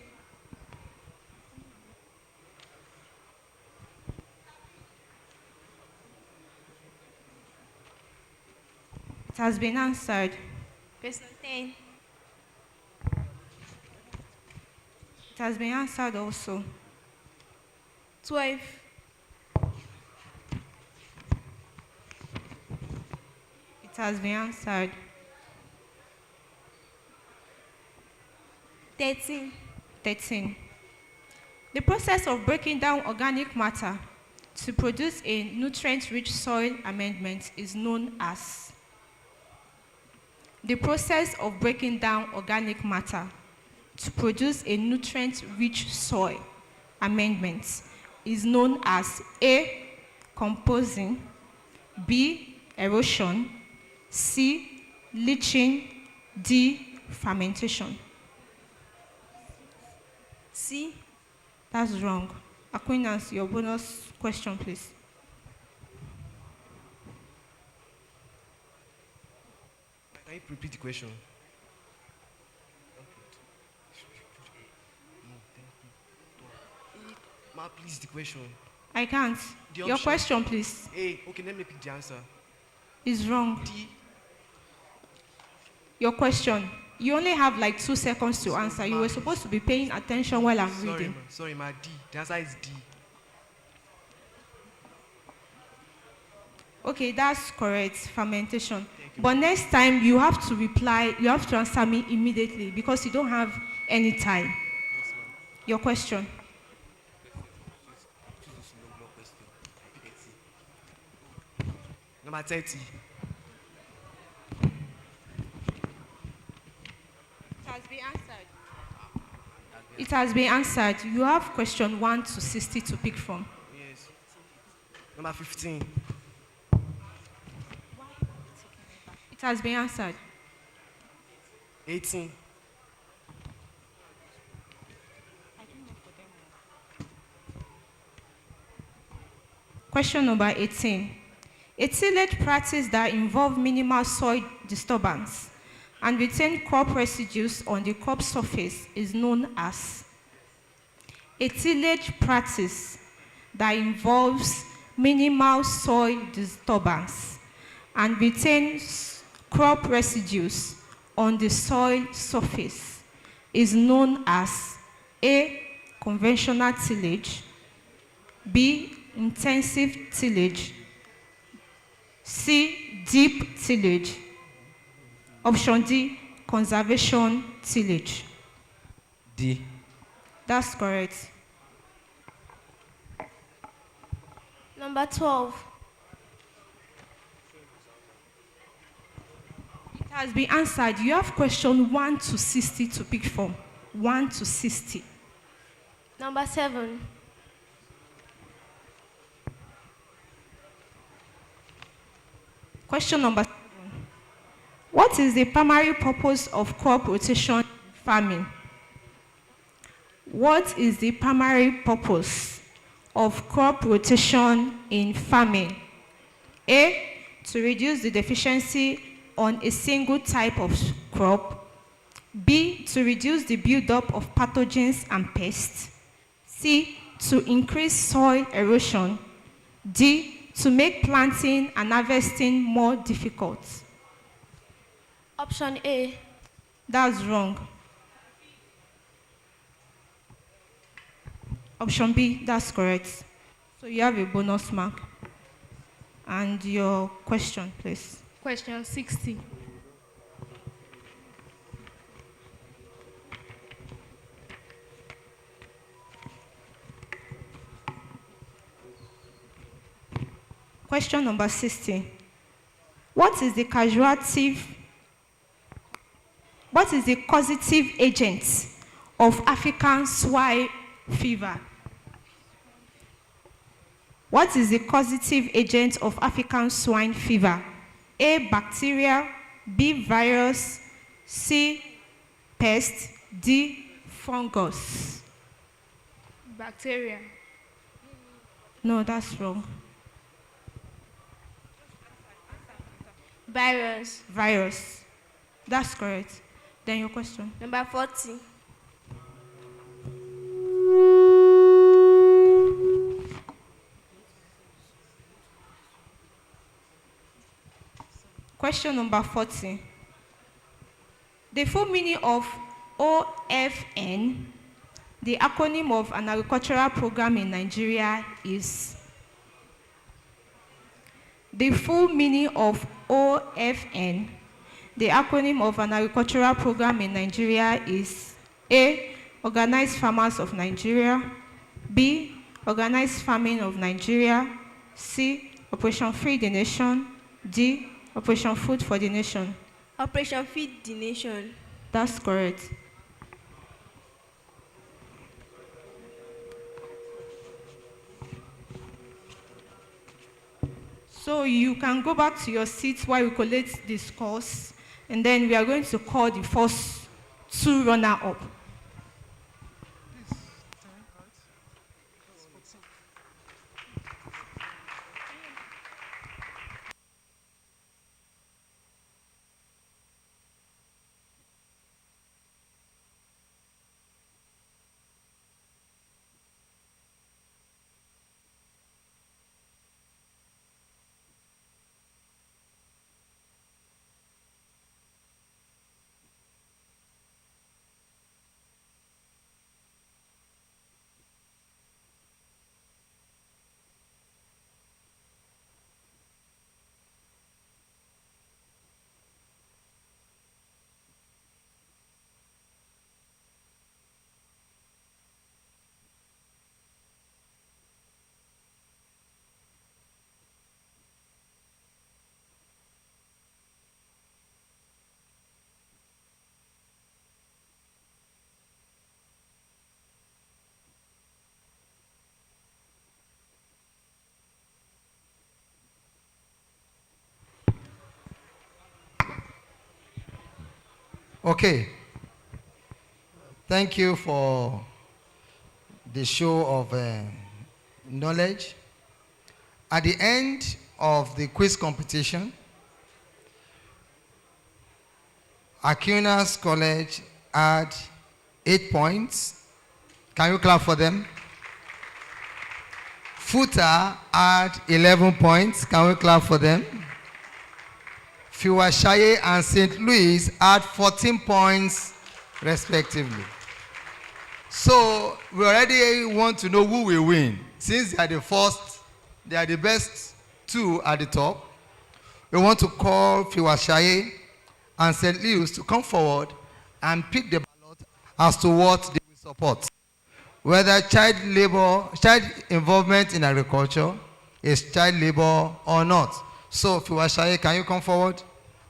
Speaker 13: It has been answered.
Speaker 14: Question 10.
Speaker 13: It has been answered also.
Speaker 14: 12.
Speaker 13: It has been answered.
Speaker 14: 13.
Speaker 13: 13. The process of breaking down organic matter to produce a nutrient-rich soil amendment is known as. The process of breaking down organic matter to produce a nutrient-rich soil amendment is known as A, composing. B, erosion. C, leaching. D, fermentation.
Speaker 14: C.
Speaker 13: That's wrong. Aquinas, your bonus question, please.
Speaker 15: Can you repeat the question? Ma, please, the question.
Speaker 13: I can't.
Speaker 15: The
Speaker 13: Your
Speaker 15: option.
Speaker 13: question, please.
Speaker 15: Hey, okay, let me pick the answer.
Speaker 13: Is wrong.
Speaker 15: D.
Speaker 13: Your question. You only have like 2 seconds to answer. You were supposed to be paying attention while I'm reading.
Speaker 15: Sorry, ma, D. The answer is D.
Speaker 13: Okay, that's correct. Fermentation. But next time you have to reply, you have to answer me immediately because you don't have any time.
Speaker 15: Yes, ma'am.
Speaker 13: Your question.
Speaker 15: Number 30.
Speaker 13: It has been answered. You have question 1 to 60 to pick from.
Speaker 15: Yes. Number 15.
Speaker 13: It has been answered.
Speaker 15: 18.
Speaker 13: Question number 18. A tillage practice that involves minimal soil disturbance and retain crop residues on the crop surface is known as. A tillage practice that involves minimal soil disturbance and retains crop residues on the soil surface is known as A, conventional tillage. B, intensive tillage. C, deep tillage. Option D, conservation tillage.
Speaker 15: D.
Speaker 13: That's correct.
Speaker 14: Number 12.
Speaker 13: It has been answered. You have question 1 to 60 to pick from. 1 to 60.
Speaker 14: Number 7.
Speaker 13: Question number 7. What is the primary purpose of crop rotation in farming? What is the primary purpose of crop rotation in farming? A, to reduce the deficiency on a single type of crop. B, to reduce the buildup of pathogens and pests. C, to increase soil erosion. D, to make planting and harvesting more difficult.
Speaker 14: Option A.
Speaker 13: That's wrong. Option B, that's correct. So you have a bonus mark. And your question, please.
Speaker 14: Question 60.
Speaker 13: Question number 60. What is the causative agent of African swine fever? What is the causative agent of African swine fever? A, bacteria. B, virus. C, pest. D, fungus.
Speaker 14: Bacteria.
Speaker 13: No, that's wrong.
Speaker 14: Virus.
Speaker 13: Virus. That's correct. Then your question.
Speaker 14: Number 40.
Speaker 13: Question number 40. The full meaning of OFN, the acronym of an agricultural program in Nigeria, is? The full meaning of OFN, the acronym of an agricultural program in Nigeria, is A, Organized Farmers of Nigeria. B, Organized Farming of Nigeria. C, Operation Feed the Nation. D, Operation Food for the Nation.
Speaker 14: Operation Feed the Nation.
Speaker 13: That's correct. So you can go back to your seats while we collect the scores, and then we are going to call the first two runner-up.
Speaker 12: Okay. Thank you for the show of knowledge. At the end of the quiz competition, Aquinas College had 8 points. Can you clap for them? FUTA had 11 points. Can we clap for them? Fiwashaye and St. Louis had 14 points respectively. So we already want to know who will win. Since they are the first, they are the best two at the top. We want to call Fiwashaye and St. Louis to come forward and pick the ballot as to what they will support. Whether child labor, child involvement in agriculture is child labor or not. So Fiwashaye, can you come forward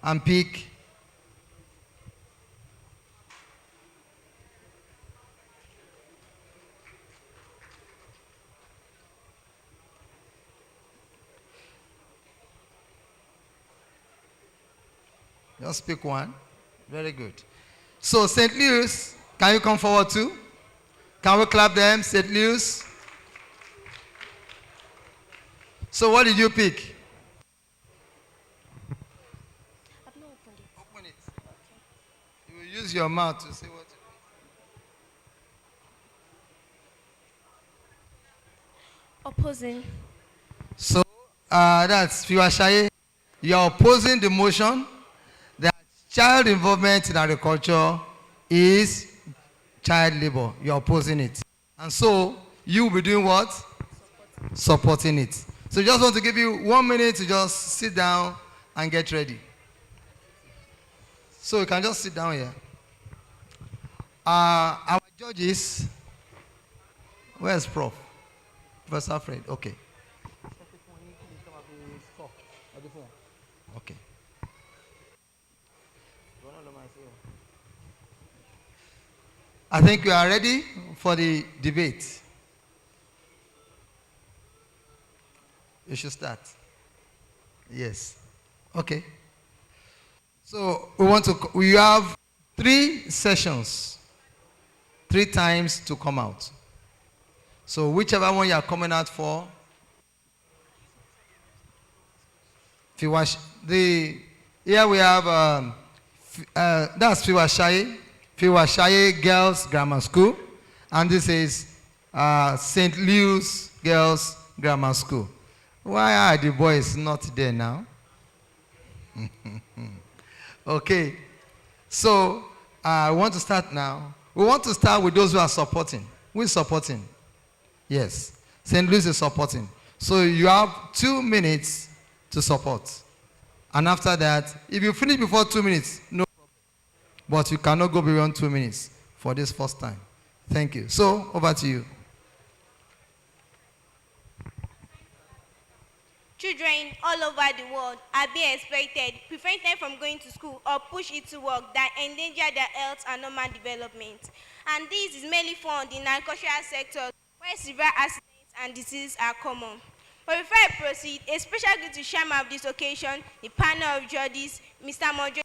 Speaker 12: and pick? Just pick one. Very good. So, St. Louis, can you come forward too? Can we clap them, St. Louis? So, what did you pick?
Speaker 14: I've not opened it.
Speaker 12: Open it. You will use your mouth to say what.
Speaker 14: Opposing.
Speaker 12: So, that's Fiwashaye. You are opposing the motion that child involvement in agriculture is child labor. You are opposing it. And so, you will be doing what? Supporting it. So, just want to give you 1 minute to just sit down and get ready. So, you can just sit down here. Our judges, where's Prof? Professor Fred, okay. Okay. I think we are ready for the debate. You should start. Yes. Okay. So we have 3 sessions, 3 times to come out. So whichever one you are coming out for, if you watch here we have that's Fiwashaye Girls Grammar School, and this is St. Louis Girls Grammar School. Why are the boys not there now? Okay, so I want to start now. We want to start with those who are supporting. Who is supporting? Yes, St. Louis is supporting. So you have 2 minutes to support. And after that, if you finish before 2 minutes, no problem. But you cannot go beyond 2 minutes for this first time. Thank you. So, over to you.
Speaker 14: Children all over the world are being exploited, prevented from going to school or pushed into work that endanger their health and normal development. And this is mainly found in agricultural sectors where severe accidents and diseases are common. But before I proceed, a special gift to chairman of this occasion, the panel of judges, Mr. Moderator,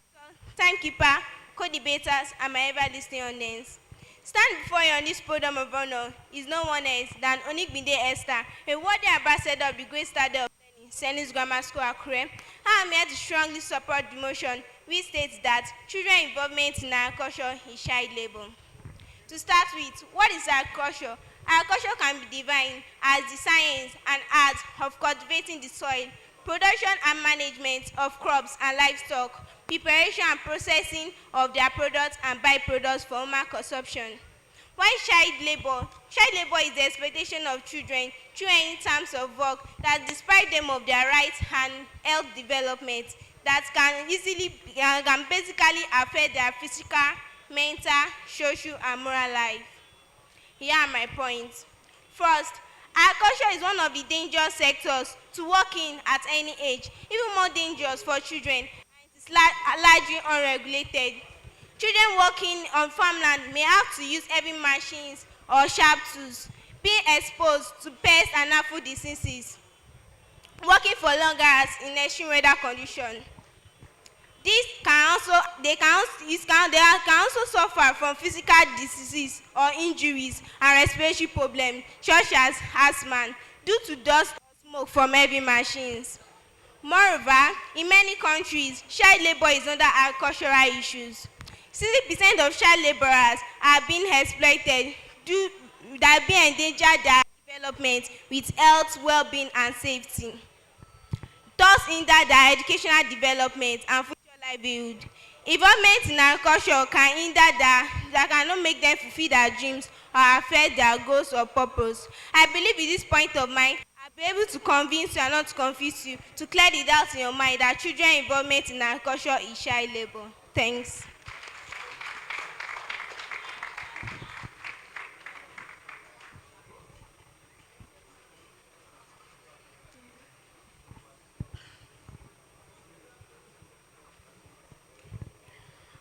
Speaker 14: timekeeper, co-debaters, and my ever-listening audience. Stand before you on this podium of honor is no one else than Onigbinde Esther, a worthy ambassador of the great standard of learning, St. Louis Grammar School, Akure. I am here to strongly support the motion, which states that children involvement in agriculture is child labor. To start with, what is agriculture? Agriculture can be defined as the science and art of cultivating the soil, production and management of crops and livestock, preparation and processing of their products and byproducts for human consumption. Why child labor? Child labor is the exploitation of children through any terms of work that deprive them of their rights and health development that can basically affect their physical, mental, social, and moral life. Here are my points. First, agriculture is one of the dangerous sectors to work in at any age, even more dangerous for children, and it is largely unregulated. Children working on farmland may have to use heavy machines or sharp tools, being exposed to pests and harmful diseases, working for long hours in extreme weather conditions. They can also suffer from physical diseases or injuries and respiratory problems such as asthma due to dust or smoke from heavy machines. Moreover, in many countries, child labor is under agricultural issues. 60% of child laborers are being exploited that endanger their development with health, well-being, and safety. Thus hinder their educational development and future livelihood. Involvement in agriculture can hinder that cannot make them fulfill their dreams or affect their goals or purpose. I believe with this point of mine, I'll be able to convince you and not to confuse you to clear the doubts in your mind that children involvement in agriculture is child labor. Thanks.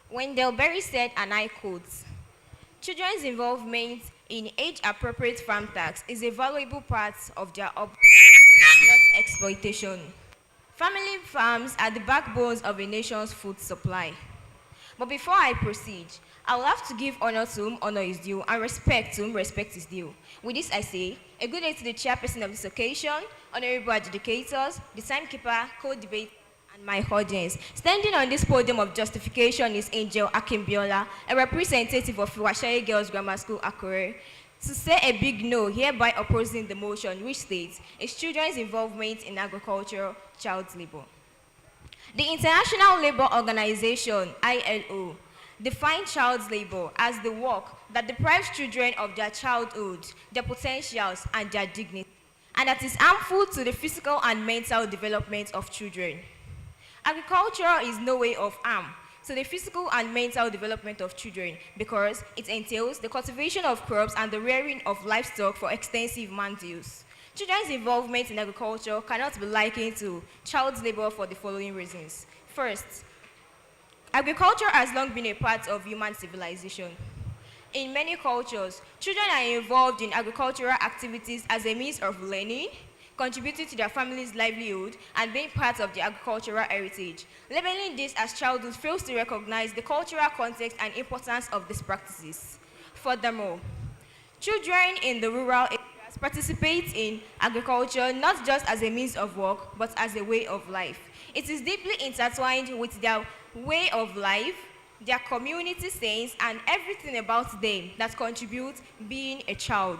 Speaker 16: Wendell Berry said, and I quote, "Children's involvement in age-appropriate farm tasks is a valuable part of their upbringing, not exploitation." Family farms are the backbones of a nation's food supply. But before I proceed, I will have to give honor to whom honor is due and respect to whom respect is due. With this I say, a good day to the chairperson of this occasion, honorable adjudicators, the timekeeper, co-debate, and my audience. Standing on this podium of justification is Angel Akimbiola, a representative of Iwashaye Girls Grammar School, Akure. To say a big no, hereby opposing the motion, which states, is children's involvement in agricultural child labor. The International Labour Organization, ILO, defines child labor as the work that deprives children of their childhood, their potentials, and their dignity, and that is harmful to the physical and mental development of children. Agriculture is no way of harm to the physical and mental development of children because it entails the cultivation of crops and the rearing of livestock for extensive man's use. Children's involvement in agriculture cannot be likened to child labor for the following reasons. First, agriculture has long been a part of human civilization. In many cultures, children are involved in agricultural activities as a means of learning, contributing to their family's livelihood, and being part of the agricultural heritage. Labeling this as childhood fails to recognize the cultural context and importance of these practices. Furthermore, children in the rural areas participate in agriculture not just as a means of work, but as a way of life. It is deeply intertwined with their way of life, their community sense, and everything about them that contributes being a child.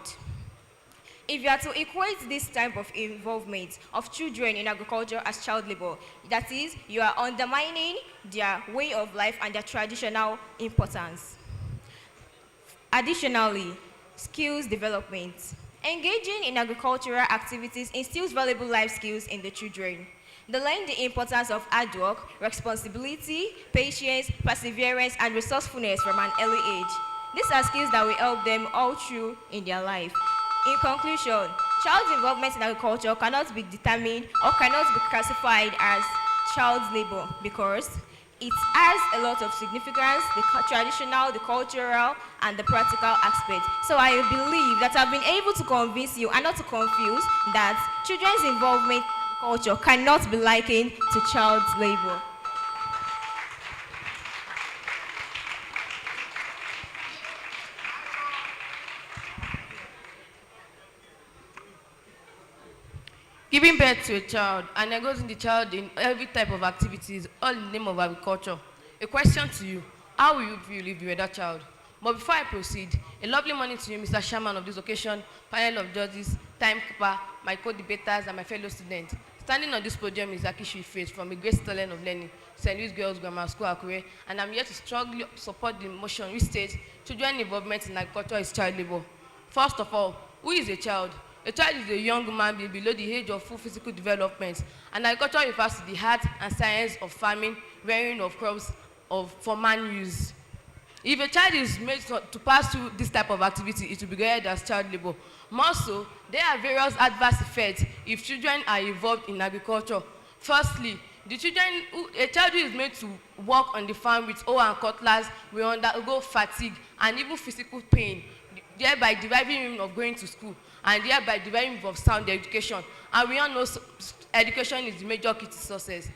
Speaker 16: If you are to equate this type of involvement of children in agriculture as child labor, that is, you are undermining their way of life and their traditional importance. Additionally, skills development. Engaging in agricultural activities instills valuable life skills in the children. They learn the importance of hard work, responsibility, patience, perseverance, and resourcefulness from an early age. These are skills that will help them all through in their life. In conclusion, child involvement in agriculture cannot be determined or cannot be classified as child labor because it has a lot of significance, the traditional, the cultural, and the practical aspect. So I believe that I've been able to convince you and not to confuse that children's involvement in culture cannot be likened to child labor.
Speaker 17: Giving birth to a child and engrossing the child in every type of activities, all in the name of agriculture. A question to you, how will you feel if you were that child? But before I proceed, a lovely morning to you, Mr. Chairman of this occasion, panel of judges, timekeeper, my co-debaters, and my fellow students. Standing on this podium is Akishi Faith from the Great Talent of Learning, St. Louis Girls Grammar School, Akure, and I'm here to strongly support the motion which states children involvement in agriculture is child labor. First of all, who is a child? A child is a young man below the age of full physical development, and agriculture refers to the art and science of farming, rearing of crops for man use. If a child is made to pass through this type of activity, it will be regarded as child labor. More so, there are various adverse effects if children are involved in agriculture. Firstly, a child who is made to work on the farm with hoe and cutlass will undergo fatigue and even physical pain, thereby depriving him of going to school and thereby depriving him of sound education. And we all know education is the major key to success.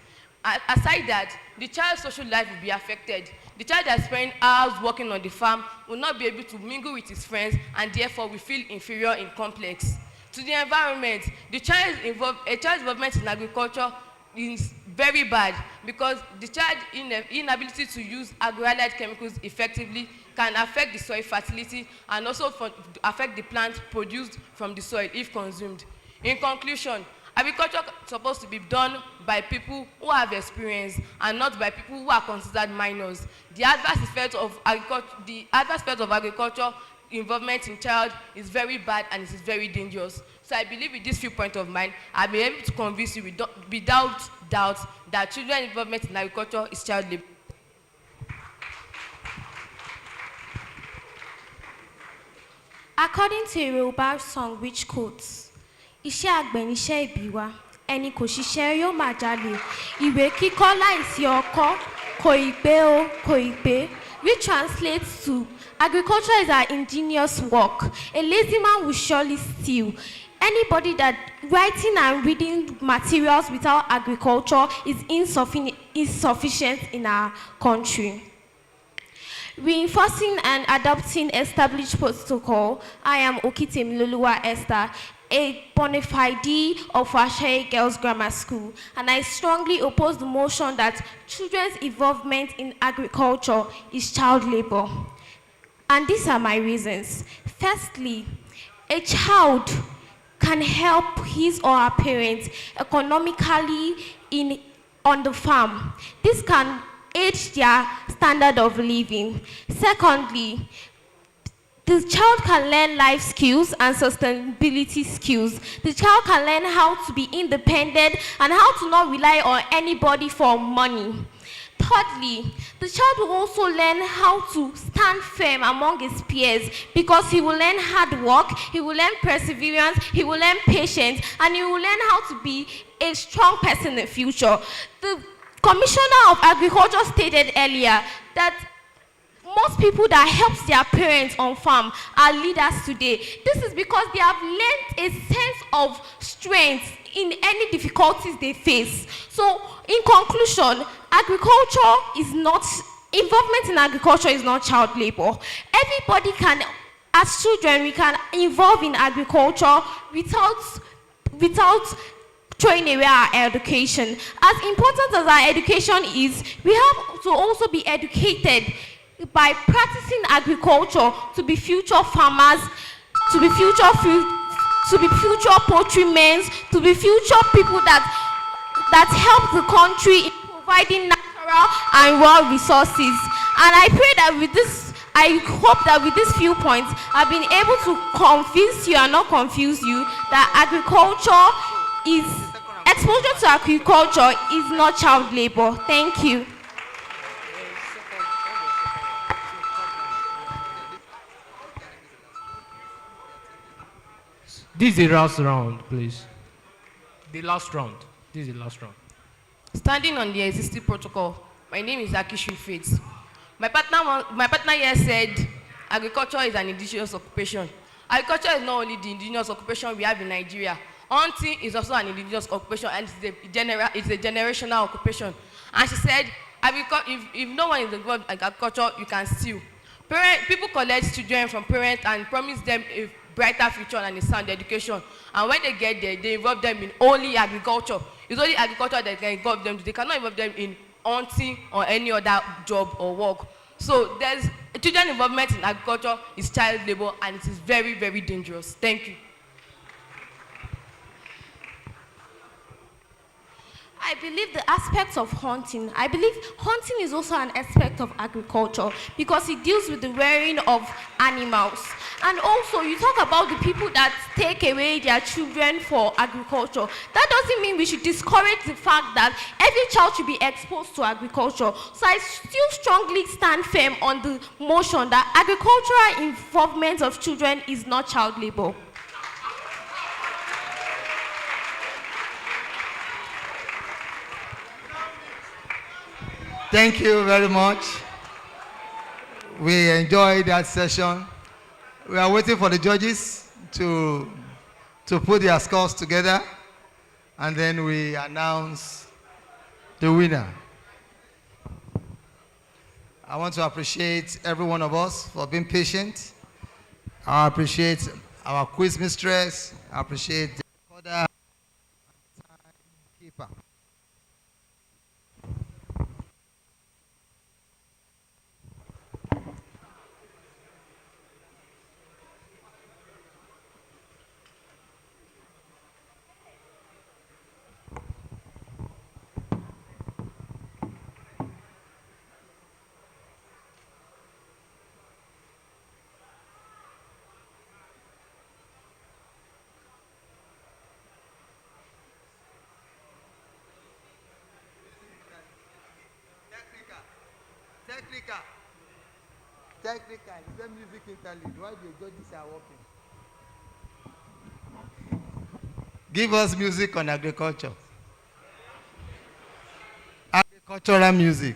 Speaker 17: Aside that, the child's social life will be affected. The child that spends hours working on the farm will not be able to mingle with his friends and therefore will feel inferior in complex. To the environment, a child's involvement in agriculture is very bad because the child's inability to use agro-allied chemicals effectively can affect the soil fertility and also affect the plant produced from the soil if consumed. In conclusion, agriculture is supposed to be done by people who have experience and not by people who are considered minors. The adverse effect of agriculture involvement in child is very bad and it is very dangerous. So I believe with this viewpoint of mine, I'll be able to convince you without doubt that children involvement in agriculture is child labor.
Speaker 18: According to a Yoruba song which quotes, Iṣẹ́ àgbẹ̀ niṣẹ́ ìbí wa, ẹni kò ṣiṣẹ́ yóò máa jalè, ìwé kíkọ́ láìsí ọkọ́, kò ì pé o, kò ì pé, which translates to, agriculture is an ingenious work. A lazy man will surely steal. anybody that writing and reading materials without agriculture is insufficient in our country. Reinforcing and adopting established protocol, I am Okitem Luluwa Esther, a bona fide of Washae Girls Grammar School, and I strongly oppose the motion that children's involvement in agriculture is child labor. And these are my reasons. Firstly, a child can help his or her parents economically on the farm. This can aid their standard of living. Secondly, the child can learn life skills and sustainability skills. The child can learn how to be independent and how to not rely on anybody for money. Thirdly, the child will also learn how to stand firm among his peers because he will learn hard work, he will learn perseverance, he will learn patience, and he will learn how to be a strong person in the future. The Commissioner of Agriculture stated earlier that most people that help their parents on farm are leaders today. This is because they have learned a sense of strength in any difficulties they face. So, in conclusion, involvement in agriculture is not child labor. Everybody can, as children, we can involve in agriculture without throwing away our education. As important as our education is, we have to also be educated by practicing agriculture to be future farmers, to be future poultrymen, to be future people that help the country in providing natural and raw resources. And I pray that with this, I hope that with these few points, I've been able to convince you and not confuse you that exposure to agriculture is not child labor. Thank you.
Speaker 19: This is the last round, please. The last round. This is the last round.
Speaker 17: Standing on the existing protocol, my name is Akishu Faith. My partner here said agriculture is an indigenous occupation. Agriculture is not only the indigenous occupation we have in Nigeria. Hunting is also an indigenous occupation, and it's a generational occupation. And she said, if no one is involved in agriculture, you can steal. People collect children from parents and promise them a brighter future and a sound education. And when they get there, they involve them in only agriculture. It's only agriculture that can involve them. They cannot involve them in hunting or any other job or work. So there's children involvement in agriculture is child labor, and it is very, very dangerous. Thank you.
Speaker 18: I believe the aspects of hunting. I believe hunting is also an aspect of agriculture because it deals with the rearing of animals. And also, you talk about the people that take away their children for agriculture. That doesn't mean we should discourage the fact that every child should be exposed to agriculture. So I still strongly stand firm on the motion that agricultural involvement of children is not child labor.
Speaker 12: Thank you very much. We enjoyed that session. We are waiting for the judges to put their scores together, and then we announce the winner. I want to appreciate every one of us for being patient. I appreciate our quiz mistress. I appreciate the recorder and timekeeper. Technical. Is there music interlude while the judges are working? Give us music on agriculture. Agricultural music.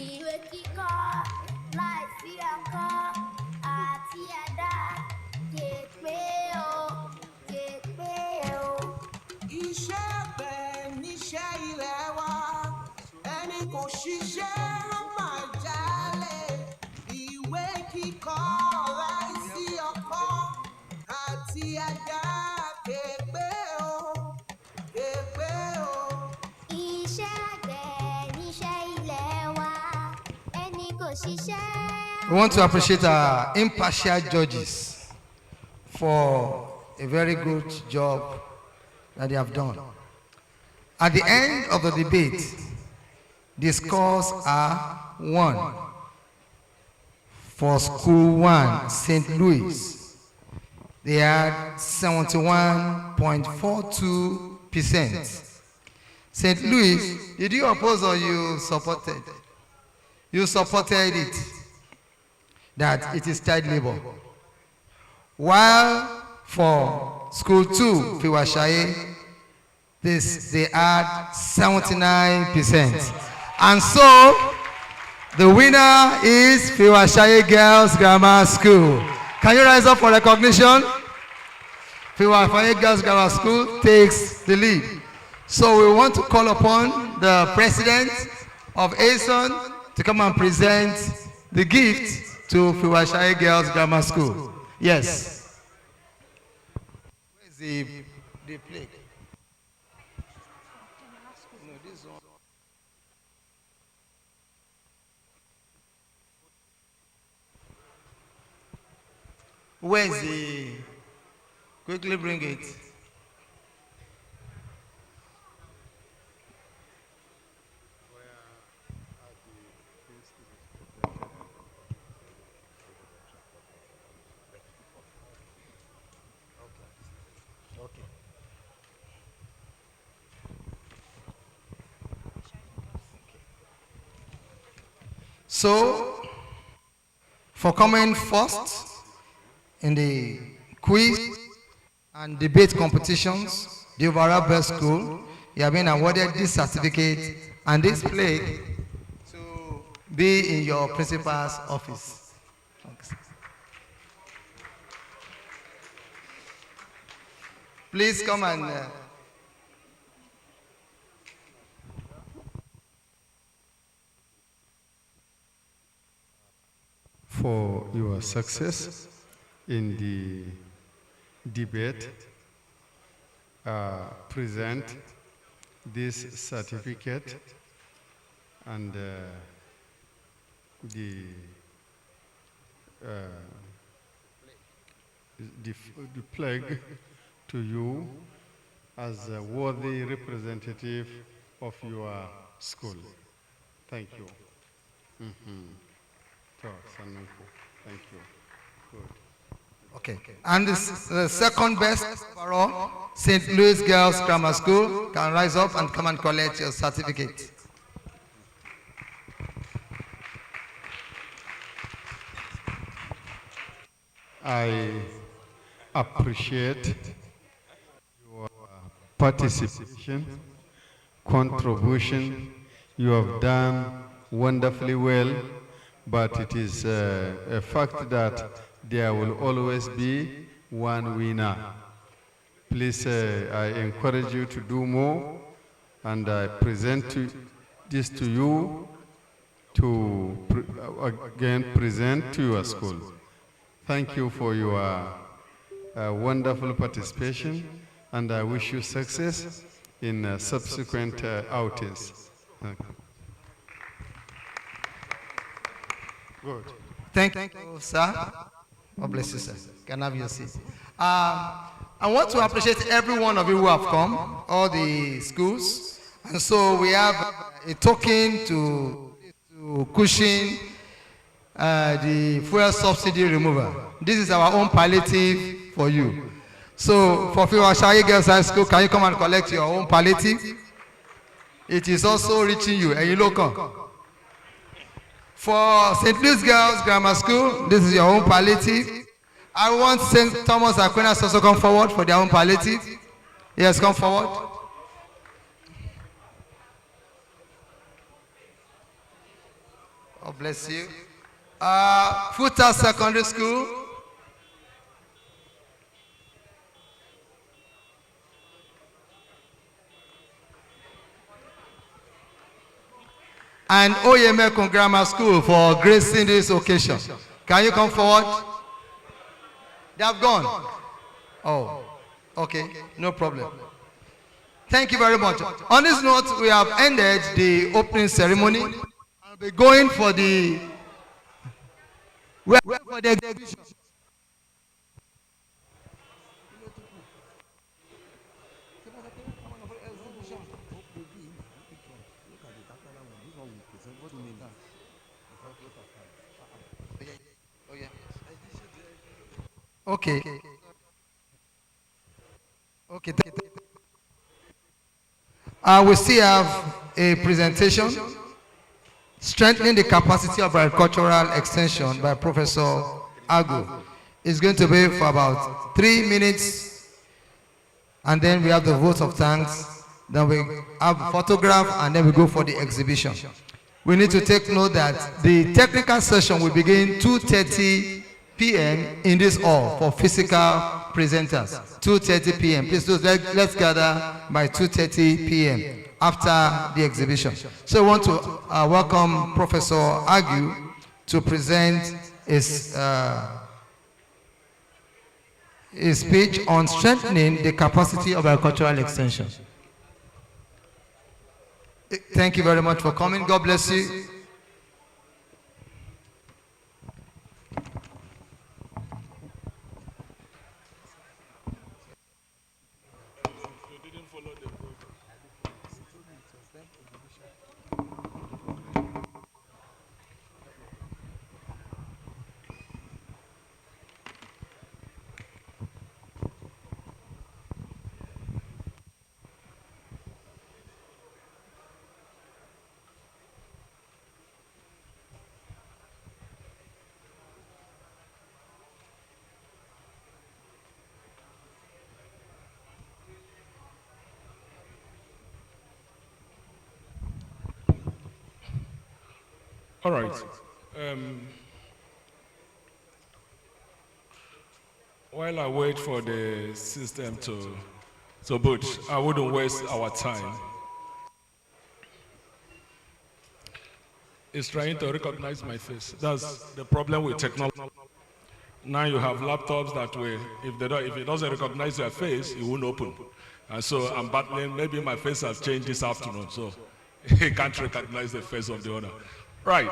Speaker 20: ṣiṣẹ́.
Speaker 12: We want to appreciate our impartial judges for a very good job that they have done. At the end of the debate, the scores are 1 for School 1, St. Louis. They had 71.42%. St. Louis, did you oppose or you supported? You supported it, that it is child labor. While for School 2, Fiwashaye, they had 79%. And so, the winner is Fiwashaye Girls Grammar School. Can you rise up for recognition? Fiwashaye Girls Grammar School takes the lead. So we want to call upon the president of AESON to come and present the gift to Fiwashaye Girls Grammar School. Yes. Where is the plaque? No, this one. Where is the? Quickly bring it. So, for coming first in the quiz and debate competitions, the overall best school, you have been awarded this certificate and this plaque to be in your principal's office. Thanks. Please come and
Speaker 1: for your success in the debate, present this certificate and the plaque to you as a worthy representative of your school. Thank you. Thank you. Good.
Speaker 12: Okay. And the second best overall, St. Louis Girls Grammar School, can rise up and come and collect your certificate.
Speaker 1: I appreciate your participation, contribution. You have done wonderfully well, but it is a fact that there will always be one winner. Please, I encourage you to do more, and I present this to you to again present to your school. Thank you for your wonderful participation, and I wish you success in subsequent outings. Good.
Speaker 12: Thank you, sir. God bless you, sir. Can I have your seat? I want to appreciate every one of you who have come, all the schools. And so we have a token to cushion the fuel subsidy removal. This is our own palliative for you. So for Fiwashaye Girls High School, can you come and collect your own palliative? It is also reaching you, and you look on. For St. Louis Girls Grammar School, this is your own palliative. I want St. Thomas Aquinas to also come forward for their own palliative. Yes, come forward. God bless you. FUTA Secondary School. And Oyemekun Grammar School for gracing this occasion. Can you come forward? They have gone. Oh, okay, no problem. Thank you very much. On this note, we have ended the opening ceremony. I'll be going for the Where for the exhibition? Okay. Okay. We still have a presentation, Strengthening the Capacity of Agricultural Extension by Professor Agu. It's going to be for about 3 minutes, and then we have the vote of thanks, then we have a photograph, and then we go for the exhibition. We need to take note that the technical session will begin 2:30 p.m. in this hall for physical presenters. 2:30 p.m. Please do, let's gather by 2:30 p.m. after the exhibition. So I want to welcome Professor Agu to present his speech on strengthening the capacity of agricultural extension. Thank you very much for coming. God bless you.
Speaker 9: All right. While I wait for the system to boot, I wouldn't waste our time. It's trying to recognize my face. That's the problem with technology. Now you have laptops that way. If it doesn't recognize your face, it won't open. And so I'm battling. Maybe my face has changed this afternoon, so it can't recognize the face of the owner. Right.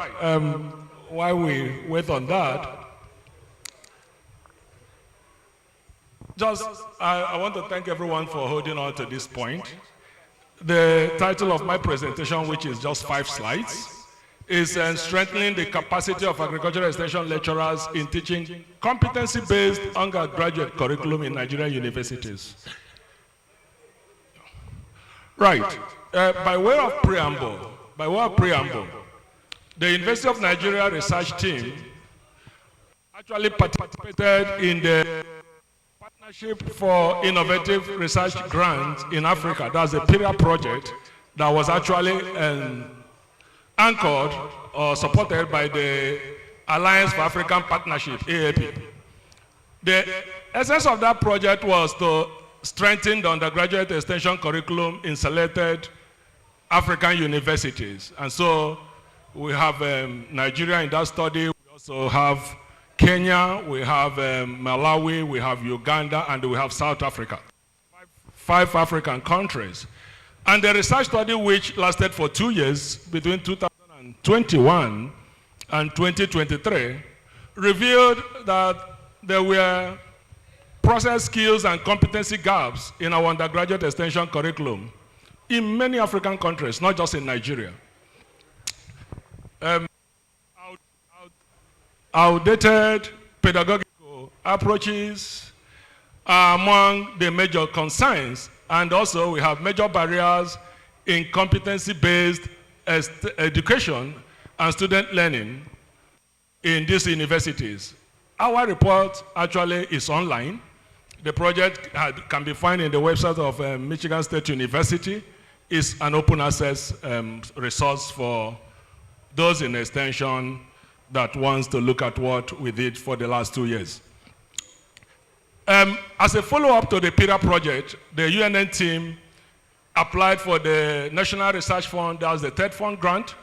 Speaker 9: While we wait on that, I want to thank everyone for holding on to this point. The title of my presentation, which is just 5 slides, is Strengthening the Capacity of Agricultural Extension Lecturers in Teaching Competency-Based Undergraduate Curriculum in Nigerian Universities. Right. By way of preamble, the University of Nigeria research team actually participated in the Partnership for Innovative Research Grants in Africa. That's a PIRA project that was actually anchored or supported by the Alliance for African Partnership, AAP. The essence of that project was to strengthen the undergraduate extension curriculum in selected African universities. And so we have Nigeria in that study. We also have Kenya, we have Malawi, we have Uganda, and we have South Africa. 5 African countries. And the research study, which lasted for 2 years, between 2021 and 2023, revealed that there were process skills and competency gaps in our undergraduate extension curriculum in many African countries, not just in Nigeria. Outdated pedagogical approaches are among the major concerns, and also we have major barriers in competency-based education and student learning in these universities. Our report actually is online. The project can be found in the website of Michigan State University. It's an open access resource for those in extension that wants to look at what we did for the last 2 years. As a follow-up to the PIRA project, the UNN team applied for the National Research Fund, that was the third fund grant,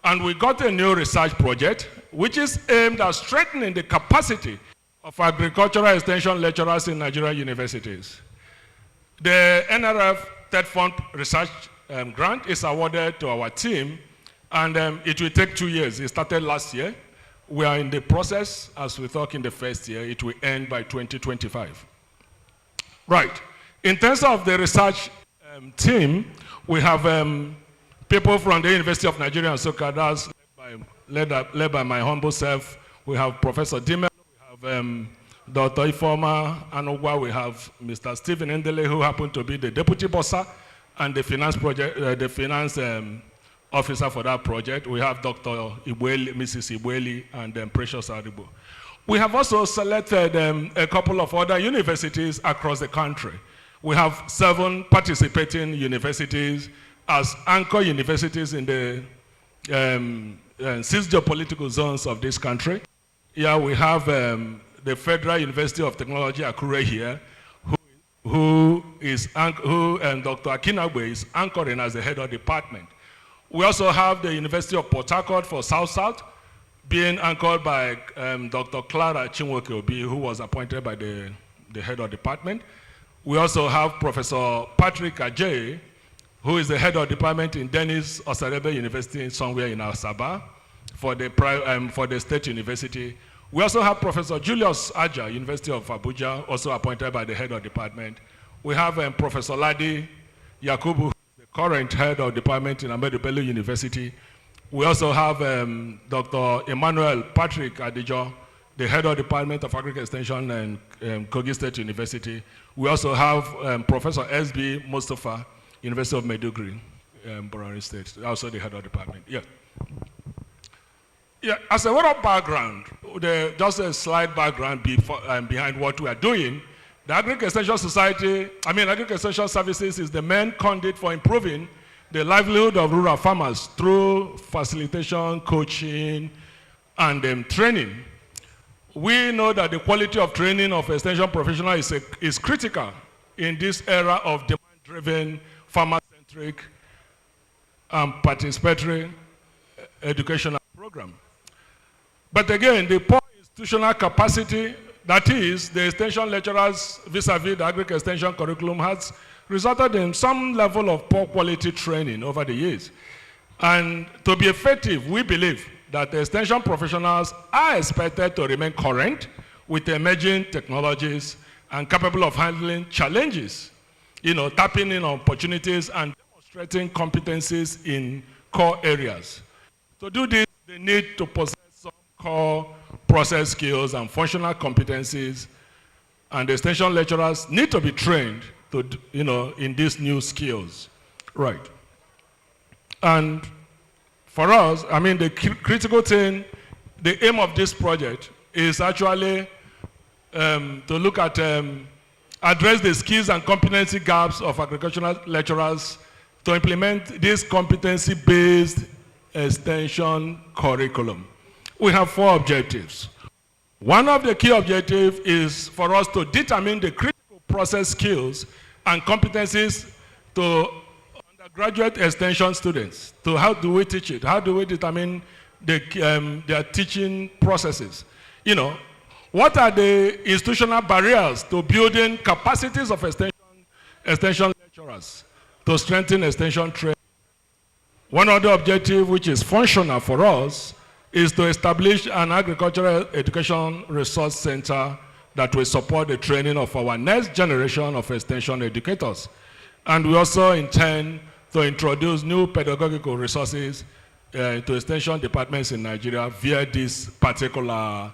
Speaker 9: and we got a new research project which is aimed at strengthening the capacity of agricultural extension lecturers in Nigerian universities. The NRF third fund research grant is awarded to our team, and it will take 2 years. It started last year. We are in the process, as we talk in the first year, it will end by 2025. Right. In terms of the research team, we have people from the University of Nigeria and Soka, that's led by my humble self. We have Professor Dimel, we have Dr. Ifoma Anogwa, we have Mr. Stephen Endele, who happened to be the deputy bossa and the finance officer for that project. We have Dr. Ibueli, Mrs. Ibueli, and Precious Aribo. We have also selected a couple of other universities across the country. We have 7 participating universities as anchor universities in the 6 geopolitical zones of this country. Here we have the Federal University of Technology, Akure here, who Dr. Akinagbe is anchoring as the head of department. We also have the University of Port Harcourt for South-South, being anchored by Dr. Clara Chinwoke Obi, who was appointed by the head of department. We also have Professor Patrick Ajay, who is the head of department in Dennis Osarebe University somewhere in Asaba for the state university. We also have Professor Julius Aja, University of Abuja, also appointed by the head of department. We have Professor Ladi Yakubu, the current head of department in Ahmadu Bello University. We also have Dr. Emmanuel Patrick Adijo, the head of department of Agriculture Extension and Kogi State University. We also have Professor S.B. Mustafa, University of Maiduguri, Borno State, also the head of department. Yeah. Yeah, as a word of background, just a slight background behind what we are doing. The Agriculture Extension Society, Agriculture Extension Services is the main conduit for improving the livelihood of rural farmers through facilitation, coaching, and training. We know that the quality of training of extension professionals is critical in this era of demand-driven, farmer-centric, and participatory educational program. But again, the poor institutional capacity, that is, the extension lecturers vis-a-vis the agricultural extension curriculum, has resulted in some level of poor quality training over the years. And to be effective, we believe that the extension professionals are expected to remain current with emerging technologies and capable of handling challenges, tapping in on opportunities and demonstrating competencies in core areas. To do this, they need to possess some core process skills and functional competencies, and the extension lecturers need to be trained to, in these new skills. Right. And for us, the critical thing, the aim of this project is actually to look at, address the skills and competency gaps of agricultural lecturers to implement this competency-based extension curriculum. We have 4 objectives. One of the key objectives is for us to determine the critical process skills and competencies to undergraduate extension students. So how do we teach it? How do we determine their teaching processes? What are the institutional barriers to building capacities of extension lecturers to strengthen extension training? One other objective, which is functional for us, is to establish an agricultural education resource center that will support the training of our next generation of extension educators. And we also intend to introduce new pedagogical resources to extension departments in Nigeria via this particular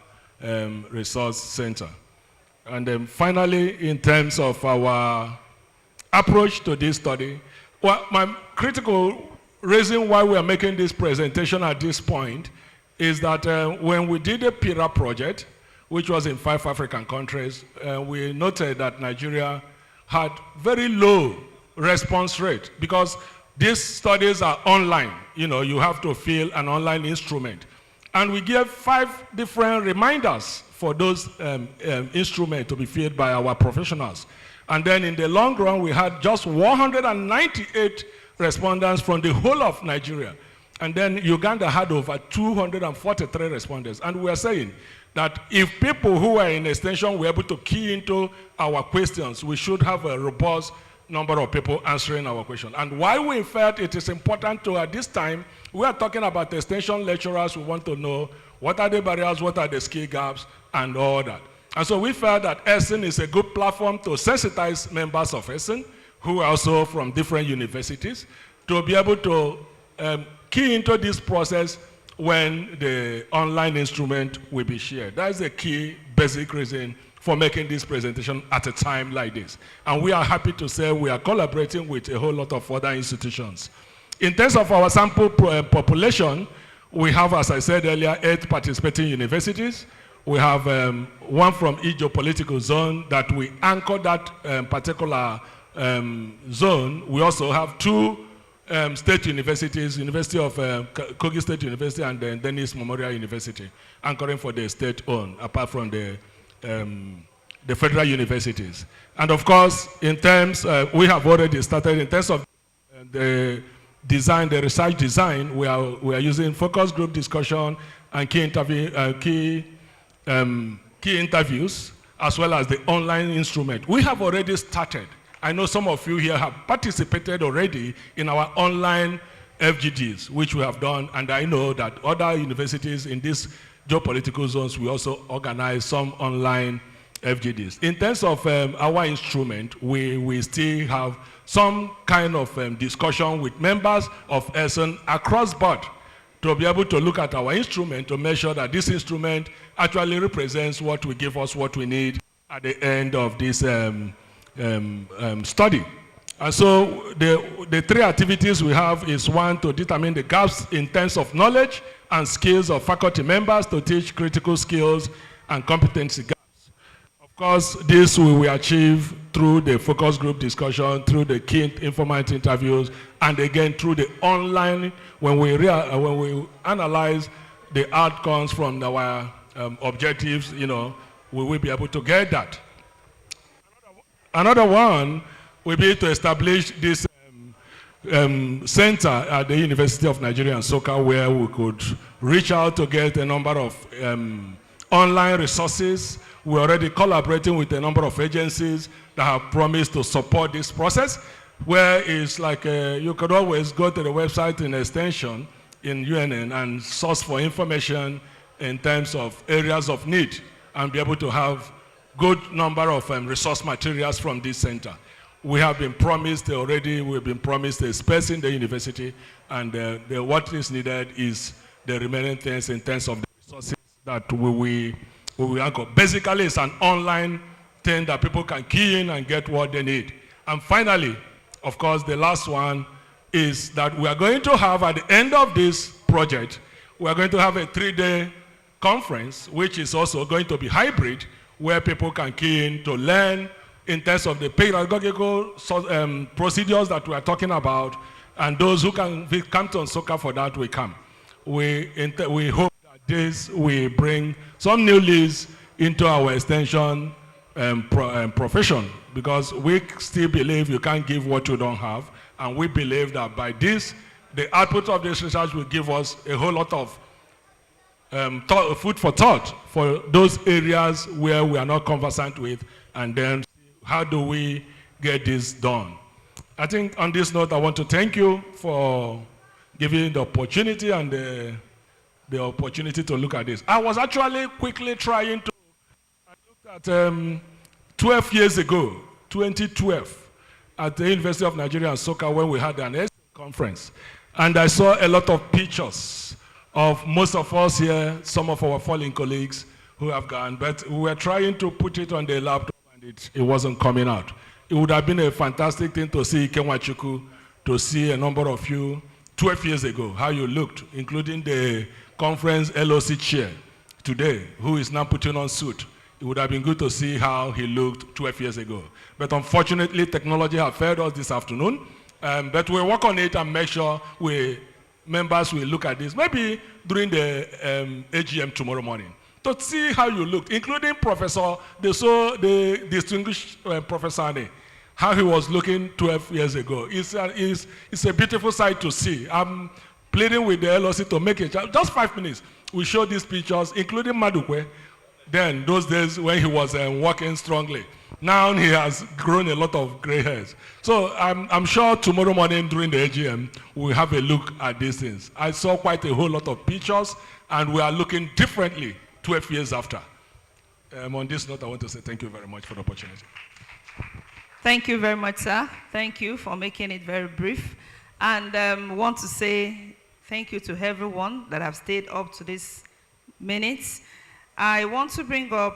Speaker 9: resource center. And then finally, in terms of our approach to this study, my critical reason why we are making this presentation at this point is that when we did a PIRA project, which was in 5 African countries, we noted that Nigeria had very low response rate because these studies are online. You have to fill an online instrument. And we gave 5 different reminders for those instruments to be filled by our professionals. And then in the long run, we had just 198 respondents from the whole of Nigeria. And then Uganda had over 243 respondents. And we are saying that if people who are in extension were able to key into our questions, we should have a robust number of people answering our question. And why we felt it is important to, at this time, we are talking about extension lecturers. We want to know what are the barriers, what are the skill gaps, and all that. And so we felt that AESON is a good platform to sensitize members of AESON, who are also from different universities, to be able to key into this process when the online instrument will be shared. That is the key basic reason for making this presentation at a time like this. And we are happy to say we are collaborating with a whole lot of other institutions. In terms of our sample population, we have, as I said earlier, 8 participating universities. We have one from each geopolitical zone that we anchor that particular zone. We also have 2 state universities, University of Kogi State University and then Dennis Memorial University, anchoring for the state-owned, apart from the federal universities. And of course, in terms, we have already started, in terms of the design, the research design, we are using focus group discussion and key interviews, as well as the online instrument. We have already started. I know some of you here have participated already in our online FGDs, which we have done, and I know that other universities in these geopolitical zones will also organize some online FGDs. In terms of our instrument, we still have some kind of discussion with members of AESON across board to be able to look at our instrument to make sure that this instrument actually represents what will give us what we need at the end of this study. And so the 3 activities we have is 1, to determine the gaps in terms of knowledge and skills of faculty members to teach critical skills and competency gaps. Of course, this we will achieve through the focus group discussion, through the key informant interviews, and again through the online, when we analyze the outcomes from our objectives, we will be able to get that. Another one will be to establish this center at the University of Nigeria, Nsukka, where we could reach out to get a number of online resources. We're already collaborating with a number of agencies that have promised to support this process, where it's like you could always go to the website in extension in UNN and source for information in terms of areas of need and be able to have good number of resource materials from this center. We have been promised already, we've been promised a space in the university, and what is needed is the remaining things in terms of the resources that we anchor. Basically, it's an online thing that people can key in and get what they need. And finally, of course, the last one is that we are going to have, at the end of this project, we are going to have a 3-day conference, which is also going to be hybrid, where people can key in to learn in terms of the pedagogical procedures that we are talking about, and those who can come to Nsukka for that will come. We hope that this will bring some new leads into our extension profession, because we still believe you can't give what you don't have, and we believe that by this, the output of this research will give us a whole lot of food for thought for those areas where we are not conversant with, and then how do we get this done. I think on this note, I want to thank you for giving the opportunity and the opportunity to look at this. I was actually quickly trying to, I looked at 12 years ago, 2012, at the University of Nigeria, Nsukka, when we had an AESON conference, and I saw a lot of pictures of most of us here, some of our fallen colleagues who have gone, but we were trying to put it on the laptop and it wasn't coming out. It would have been a fantastic thing to see Ikenwachuku, to see a number of you 12 years ago, how you looked, including the conference LOC chair today, who is now putting on suit. It would have been good to see how he looked 12 years ago. But unfortunately, technology has failed us this afternoon. But we'll work on it and make sure members will look at this, maybe during the AGM tomorrow morning, to see how you looked, including the distinguished Professor Ane, how he was looking 12 years ago. It's a beautiful sight to see. I'm pleading with the LOC to make it just 5 minutes. We show these pictures, including Madukwe, then those days when he was working strongly. Now he has grown a lot of gray hairs. So I'm sure tomorrow morning during the AGM, we'll have a look at these things. I saw quite a whole lot of pictures, and we are looking differently 12 years after. On this note, I want to say thank you very much for the opportunity.
Speaker 5: Thank you very much, sir. Thank you for making it very brief. And want to say thank you to everyone that have stayed up to this minutes. I want to bring up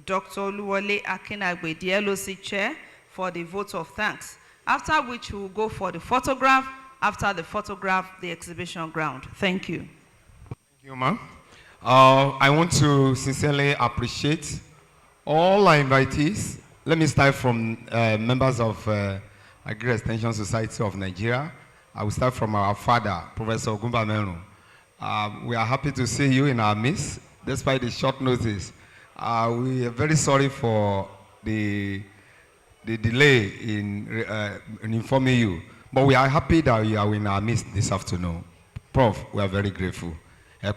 Speaker 5: Dr. Oluwole Akinagbe, the LOC chair, for the vote of thanks, after which we will go for the photograph. After the photograph, the exhibition ground. Thank you.
Speaker 7: Thank you, ma'am. I want to sincerely appreciate all our invitees. Let me start from members of Agri Extension Society of Nigeria. I will start from our father, Professor Gumba Menu. We are happy to see you in our midst, despite the short notice. We are very sorry for the delay in informing you, but we are happy that you are in our midst this afternoon. Prof, we are very grateful. And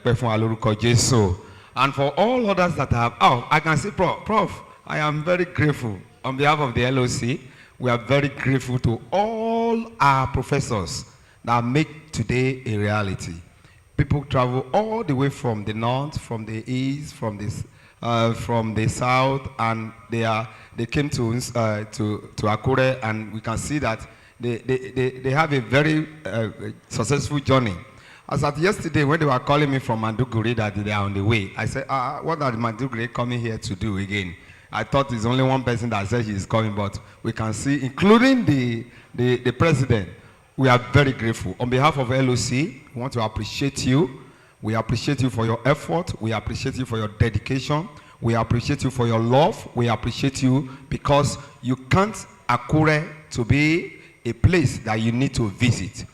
Speaker 7: for all others that have, I can see Prof, I am very grateful. On behalf of the LOC, we are very grateful to all our professors that make today a reality. People travel all the way from the north, from the east, from the south, and they came to Akure, and we can see that they have a very successful journey. As at yesterday, when they were calling me from Manduguri that they are on the way, I said, what are the Manduguri coming here to do again? I thought it's only one person that said he is coming, but we can see, including the president, we are very grateful. On behalf of LOC, we want to appreciate you. We appreciate you for your effort. We appreciate you for your dedication. We appreciate you for your love. We appreciate you because you can't Akure to be a place that you need to visit.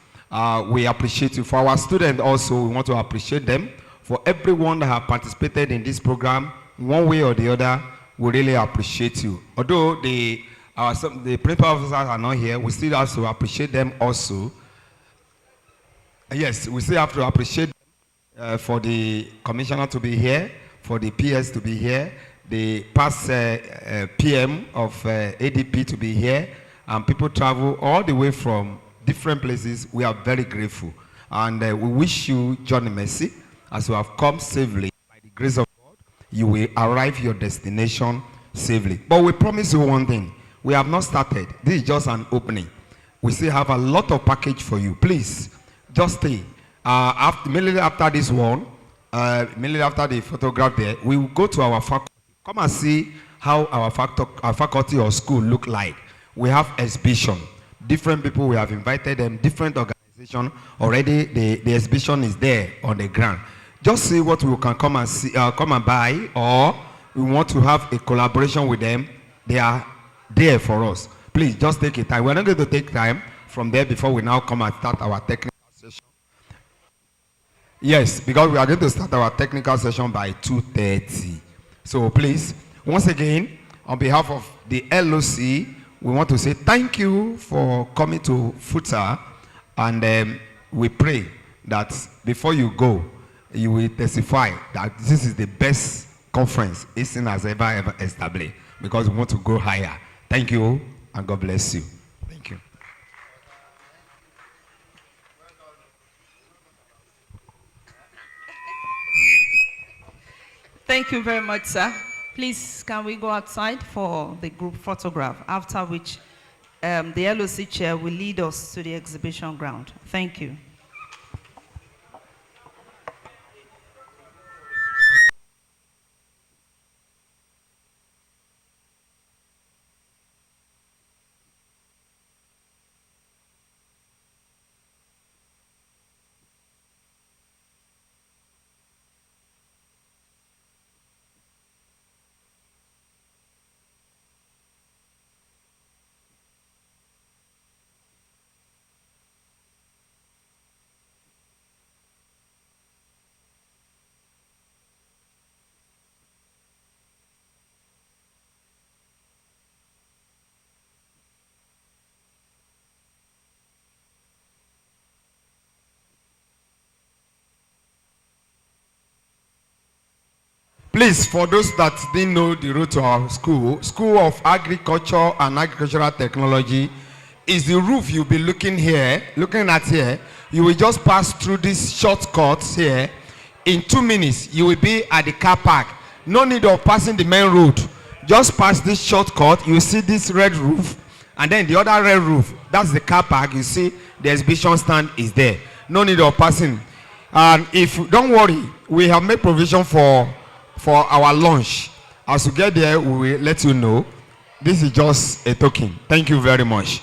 Speaker 7: We appreciate you. For our students also, we want to appreciate them. For everyone that have participated in this program, one way or the other, we really appreciate you. Although the principal officers are not here, we still have to appreciate them also. Yes, we still have to appreciate for the commissioner to be here, for the PS to be here, the past PM of ADP to be here, and people travel all the way from different places. We are very grateful. And we wish you journey mercy as you have come safely. By the grace of God, you will arrive your destination safely. But we promise you one thing. We have not started. This is just an opening. We still have a lot of package for you. Please, just stay. Immediately after this one, immediately after the photograph there, we will go to our faculty. Come and see how our faculty or school look like. We have exhibition. Different people, we have invited them, different organizations. Already the exhibition is there on the ground. Just see what we can come and see, come and buy, or we want to have a collaboration with them. They are there for us. Please just take it time. We're not going to take time from there before we now come and start our technical session. Yes, because we are going to start our technical session by 2:30. So please, once again, on behalf of the LOC, we want to say thank you for coming to FUTA, and we pray that before you go, you will testify that this is the best conference AESON has ever established, because we want to go higher. Thank you, and God bless you. Thank you.
Speaker 5: Thank you very much, sir. Please, can we go outside for the group photograph, after which the LOC chair will lead us to the exhibition ground. Thank you.
Speaker 7: Please, for those that didn't know the route to our school, School of Agriculture and Agricultural Technology is the roof you'll be looking at here. You will just pass through these shortcuts here. In 2 minutes, you will be at the car park. No need of passing the main road. Just pass this shortcut. You see this red roof, and then the other red roof. That's the car park. You see the exhibition stand is there. No need of passing. And if don't worry, we have made provision for our lunch. As we get there, we will let you know. This is just a token. Thank you very much.